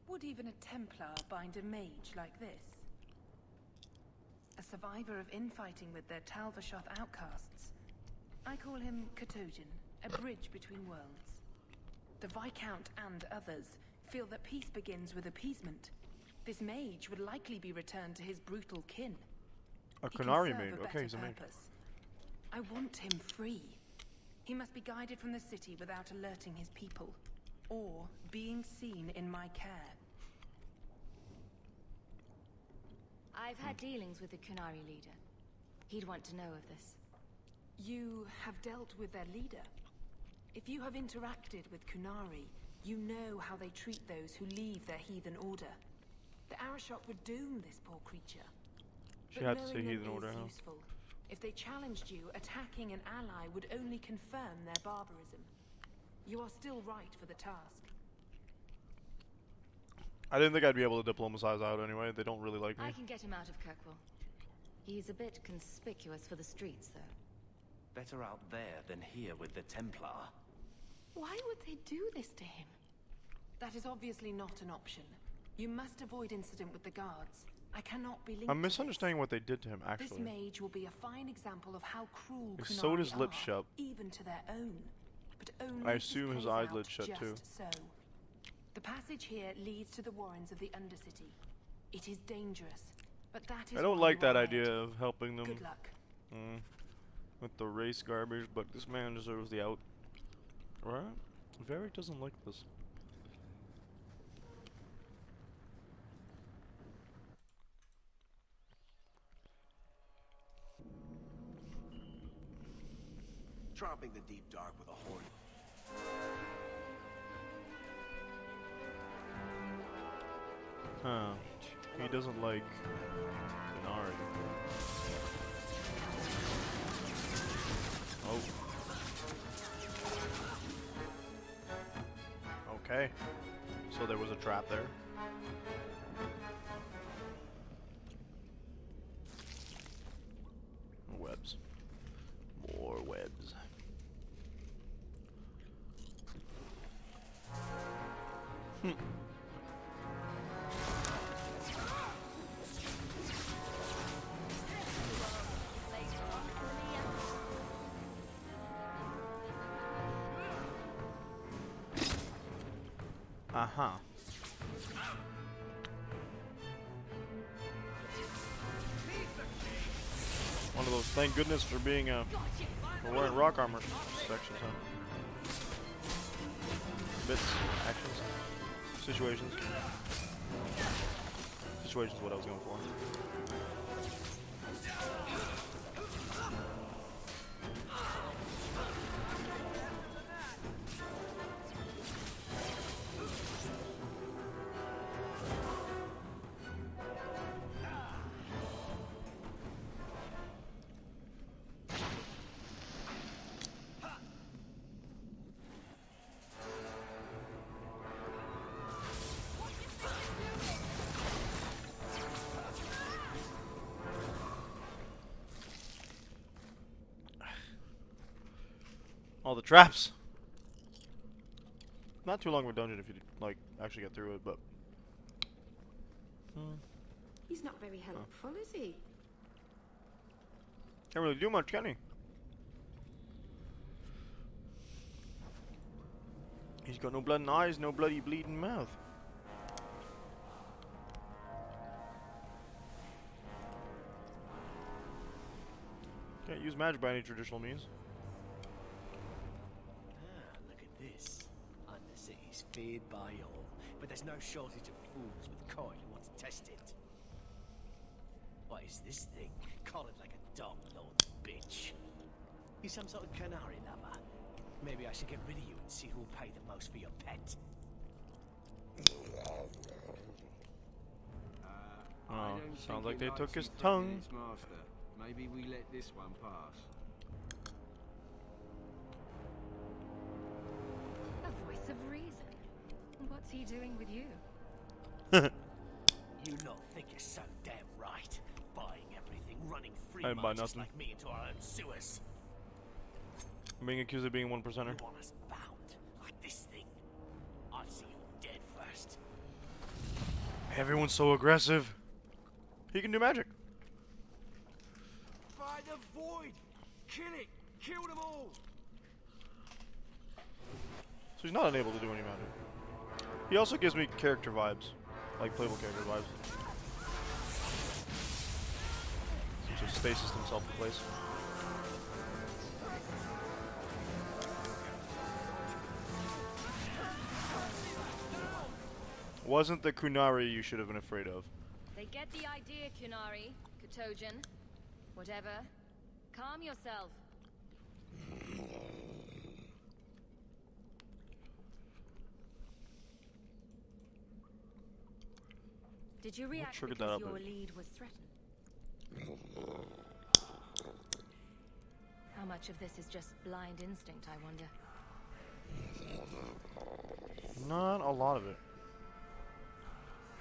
Would even a Templar bind a mage like this? A survivor of infighting with their Talvashoth outcasts. I call him Katojan, a bridge between worlds. The Viscount and others feel that peace begins with appeasement. This mage would likely be returned to his brutal kin. A He can Kunari serve mage. a Okay, better he's a mage. purpose. I want him free. He must be guided from the city without alerting his people, or being seen in my care. I've had dealings with the Kunari leader. He'd want to know of this. You have dealt with their leader. If you have interacted with Kunari, you know how they treat those who leave their heathen order. The Arashok would doom this poor creature. She But had to say knowing them heathen order, is huh? useful. If they challenged you, attacking an ally would only confirm their barbarism. You are still right for the task. I didn't think I'd be able to diplomatize out anyway. They don't really like me. I can get him out of Kirkwall. He's a bit conspicuous for the streets, though. Better out there than here with the Templar. Why would they do this to him? That is obviously not an option. You must avoid incident with the guards. I cannot be linked I'm to this. misunderstanding what they did to him, This actually. mage will be a fine example of how cruel He Kunari sewed his lips are, shut. even to their own. But only I if this assume his plays eyelids out shut too. just So. The passage here leads to the warrens of the Undercity. It is dangerous, but that is I don't why like you are that led. idea of helping them. Good luck. with the race garbage, but this man deserves the out. Right? Varric doesn't like this. Tromping the deep dark with a horn. Huh. He doesn't like Inari. Oh. Okay. So there was a trap there. Webs. More webs. Uh-huh. One of those, thank goodness for being for wearing rock armor sections, huh? Bits, actions, situations. Situations what I was going for. All the traps. Not too long of a dungeon if you like actually get through it, but He's not very helpful, is he? can't really do much, can he? He's got no blood in the eyes, no bloody bleeding mouth. Can't use magic by any traditional means. Look at this. Undercity's feared by all, but there's no shortage of fools with coin who want to test it. What is this thing? Collared like a dog, lord bitch. You some sort of canary lover? Maybe I should get rid of you and see who'll pay the most for your pet. Oh, sounds like they took his tongue. Master. Maybe we let this one pass. A voice of reason. What's he doing with you? You not think you're so damn right? Buying everything, running free I didn't buy marches nothing. like me into our own sewers. I'm being accused of being one percenter. You want us bound like this thing? I'll see you all dead first. Everyone's so aggressive. He can do magic. By the void! Kill it! Kill them all! So he's not unable to do any magic. He also gives me character vibes. Like playable character vibes. Seems to have stasis himself in place. Wasn't the Kunari you should have been afraid of. They get the idea, Kunari, Katojan. Whatever. Calm yourself. Did you react triggered because that up your at- lead was threatened? How much of this is just blind instinct, I wonder? Not a lot of it.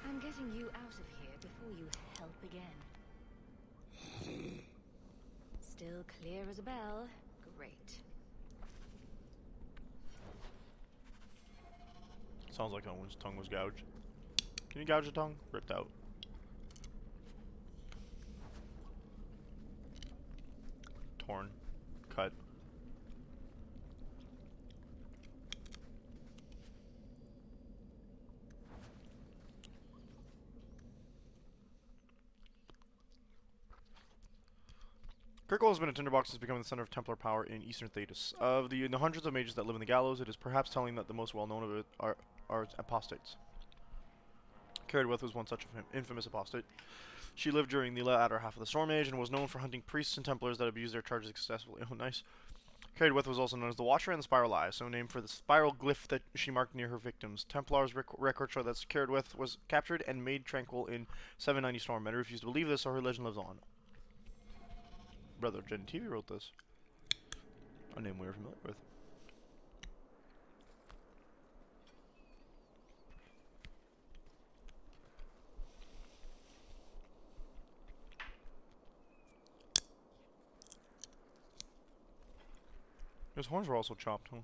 I'm getting you out of here before you help again. Still clear as a bell. Great. Sounds like someone's tongue was gouged. Can you gouge a tongue? Ripped out. Torn. Cut. Kirkwall has been a tinderbox since becoming the center of Templar power in Eastern Thetis. Of the hundreds of mages that live in the Gallows, it is perhaps telling that the most well-known of it are apostates. Caradwith was one such infamous apostate. She lived during the latter half of the Storm Age and was known for hunting priests and Templars that abused their charges successfully. Oh, nice. Caradwith was also known as the Watcher and the Spiral Eye, so named for the spiral glyph that she marked near her victims. Templars' records show that Caradwith was captured and made tranquil in 790 Storm. Many refuse to believe this, so her legend lives on. Brother Jen TV wrote this. A name we are familiar with. His horns were also chopped, huh?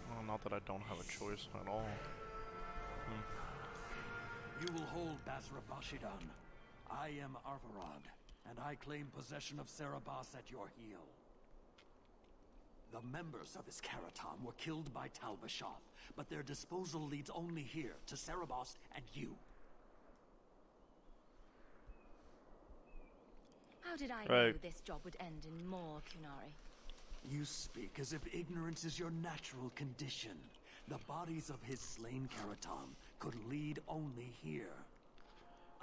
Well, not that I don't have a choice at all. You will hold Basra Bashidan. I am Arvarad, and I claim possession of Serabas at your heel. The members of Iskaratam were killed by Tal Bashath, but their disposal leads only here, to Serabas and you. How did I know this job would end in more Kunari? You speak as if ignorance is your natural condition. The bodies of his slain Karatam could lead only here.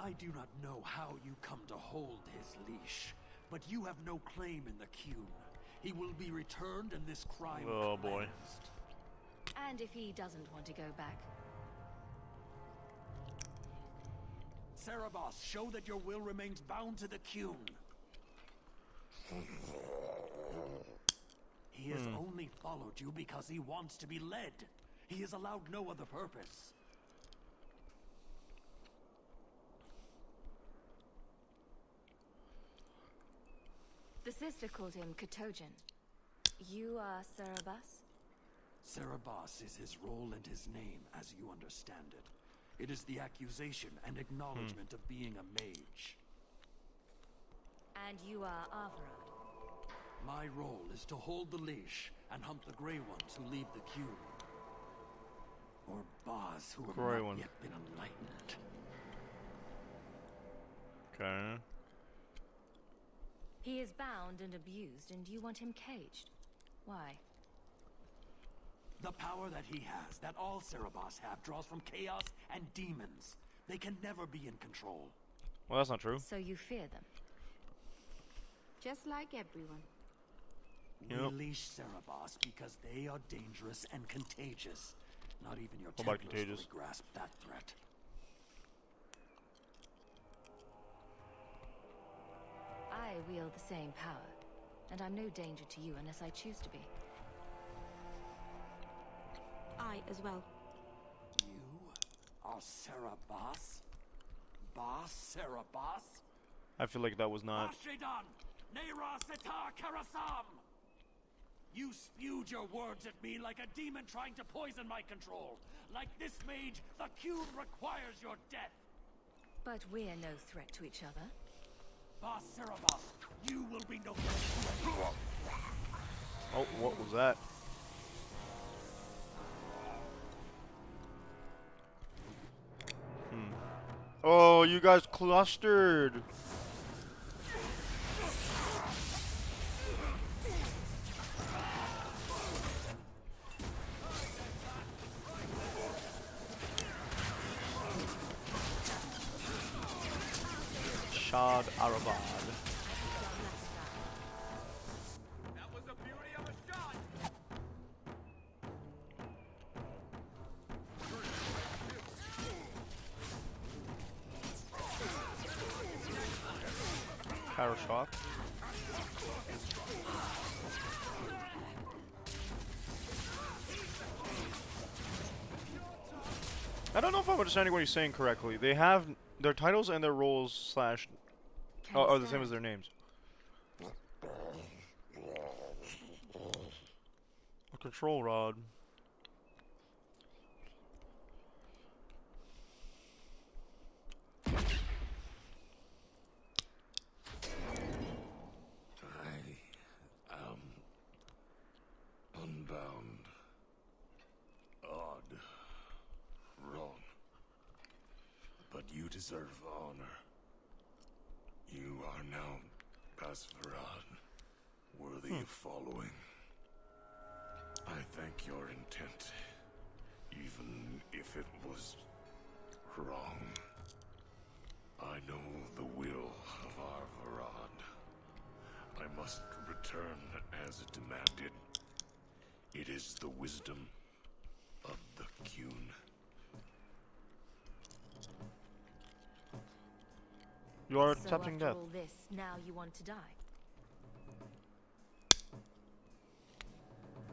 I do not know how you come to hold his leash, but you have no claim in the Qun. He will be returned and this crime cleansed. And if he doesn't want to go back? Serabas, show that your will remains bound to the Qun. He has only followed you because he wants to be led. He has allowed no other purpose. The sister called him Katojan. You are Serabas? Serabas is his role and his name, as you understand it. It is the accusation and acknowledgement of being a mage. And you are Arvarad? My role is to hold the leash and hunt the Grey Ones who leave the Qun. Or Baz who have not yet been enlightened. Okay. He is bound and abused, and you want him caged. Why? The power that he has, that all Serabas have, draws from chaos and demons. They can never be in control. Well, that's not true. So you fear them? Just like everyone. We leash Serabas because they are dangerous and contagious. Not even your Templars fully grasp that threat. I wield the same power, and I'm no danger to you unless I choose to be. I as well. You are Serabas? Bas Serabas? I feel like that was not... Bashidan! Neira Setar Karasam! You spewed your words at me like a demon trying to poison my control. Like this mage, the Qun requires your death. But we're no threat to each other. Bas Serabas, you will be no threat to anyone. Oh, what was that? Oh, you guys clustered. Shad Aravad. That was the beauty of a shot. Parashok. I don't know if I'm understanding what he's saying correctly. They have their titles and their roles slash are the same as their names. A control rod. I am unbound. deserve honor. You are now Pasvaran, worthy of following. I thank your intent, even if it was wrong. I know the will of our Varad. I must return as demanded. It is the wisdom of the Qun. You are So accepting after death. all this, now you want to die?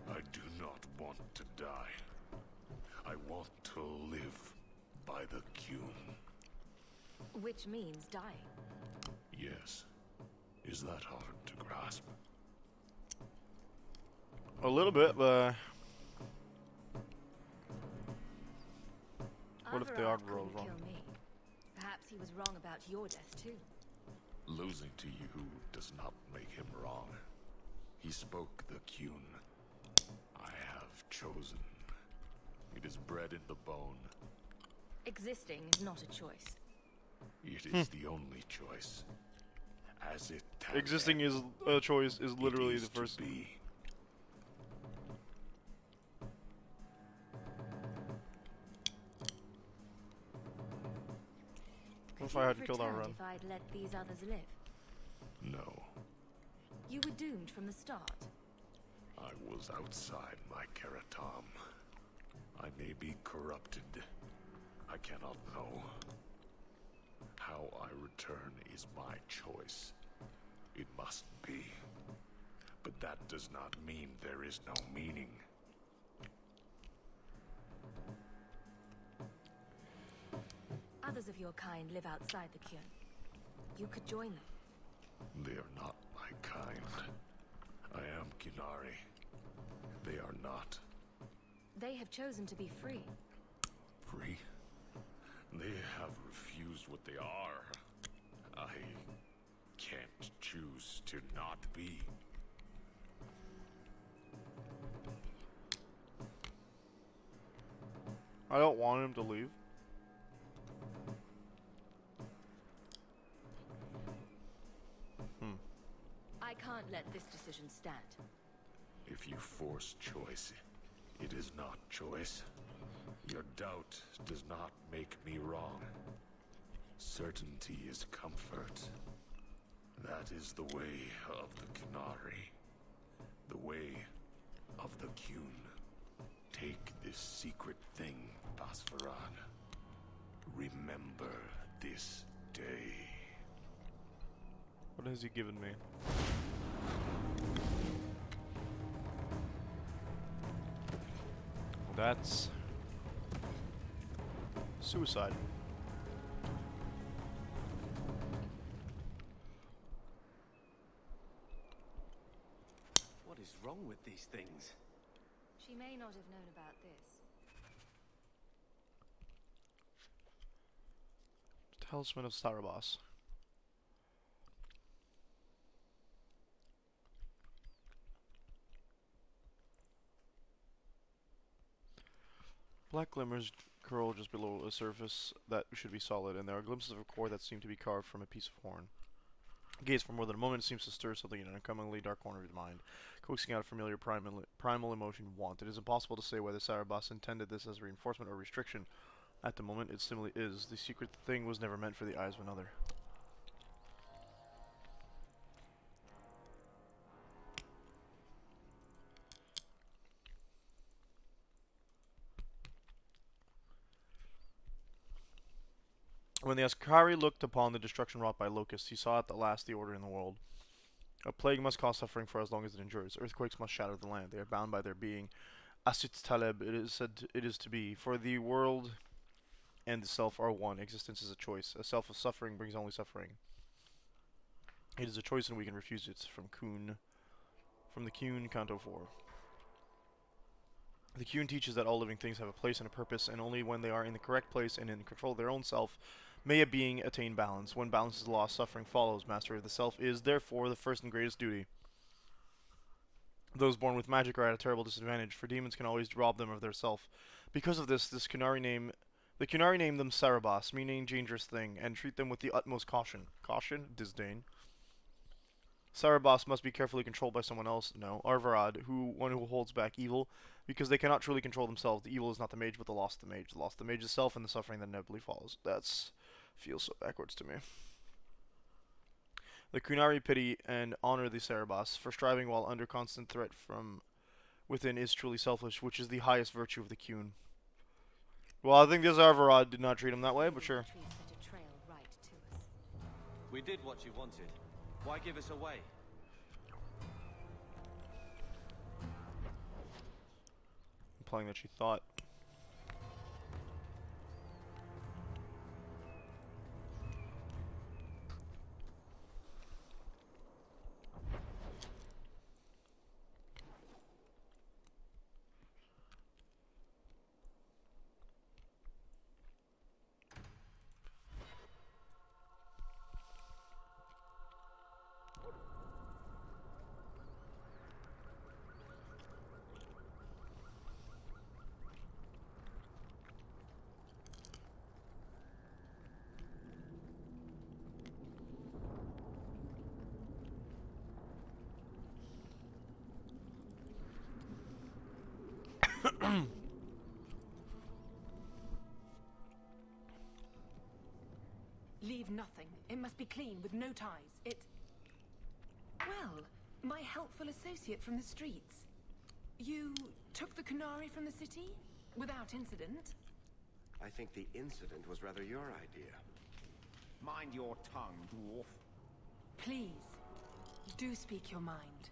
I do not want to die. I want to live by the Qun. Which means dying. Yes. Is that hard to grasp? A little bit, but what if the Avarad Ogre rolls couldn't wrong? kill me. Perhaps he was wrong about your death too. Losing to you does not make him wrong. He spoke the Qun. I have chosen. It is bred in the bone. Existing is not a choice. It is the only choice. As it Existing is a choice is literally the first. be. What if I hadn't killed our Returned run? if I'd let these others live. No. You were doomed from the start. I was outside my Keratam. I may be corrupted. I cannot know. How I return is my choice. It must be. But that does not mean there is no meaning. Others of your kind live outside the Qun. You could join them. They are not my kind. I am Qunari. They are not. They have chosen to be free. Free? They have refused what they are. I can't choose to not be. I don't want him to leave. I can't let this decision stand. If you force choice, it is not choice. Your doubt does not make me wrong. Certainty is comfort. That is the way of the Qunari. The way of the Qun. Take this secret thing, Pasvaran. Remember this day. What has he given me? That's suicide. What is wrong with these things? She may not have known about this. Talisman of Starabas. Black glimmers curl just below a surface that should be solid, and there are glimpses of a core that seem to be carved from a piece of horn. Gaze for more than a moment, it seems to stir something in an uncommonly dark corner of the mind, coaxing out a familiar primal emotion, want. It is impossible to say whether Sarabas intended this as a reinforcement or restriction. At the moment, it simply is. The secret thing was never meant for the eyes of another. When the Askari looked upon the destruction wrought by locusts, he saw at the last the order in the world. A plague must cause suffering for as long as it endures. Earthquakes must shatter the land. They are bound by their being. Asit Taleb, it is said it is to be. For the world and the self are one. Existence is a choice. A self of suffering brings only suffering. It is a choice and we can refuse it. From the Qun, Canto 4. The Qun teaches that all living things have a place and a purpose, and only when they are in the correct place and in control of their own self may a being attain balance. When balance is lost, suffering follows. Mastery of the self is, therefore, the first and greatest duty. Those born with magic are at a terrible disadvantage, for demons can always rob them of their self. Because of this Qunari name The Kunari name them Sarabas, meaning dangerous thing, and treat them with the utmost caution. Caution? Disdain. Sarabas must be carefully controlled by someone else. No. Arvarad, one who holds back evil, because they cannot truly control themselves. The evil is not the mage, but the loss of the mage. The loss of the mage itself and the suffering that inevitably follows. That's feels so backwards to me. The Kunari pity and honor the Sarabas, for striving while under constant threat from within is truly selfish, which is the highest virtue of the Kun. Well, I think this Arvarad did not treat him that way, but sure. We did what you wanted. Why give us away? Implying that she thought. Leave nothing. It must be clean, with no ties. Well, my helpful associate from the streets. You took the Kunari from the city? Without incident? I think the incident was rather your idea. Mind your tongue, dwarf. Please, do speak your mind.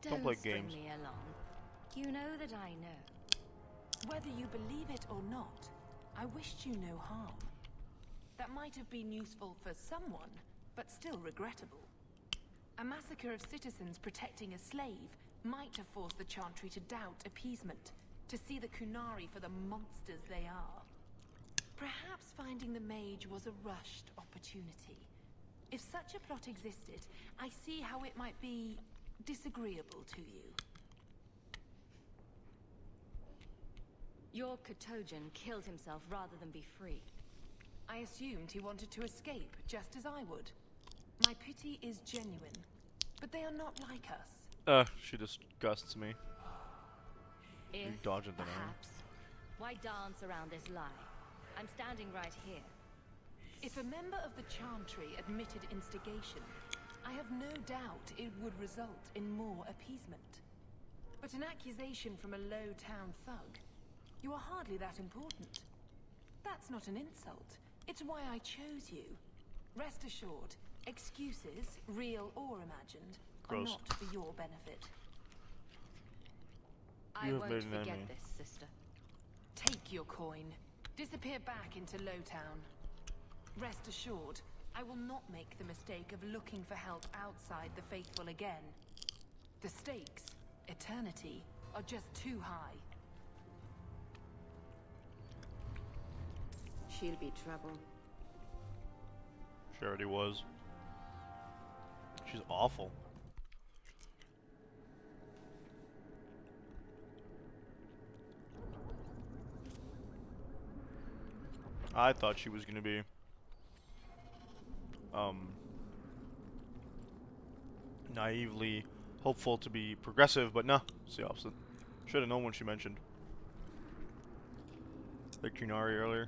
Don't play games. String me along. You know that I know. Whether you believe it or not, I wished you no harm. That might have been useful for someone, but still regrettable. A massacre of citizens protecting a slave might have forced the Chantry to doubt appeasement, to see the Kunari for the monsters they are. Perhaps finding the mage was a rushed opportunity. If such a plot existed, I see how it might be disagreeable to you. Your Kotojan killed himself rather than be free. I assumed he wanted to escape, just as I would. My pity is genuine, but they are not like us. She disgusts me. You dodge it then. Perhaps. Why dance around this lie? I'm standing right here. If a member of the Chantry admitted instigation, I have no doubt it would result in more appeasement. But an accusation from a low-town thug, you are hardly that important. That's not an insult. It's why I chose you. Rest assured, excuses, real or imagined, are not for your benefit. I won't forget this, sister. Take your coin. Disappear back into Lowtown. Rest assured, I will not make the mistake of looking for help outside the faithful again. The stakes, eternity, are just too high. She'll be trouble. She already was. She's awful. I thought she was gonna be naively hopeful to be progressive, but no, it's the opposite. Should have known when she mentioned the Kunari earlier.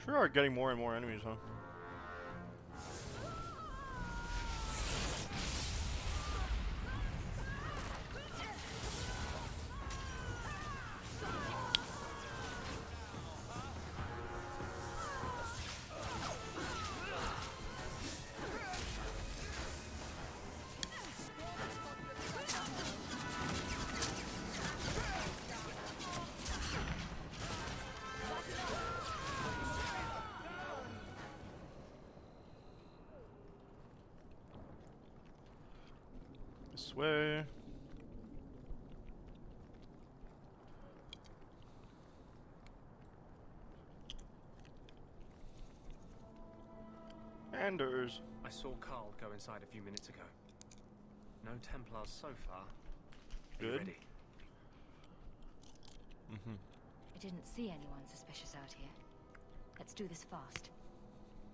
Sure are getting more and more enemies, huh? This way. Anders. I saw Carl go inside a few minutes ago. No Templars so far. Are you Good. ready? I didn't see anyone suspicious out here. Let's do this fast.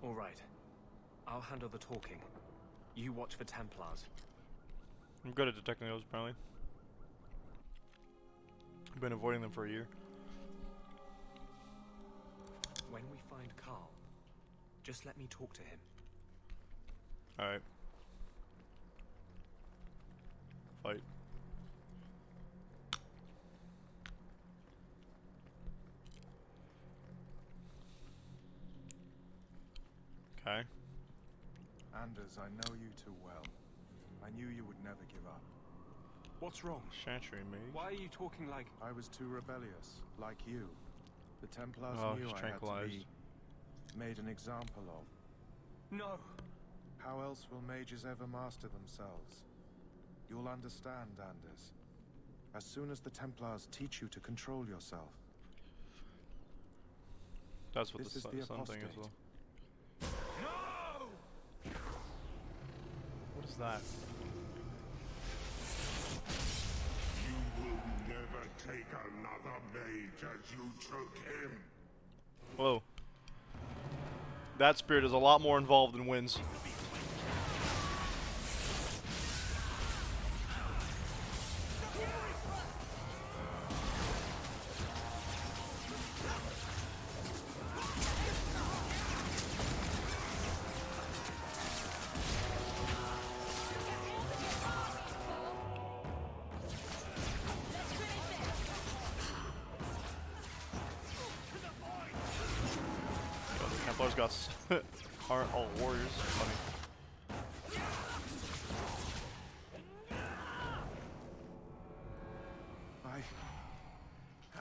All right. I'll handle the talking. You watch for Templars. I'm good at detecting those, apparently. I've been avoiding them for a year. When we find Carl, just let me talk to him. Alright. Fight. Okay. Anders, I know you too well. I knew you would never give up. What's wrong? Chantry mage. Why are you talking like... I was too rebellious, like you. The Templars knew he's I had to tranquilized. be made an example of. No! How else will mages ever master themselves? You'll understand, Anders. As soon as the Templars teach you to control yourself. That's what This the is sun the thing apostate. as well. No! What is that? You will never take another mage as you took him. Whoa. That spirit is a lot more involved than Wins. Templars got aren't all warriors. Funny.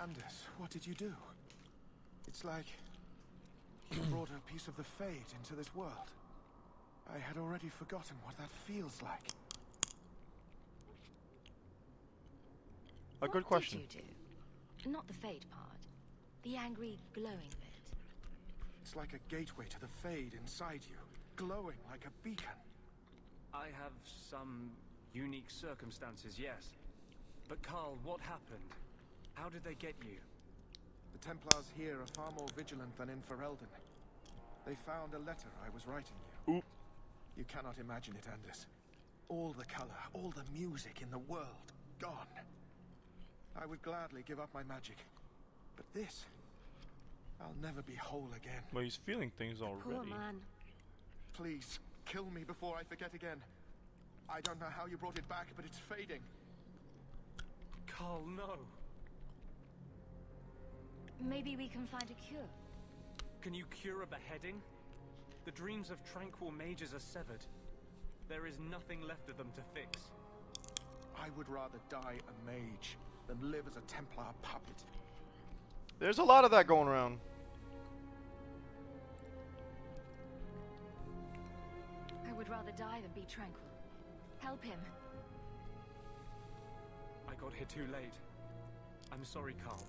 Anders, what did you do? It's like you brought a piece of the Fade into this world. I had already forgotten what that feels like. A good question. What did you do? Not the Fade part. The angry, glowing bit. It's like a gateway to the Fade inside you, glowing like a beacon. I have some unique circumstances, yes. But Carl, what happened? How did they get you? The Templars here are far more vigilant than in Ferelden. They found a letter I was writing you. Oop. You cannot imagine it, Anders. All the color, all the music in the world, gone. I would gladly give up my magic. But this, I'll never be whole again. Well, he's feeling things already. Poor man. Please, kill me before I forget again. I don't know how you brought it back, but it's fading. Carl, no. Maybe we can find a cure. Can you cure a beheading? The dreams of tranquil mages are severed. There is nothing left of them to fix. I would rather die a mage than live as a Templar puppet. There's a lot of that going around. I would rather die than be tranquil. Help him. I got here too late. I'm sorry, Carl.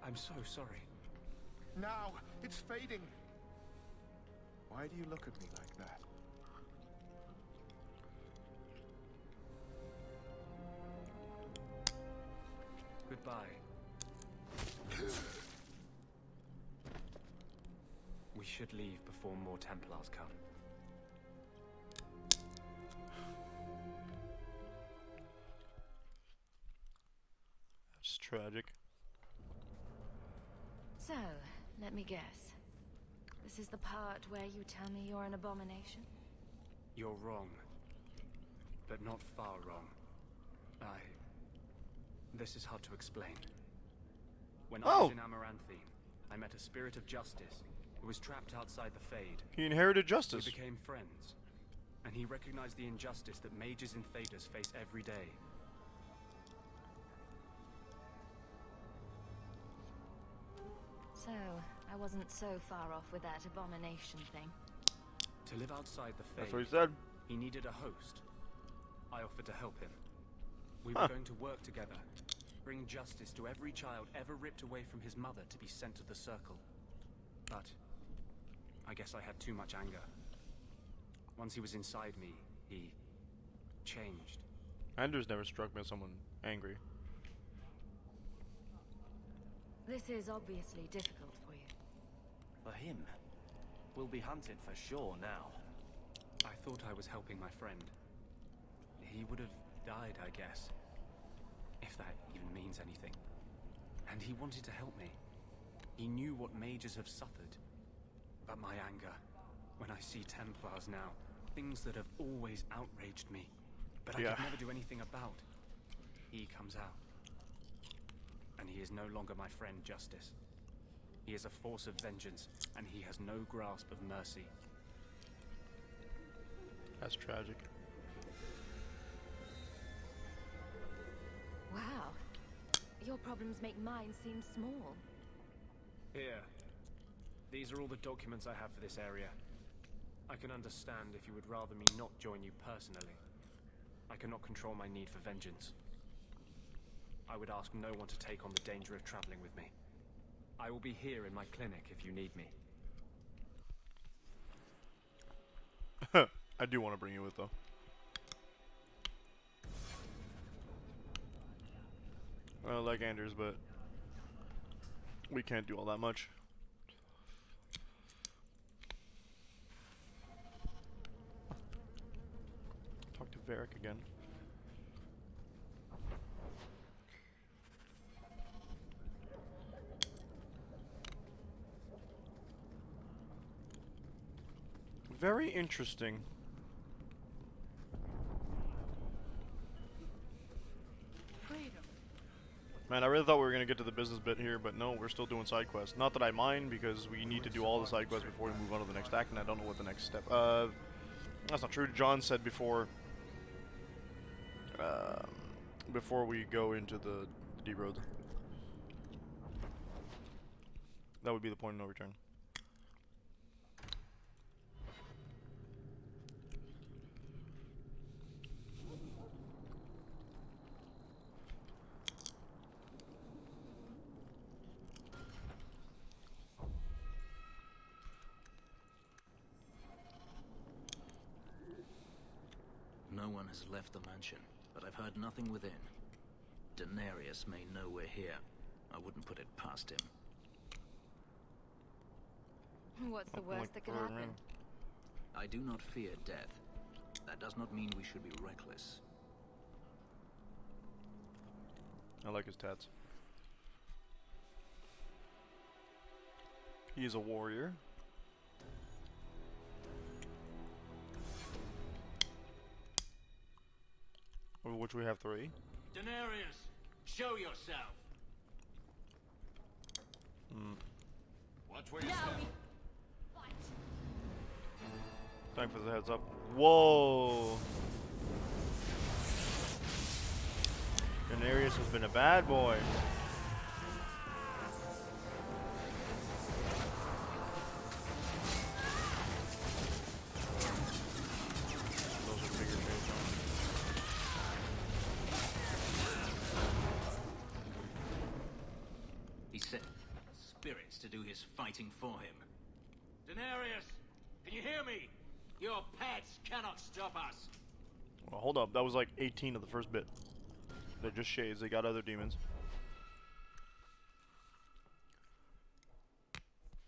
I'm so sorry. Now, it's fading. Why do you look at me like that? Goodbye. We should leave before more Templars come. That's tragic. So, let me guess. This is the part where you tell me you're an abomination? You're wrong. But not far wrong. This is hard to explain. When I was in Amaranthine, I met a spirit of justice who was trapped outside the Fade. He inherited justice. We became friends. And he recognized the injustice that mages and Thaders face every day. So, I wasn't so far off with that abomination thing. To live outside the Fade, That's what he said. He needed a host. I offered to help him. We were going to work together, bring justice to every child ever ripped away from his mother to be sent to the Circle. But I guess I had too much anger. Once he was inside me, he changed. Anders never struck me as someone angry. This is obviously difficult for you. For him, we'll be hunted for sure now. I thought I was helping my friend. He would have died, I guess. If that even means anything. And he wanted to help me. He knew what mages have suffered. But my anger, when I see Templars now, things that have always outraged me, but I could never do anything about, he comes out. And he is no longer my friend, Justice. He is a force of vengeance, and he has no grasp of mercy. That's tragic. Wow. Your problems make mine seem small. Here. These are all the documents I have for this area. I can understand if you would rather me not join you personally. I cannot control my need for vengeance. I would ask no one to take on the danger of traveling with me. I will be here in my clinic if you need me. I do want to bring you with, though. I like Anders, but we can't do all that much. Talk to Varric again. Very interesting. Man, I really thought we were going to get to the business bit here, but no, we're still doing side quests. Not that I mind, because we need to do all the side quests before we move on to the next act, and I don't know what the next step... that's not true. John said before... before we go into the D road. That would be the point of no return. No one has left the mansion, but I've heard nothing within. Daenerys may know we're here. I wouldn't put it past him. What's the worst that could happen? I do not fear death. That does not mean we should be reckless. I like his tats. He is a warrior. Of which we have 3. Daenerys, show yourself. Watch where you step. Thanks for the heads up. Whoa! Daenerys has been a bad boy. Those are bigger shades on. He sent spirits to do his fighting for him. Daenerys, can you hear me? Your pets cannot stop us. Well, hold up. That was like 18 of the first bit. They're just shades. They got other demons.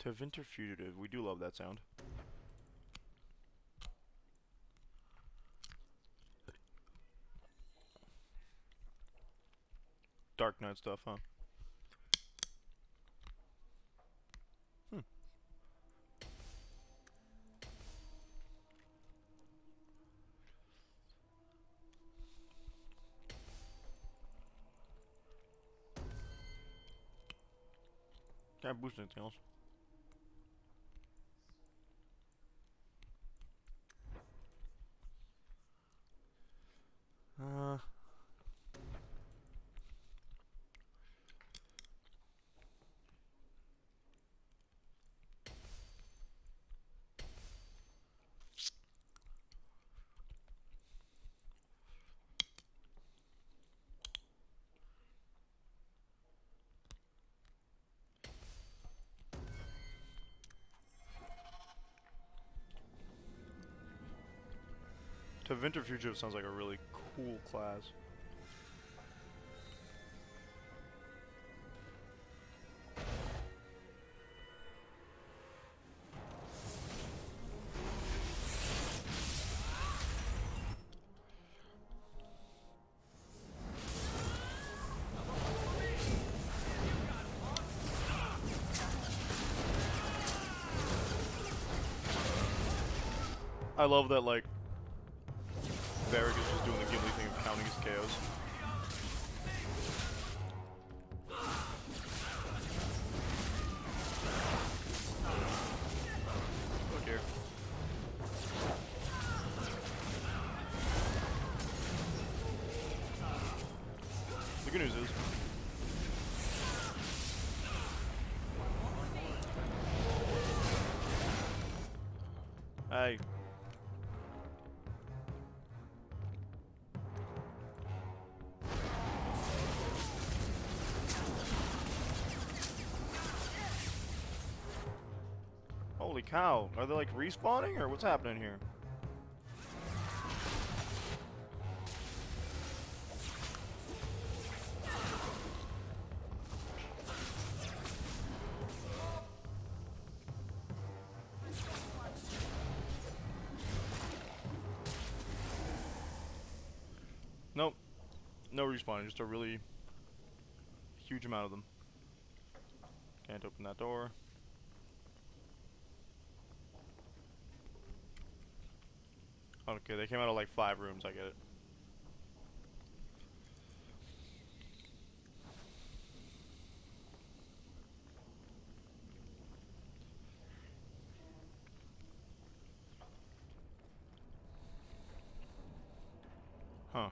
Tevinter Fugitive. We do love that sound. Dark Knight stuff, huh? Can't boost anything else. To Winter Fugitive sounds like a really cool class. I love that, like, Varric is just doing the Gimli thing of counting his KOs. Look here. The good news is, hey. Holy cow, are they like respawning or what's happening here? Nope, no respawning, just a really huge amount of them. Can't open that door. Okay, they came out of like 5 rooms, I get it. Huh.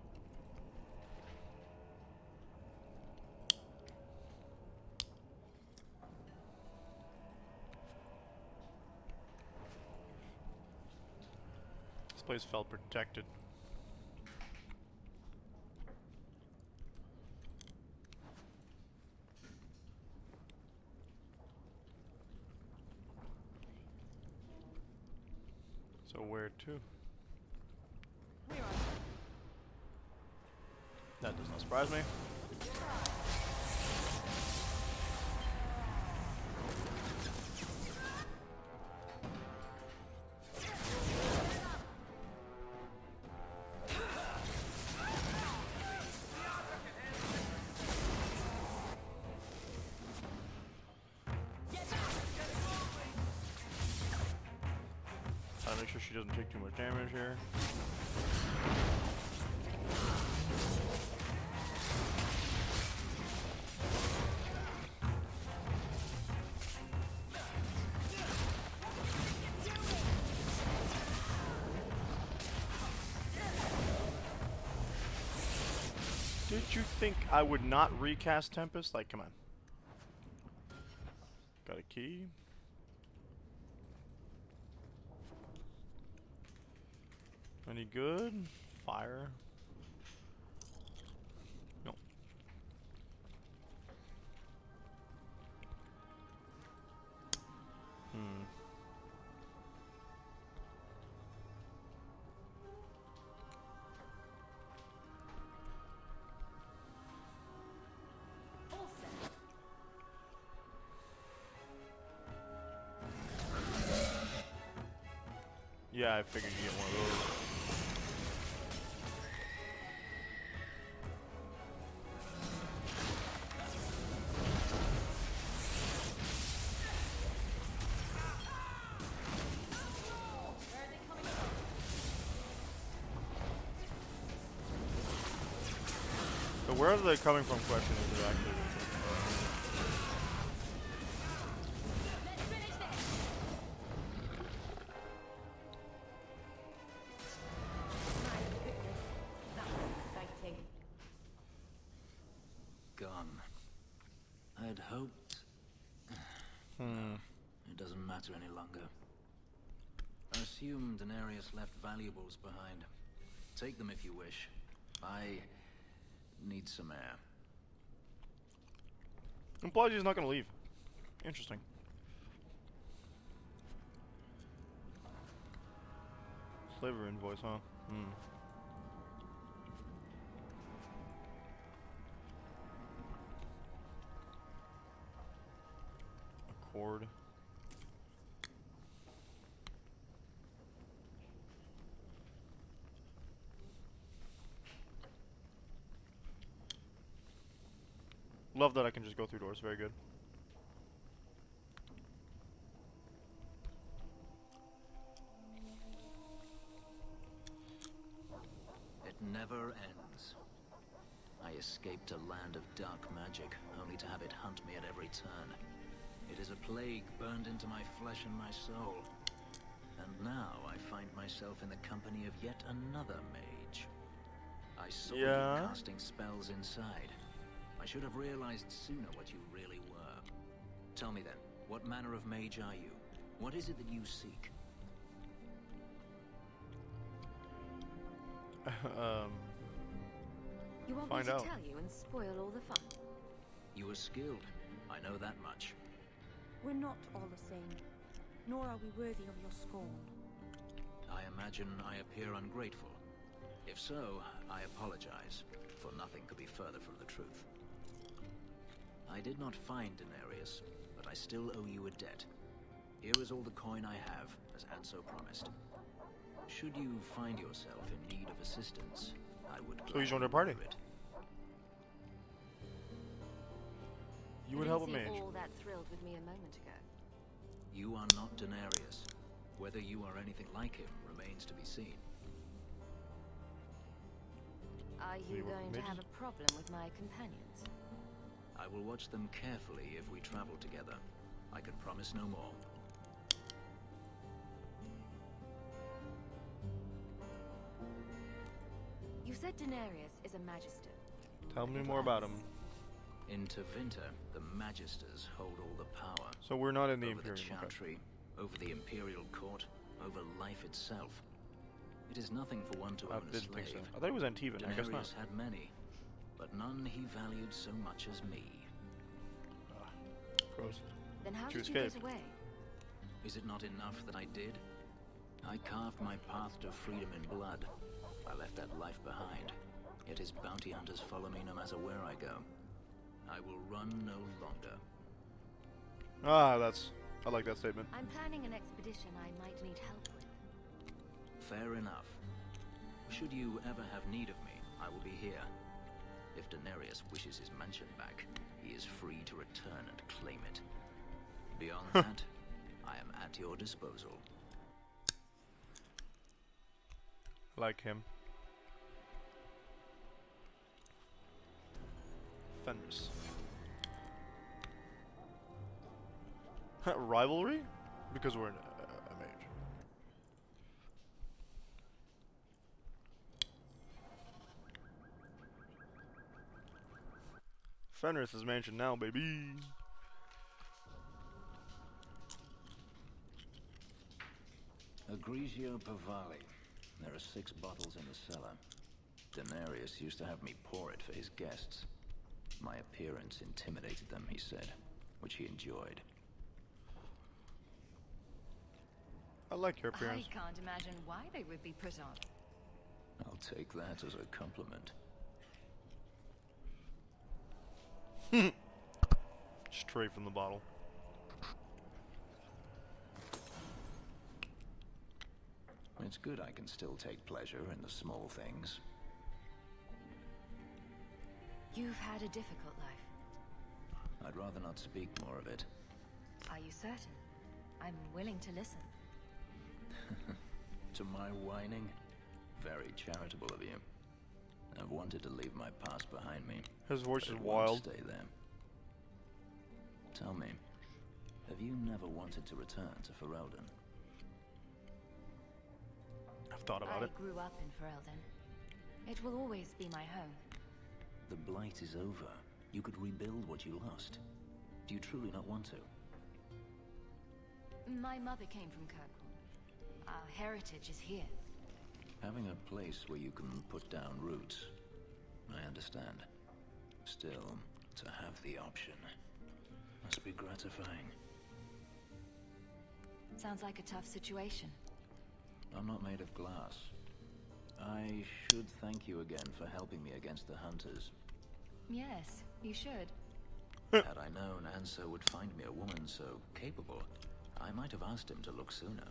This place felt protected. So where to? That does not surprise me. Trying to make sure she doesn't take too much damage here. Did you think I would not recast Tempest? Like, come on. Got a key. Any good? Fire. No. Yeah, I figured you'd get one of those. So where are they coming from question is it actually? Gone. I'd hoped... It doesn't matter any longer. I assume Daenerys left valuables behind. Take them if you wish. I need some air. Implies he's not gonna leave. Interesting. Slaver invoice, huh? Hmm. Accord. Love that I can just go through doors. Very good. It never ends. I escaped a land of dark magic, only to have it hunt me at every turn. It is a plague burned into my flesh and my soul. And now I find myself in the company of yet another mage. I saw you casting spells inside. I should have realized sooner what you really were. Tell me then, what manner of mage are you? What is it that you seek? You want me to tell you and spoil all the fun? You are skilled. I know that much. We're not all the same, nor are we worthy of your scorn. I imagine I appear ungrateful. If so, I apologize, for nothing could be further from the truth. I did not find Denarius, but I still owe you a debt. Here is all the coin I have, as Anso promised. Should you find yourself in need of assistance, I would So you joined our party. it. You would help a mage. All that thrilled with me a moment ago. You are not Denarius. Whether you are anything like him remains to be seen. Are you going to have a problem with my companions? I will watch them carefully if we travel together. I can promise no more. You said Denarius is a magister. Tell me more about him. In Tevinter, the Magisters hold all the power. So we're not in the over Imperium. The Chantry, over the Imperial Court, over life itself. It is nothing for one to own a didn't slave. think so. I thought it was Antivan. I guess not. Denarius had many, but none he valued so much as me. Gross. Then how Did did you you escape? get away? Is it not enough that I did? I carved my path to freedom in blood. I left that life behind. Yet his bounty hunters follow me no matter where I go. I will run no longer. I like that statement. I'm planning an expedition I might need help with. Fair enough. Should you ever have need of me, I will be here. If Denarius wishes his mansion back, he is free to return and claim it. Beyond that, I am at your disposal. Like him. Fenris. Rivalry? Because we're a mage. Fenris' mansion now, baby. Egregio Pavali. There are 6 bottles in the cellar. Denarius used to have me pour it for his guests. My appearance intimidated them, he said, which he enjoyed. I like your appearance. I can't imagine why they would be put on. I'll take that as a compliment. Straight from the bottle. It's good I can still take pleasure in the small things. You've had a difficult life. I'd rather not speak more of it. Are you certain? I'm willing to listen. To my whining? Very charitable of you. I've wanted to leave my past behind me. His voice but is it won't wild. Stay there. Tell me, have you never wanted to return to Ferelden? I've thought about it. I grew up in Ferelden. It will always be my home. The blight is over. You could rebuild what you lost. Do you truly not want to? My mother came from Kirkwall. Our heritage is here. Having a place where you can put down roots, I understand. Still, to have the option must be gratifying. Sounds like a tough situation. I'm not made of glass. I should thank you again for helping me against the hunters. Yes, you should. Had I known Ansel would find me a woman so capable, I might have asked him to look sooner.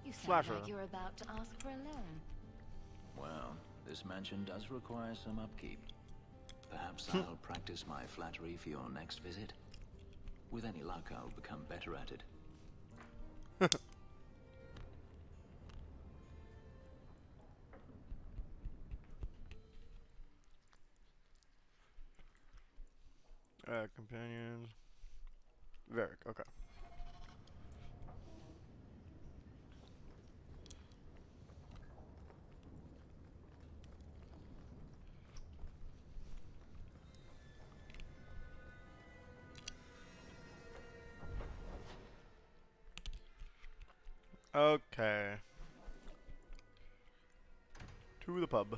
You sound Flatter. like you're about to ask for a loan. Well, this mansion does require some upkeep. Perhaps I'll practice my flattery for your next visit. With any luck, I'll become better at it. Companions. Varric, okay. Okay. To the pub.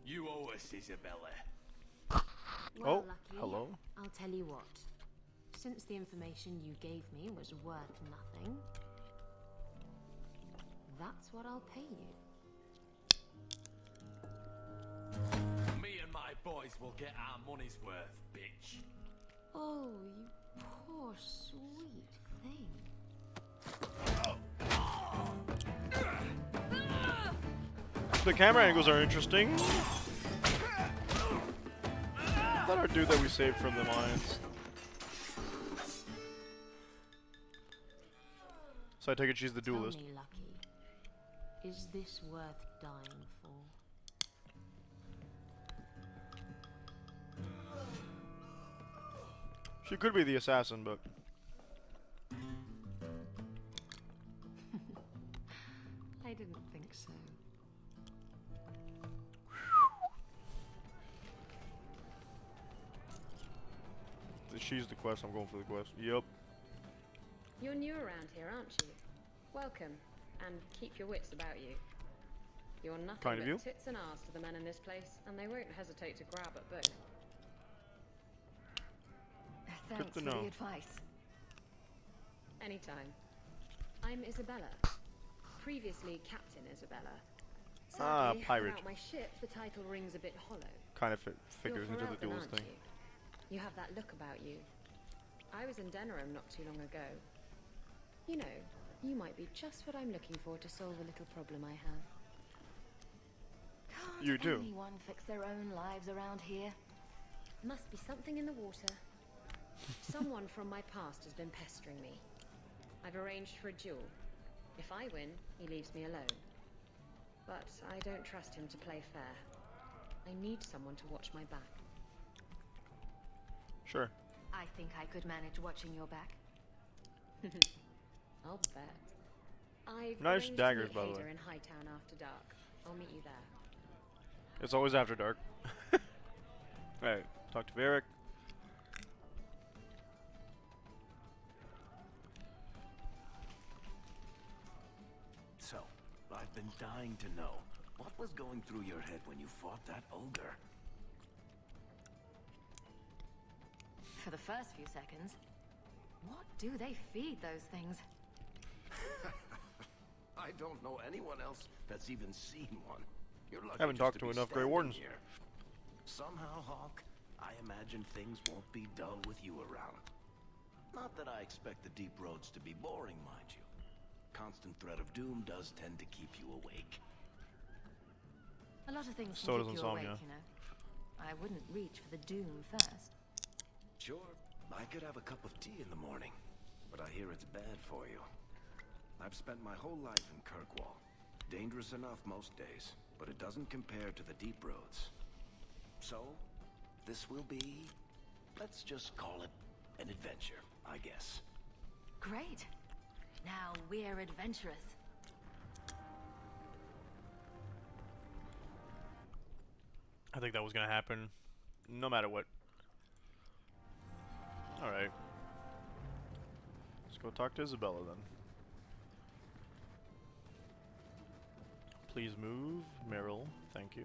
You owe us, Isabella. Well, Oh, Lucky, hello. I'll tell you what. Since the information you gave me was worth nothing, that's what I'll pay you. Me and my boys will get our money's worth, bitch. Oh, you poor sweet thing. The camera angles are interesting. That our dude that we saved from the mines. So I take it she's the duelist. Tell me, Lucky, is this worth dying for? She could be the assassin, but I didn't think so. she's the quest. I'm going for the quest. Yep. You're new around here, aren't you? Welcome, and keep your wits about you. You're nothing Kind of but you. tits and arse to the men in this place, and they won't hesitate to grab at both. Thanks to for know. the advice. Anytime. I'm Isabella. Previously Captain Isabella. Ah, Sadly, pirate. without my ship, the title rings a bit hollow. Kind of figures You're into the Ferelden, duelist aren't thing. You have that look about you. I was in Denerim not too long ago. You know, you might be just what I'm looking for to solve a little problem I have. Can't You do. anyone fix their own lives around here? Must be something in the water. Someone from my past has been pestering me. I've arranged for a duel. If I win, he leaves me alone. But I don't trust him to play fair. I need someone to watch my back. Sure. I think I could manage watching your back. I'll bet. I've Nice arranged daggers, to by the meet way. Hader in Hightown after dark. I'll meet you there. It's always after dark. Alright, talk to Varric. So, I've been dying to know, what was going through your head when you fought that ogre? For the first few seconds. What do they feed those things? I don't know anyone else that's even seen one. You're lucky Haven't just talked to to be enough Grey standing Wardens. here. Somehow, Hawk, I imagine things won't be dull with you around. Not that I expect the deep roads to be boring, mind you. Constant threat of doom does tend to keep you awake. A lot of things So can does keep you awake, insomnia. you know. I wouldn't reach for the doom first. Sure, I could have a cup of tea in the morning, but I hear it's bad for you. I've spent my whole life in Kirkwall. Dangerous enough most days, but it doesn't compare to the deep roads. So, this will be, let's just call it an adventure, I guess. Great. Now we're adventurous. I think that was gonna happen, no matter what. Alright. Let's go talk to Isabella then. Please move, Meryl. Thank you.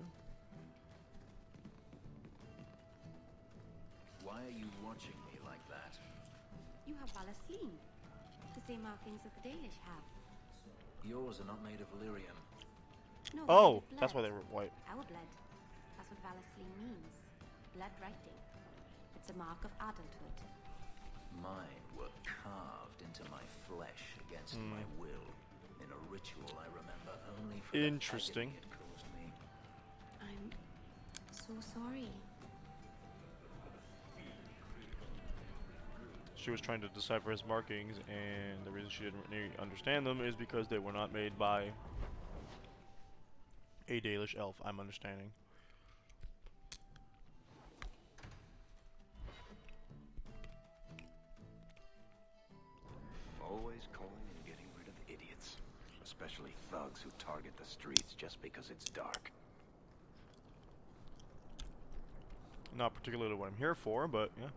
Why are you watching me like that? You have Valasleen, the same markings that the Dalish have. Yours are not made of lyrium. No, Oh, they're that's why blood. they were white. Our blood. That's what Valasleen means. Blood writing. It's a mark of adulthood. Mine were carved into my flesh against my will in a ritual I remember only for Interesting. the agony it caused me. I'm so sorry. She was trying to decipher his markings, and the reason she didn't really understand them is because they were not made by a Dalish elf, I'm understanding. Always coin and getting rid of idiots. Especially thugs who target the streets just because it's dark. Not particularly what I'm here for, but yeah.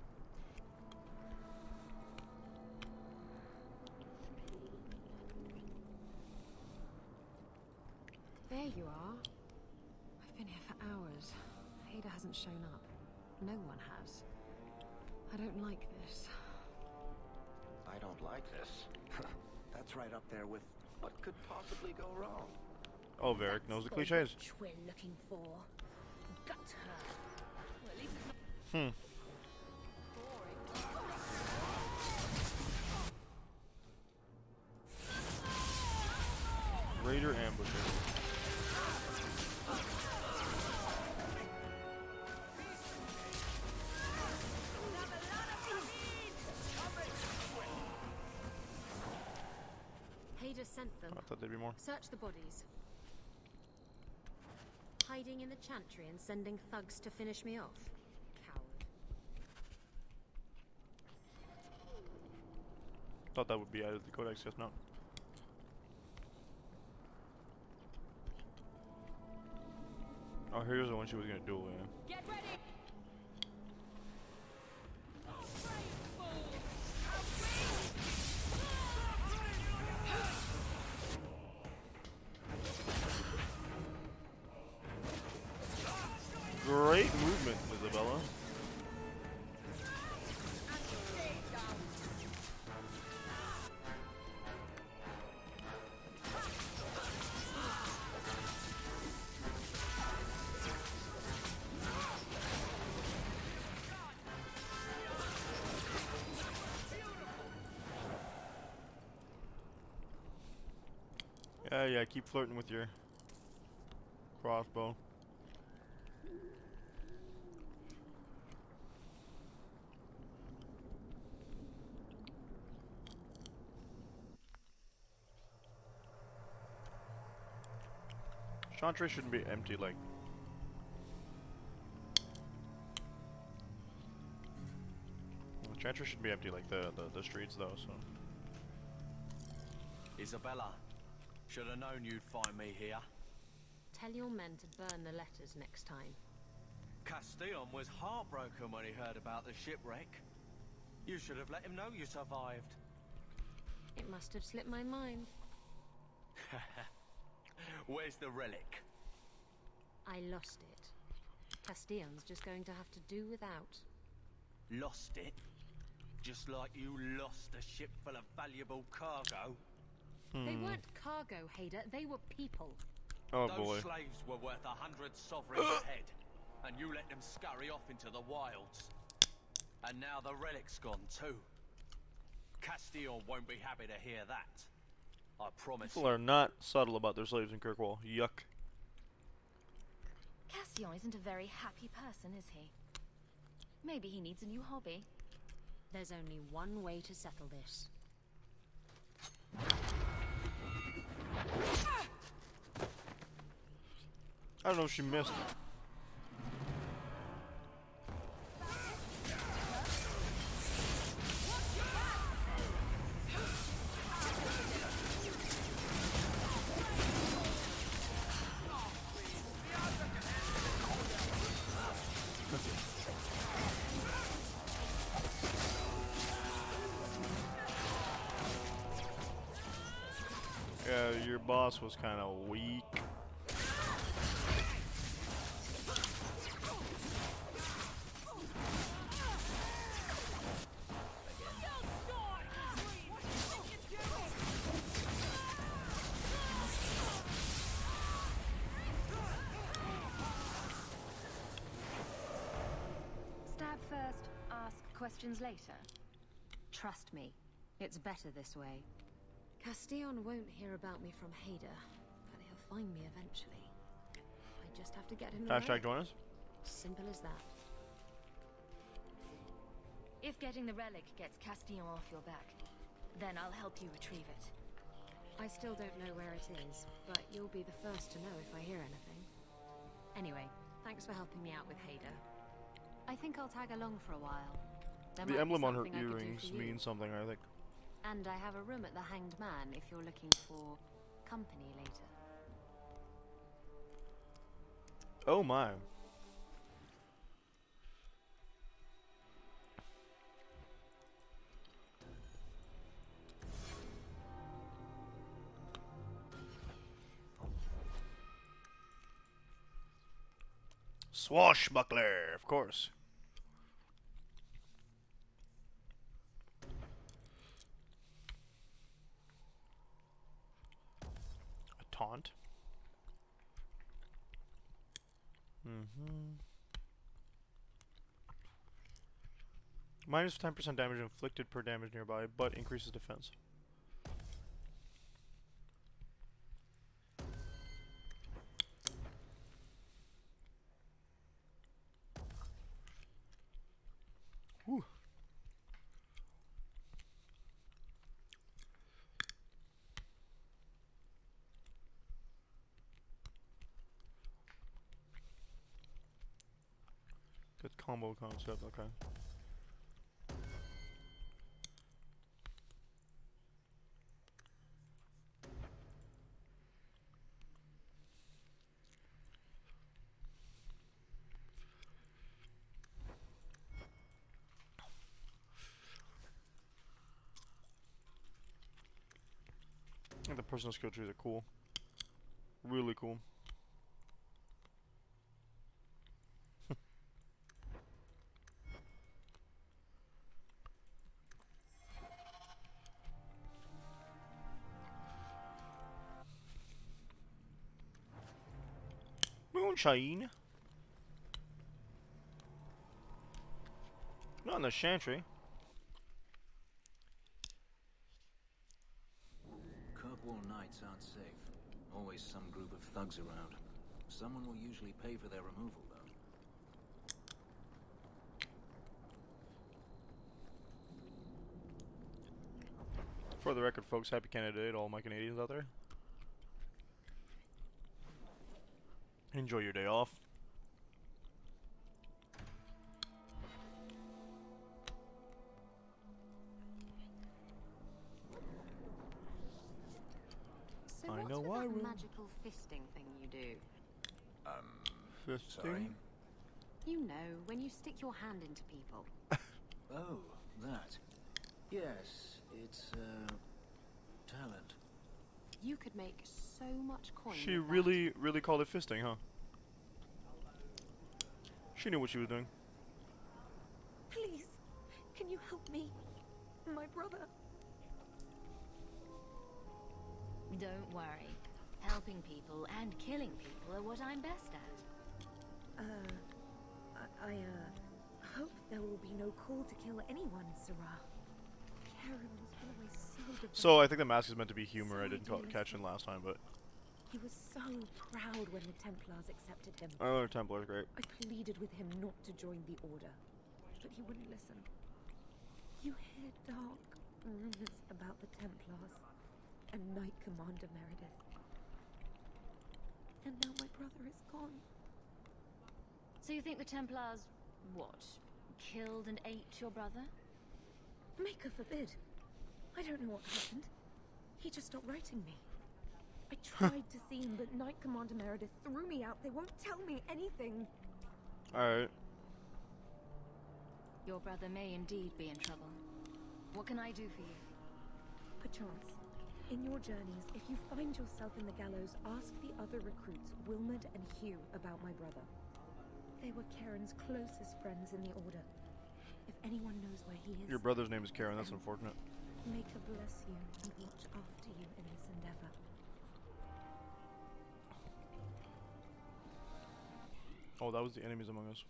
There you are. I've been here for hours. Ada hasn't shown up. No one has. I don't like this. I don't like this. That's right up there with what could possibly go wrong. Oh, Varric knows the cliches. Which we're looking for. Gut her. Well, at least it's not Raider ambusher. Ada sent them. I thought there'd be more. Search the bodies. Hiding in the chantry and sending thugs to finish me off. Coward. Thought that would be added to the codex, guess not. Oh, here's the one she was gonna duel in. Get ready! Great movement, Isabella. Yeah, keep flirting with your crossbow. Chantry shouldn't be empty like... The Chantry shouldn't be empty like the streets though, so... Isabella, should have known you'd find me here. Tell your men to burn the letters next time. Castillon was heartbroken when he heard about the shipwreck. You should have let him know you survived. It must have slipped my mind. Where's the relic? I lost it. Castillon's just going to have to do without. Lost it? Just like you lost a ship full of valuable cargo? They weren't cargo, Hader. They were people. Oh Those boy. slaves were worth 100 sovereigns a head, and you let them scurry off into the wilds. And now the relic's gone too. Castillon won't be happy to hear that. I promise. People are not subtle about their slaves in Kirkwall. Yuck. Castillon isn't a very happy person, is he? Maybe he needs a new hobby. There's only one way to settle this. I don't know if she missed. Yeah, your boss was kind of weak. questions later? Trust me, it's better this way. Castillon won't hear about me from Hader, but he'll find me eventually. I just have to get him the Hashtag relic. join us. Simple as that. If getting the relic gets Castillon off your back, then I'll help you retrieve it. I still don't know where it is, but you'll be the first to know if I hear anything. Anyway, thanks for helping me out with Hader. I think I'll tag along for a while. There might The be emblem on her something I could do earrings for you. means something, I think. And I have a room at the Hanged Man if you're looking for company later. Oh my. Swashbuckler, of course. A taunt. Minus 10% damage inflicted per damage nearby, but increases defense. Whew. Good combo concept, okay. I think the personal skill trees are cool. Really cool. Moonshine. Not in the Chantry. Kirkwall nights aren't safe. Always some group of thugs around. Someone will usually pay for their removal, though. For the record, folks, happy Canada Day to all my Canadians out there. Enjoy your day off. So I what's know with I that will. magical fisting thing you do? Fisting? You know, when you stick your hand into people. Oh, that. Yes, it's, talent. You could make so much coin. She with that. really called it fisting, huh? She knew what she was doing. Please, can you help me? My brother. Don't worry. Helping people and killing people are what I'm best at. I hope there will be no call to kill anyone, Sarah. Karen was always so devoted. So I think the mask is meant to be humor. I didn't catch it last time, but He was so proud when the Templars accepted him. oh, Templar's great. I pleaded with him not to join the Order, but he wouldn't listen. You hear dark rumors about the Templars and Knight Commander Meredith. And now my brother is gone. So you think the Templars, what, killed and ate your brother? Maker forbid. I don't know what happened. He just stopped writing me. I tried to see him, but Knight Commander Meredith threw me out. They won't tell me anything. Alright. Your brother may indeed be in trouble. What can I do for you? Perchance, in your journeys, if you find yourself in the gallows, ask the other recruits, Wilmerd and Hugh, about my brother. They were Karen's closest friends in the Order. If anyone knows where he is... Your brother's name is Karen, that's unfortunate. Maker bless you and watch after you in this endeavor. Oh, that was the enemies among us.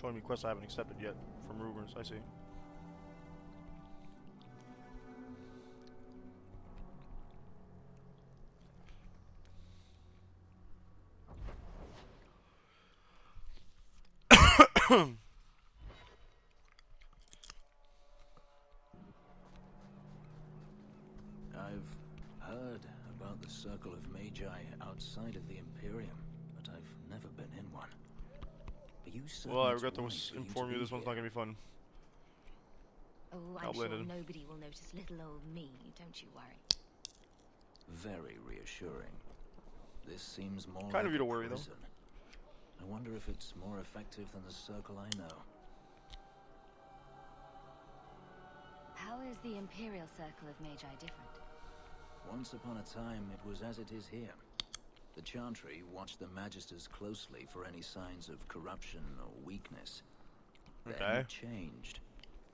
Showing me quests I haven't accepted yet from rumors. I see. I've heard about the Circle of Magi outside of the Imperium, but I've never been in one. Are you certain Well, I it's regret to right for you inform to you be this one's here? not gonna be fun. Oh, I'm sure nobody will notice little old me, don't you worry. Very reassuring. This seems more Kind like of you to a worry, though. prison. I wonder if it's more effective than the Circle I know. How is the Imperial Circle of Magi different? Once upon a time, it was as it is here. The Chantry watched the Magisters closely for any signs of corruption or weakness. Then Okay. it changed.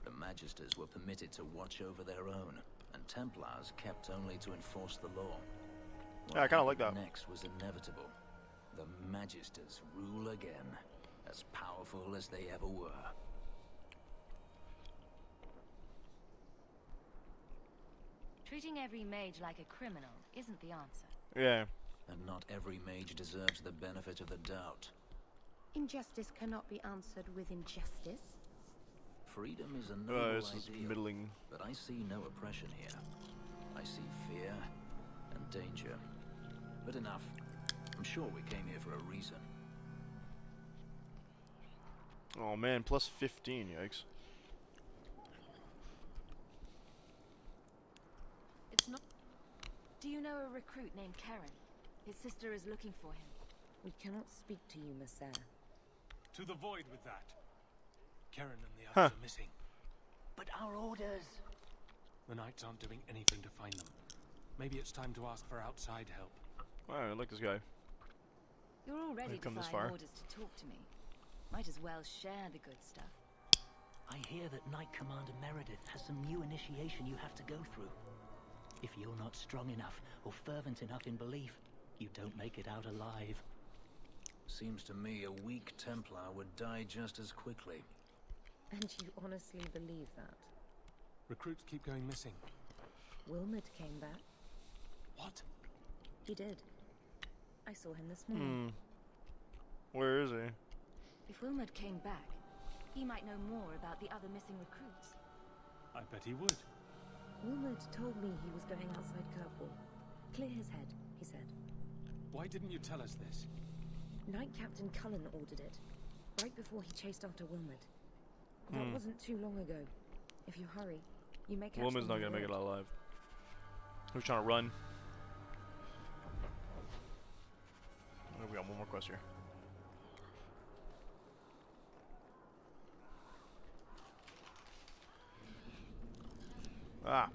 The Magisters were permitted to watch over their own, and Templars kept only to enforce the law. Yeah, I kind of like that. Next was inevitable. The Magisters rule again, as powerful as they ever were. Treating every mage like a criminal isn't the answer. Yeah. And not every mage deserves the benefit of the doubt. Injustice cannot be answered with injustice. Freedom is a noble This is ideal, middling. but I see no oppression here. I see fear and danger. But enough. I'm sure we came here for a reason. Oh man, plus 15, yikes. It's not... Do you know a recruit named Karen? His sister is looking for him. We cannot speak to you, Messer. To the void with that. Karen and the Huh. others are missing. But our orders... The Knights aren't doing anything to find them. Maybe it's time to ask for outside help. Alright, I like this guy. You're already I've come this defying far. orders to talk to me. Might as well share the good stuff. I hear that Knight Commander Meredith has some new initiation you have to go through. If you're not strong enough or fervent enough in belief, you don't make it out alive. Seems to me a weak Templar would die just as quickly. And you honestly believe that? Recruits keep going missing. Wilmot came back. What? He did. I saw him this morning. Where is he? If Wilmot came back, he might know more about the other missing recruits. I bet he would. Wilmot told me he was going outside Kirkwall. Clear his head, he said. Why didn't you tell us this? Knight Captain Cullen ordered it, right before he chased after Wilmot. That wasn't too long ago. If you hurry, you may catch Wilmot's them not on gonna the make it road. out alive. Who's trying to run? Oh, we got one more quest here. Ah.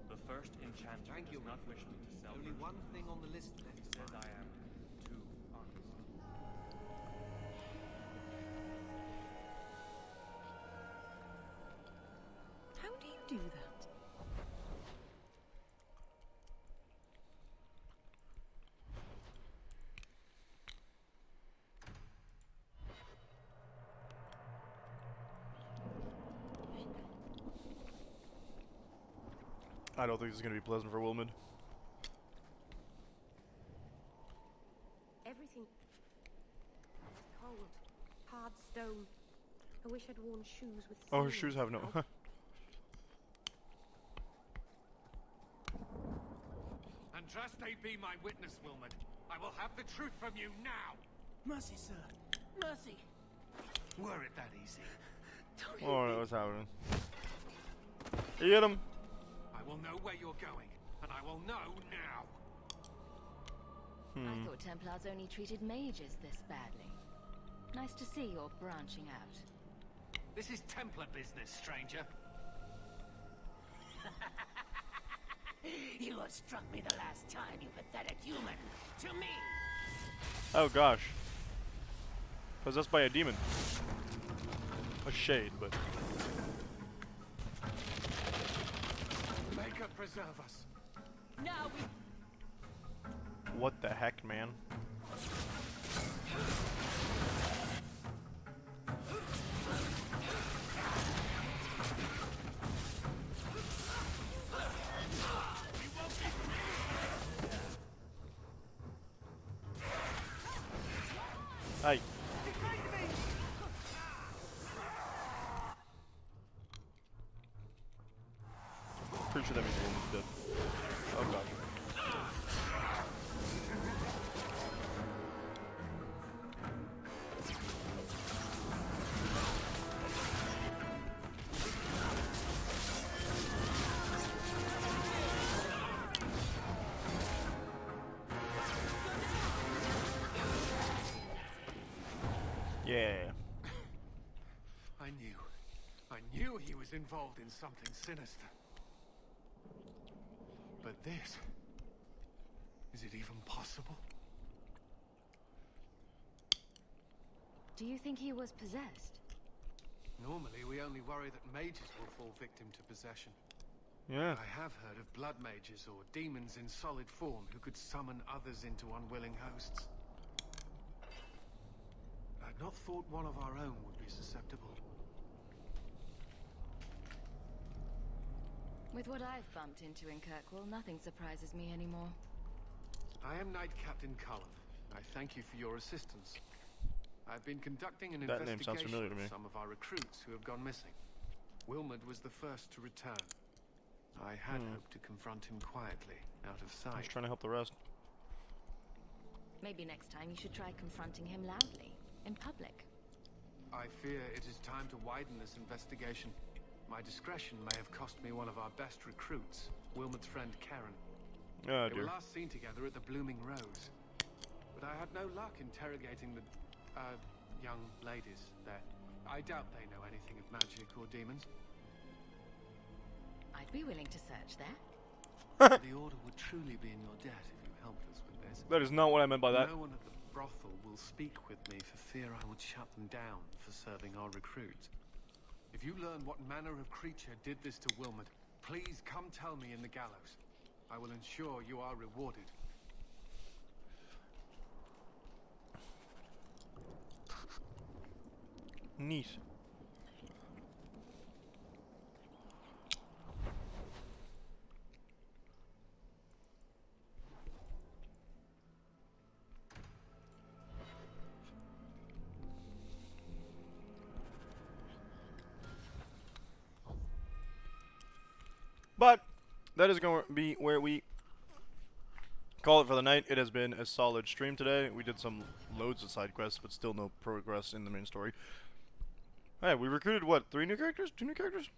The first enchanter does not wish me to sell. Only one thing on the list left. Says I am too honest. How do you do that? I don't think this is gonna be pleasant for Wilmot. Everything is cold. Hard stone. I wish I'd worn shoes with Oh, her soles shoes have no. now. And trust they be my witness, Wilmot. I will have the truth from you now. Mercy, sir. Mercy. Were it that easy? Oh no, what's happening? You get him. I will know where you're going, and I will know now. I thought Templars only treated mages this badly. Nice to see you're branching out. This is Templar business, stranger. You have struck me the last time, you pathetic human. To me! Oh gosh. Possessed by a demon. A shade, but. Maker preserve us. Now we. What the heck, man? Hey. Pretty sure that means the woman's dead. Oh god. Yeah. I knew he was involved in something sinister. But this, is it even possible? Do you think he was possessed? Normally, we only worry that mages will fall victim to possession. Yeah. I have heard of blood mages or demons in solid form who could summon others into unwilling hosts. I'd not thought one of our own would be susceptible. With what I've bumped into in Kirkwall, nothing surprises me anymore. I am Knight Captain Cullen. I thank you for your assistance. I've been conducting an That name sounds investigation familiar to me. of some of our recruits who have gone missing. Wilmot was the first to return. I had hoped to confront him quietly, out of sight. I was trying to help the rest. Maybe next time you should try confronting him loudly, in public. I fear it is time to widen this investigation. My discretion may have cost me one of our best recruits, Wilmot's friend Karen. Oh, They dear. were last seen together at the Blooming Rose. But I had no luck interrogating the, young ladies there. I doubt they know anything of magic or demons. I'd be willing to search there. The Order would truly be in your debt if you helped us with this. That is not what I meant by that. No one at the brothel will speak with me for fear I would shut them down for serving our recruits. If you learn what manner of creature did this to Wilmot, please come tell me in the gallows. I will ensure you are rewarded. Neat. But that is going to be where we call it for the night. It has been a solid stream today. We did some loads of side quests, but still no progress in the main story. Hey, we recruited what? 3 new characters? 2 new characters?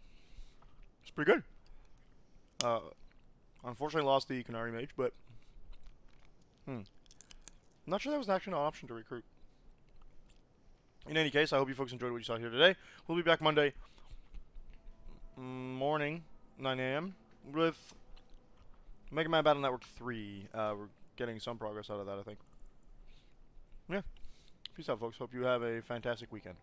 It's pretty good. Unfortunately lost the Canary Mage, but I'm not sure that was actually an option to recruit. In any case, I hope you folks enjoyed what you saw here today. We'll be back Monday morning, 9 a.m. with Mega Man Battle Network 3. We're getting some progress out of that, I think. Yeah. Peace out, folks. Hope you have a fantastic weekend.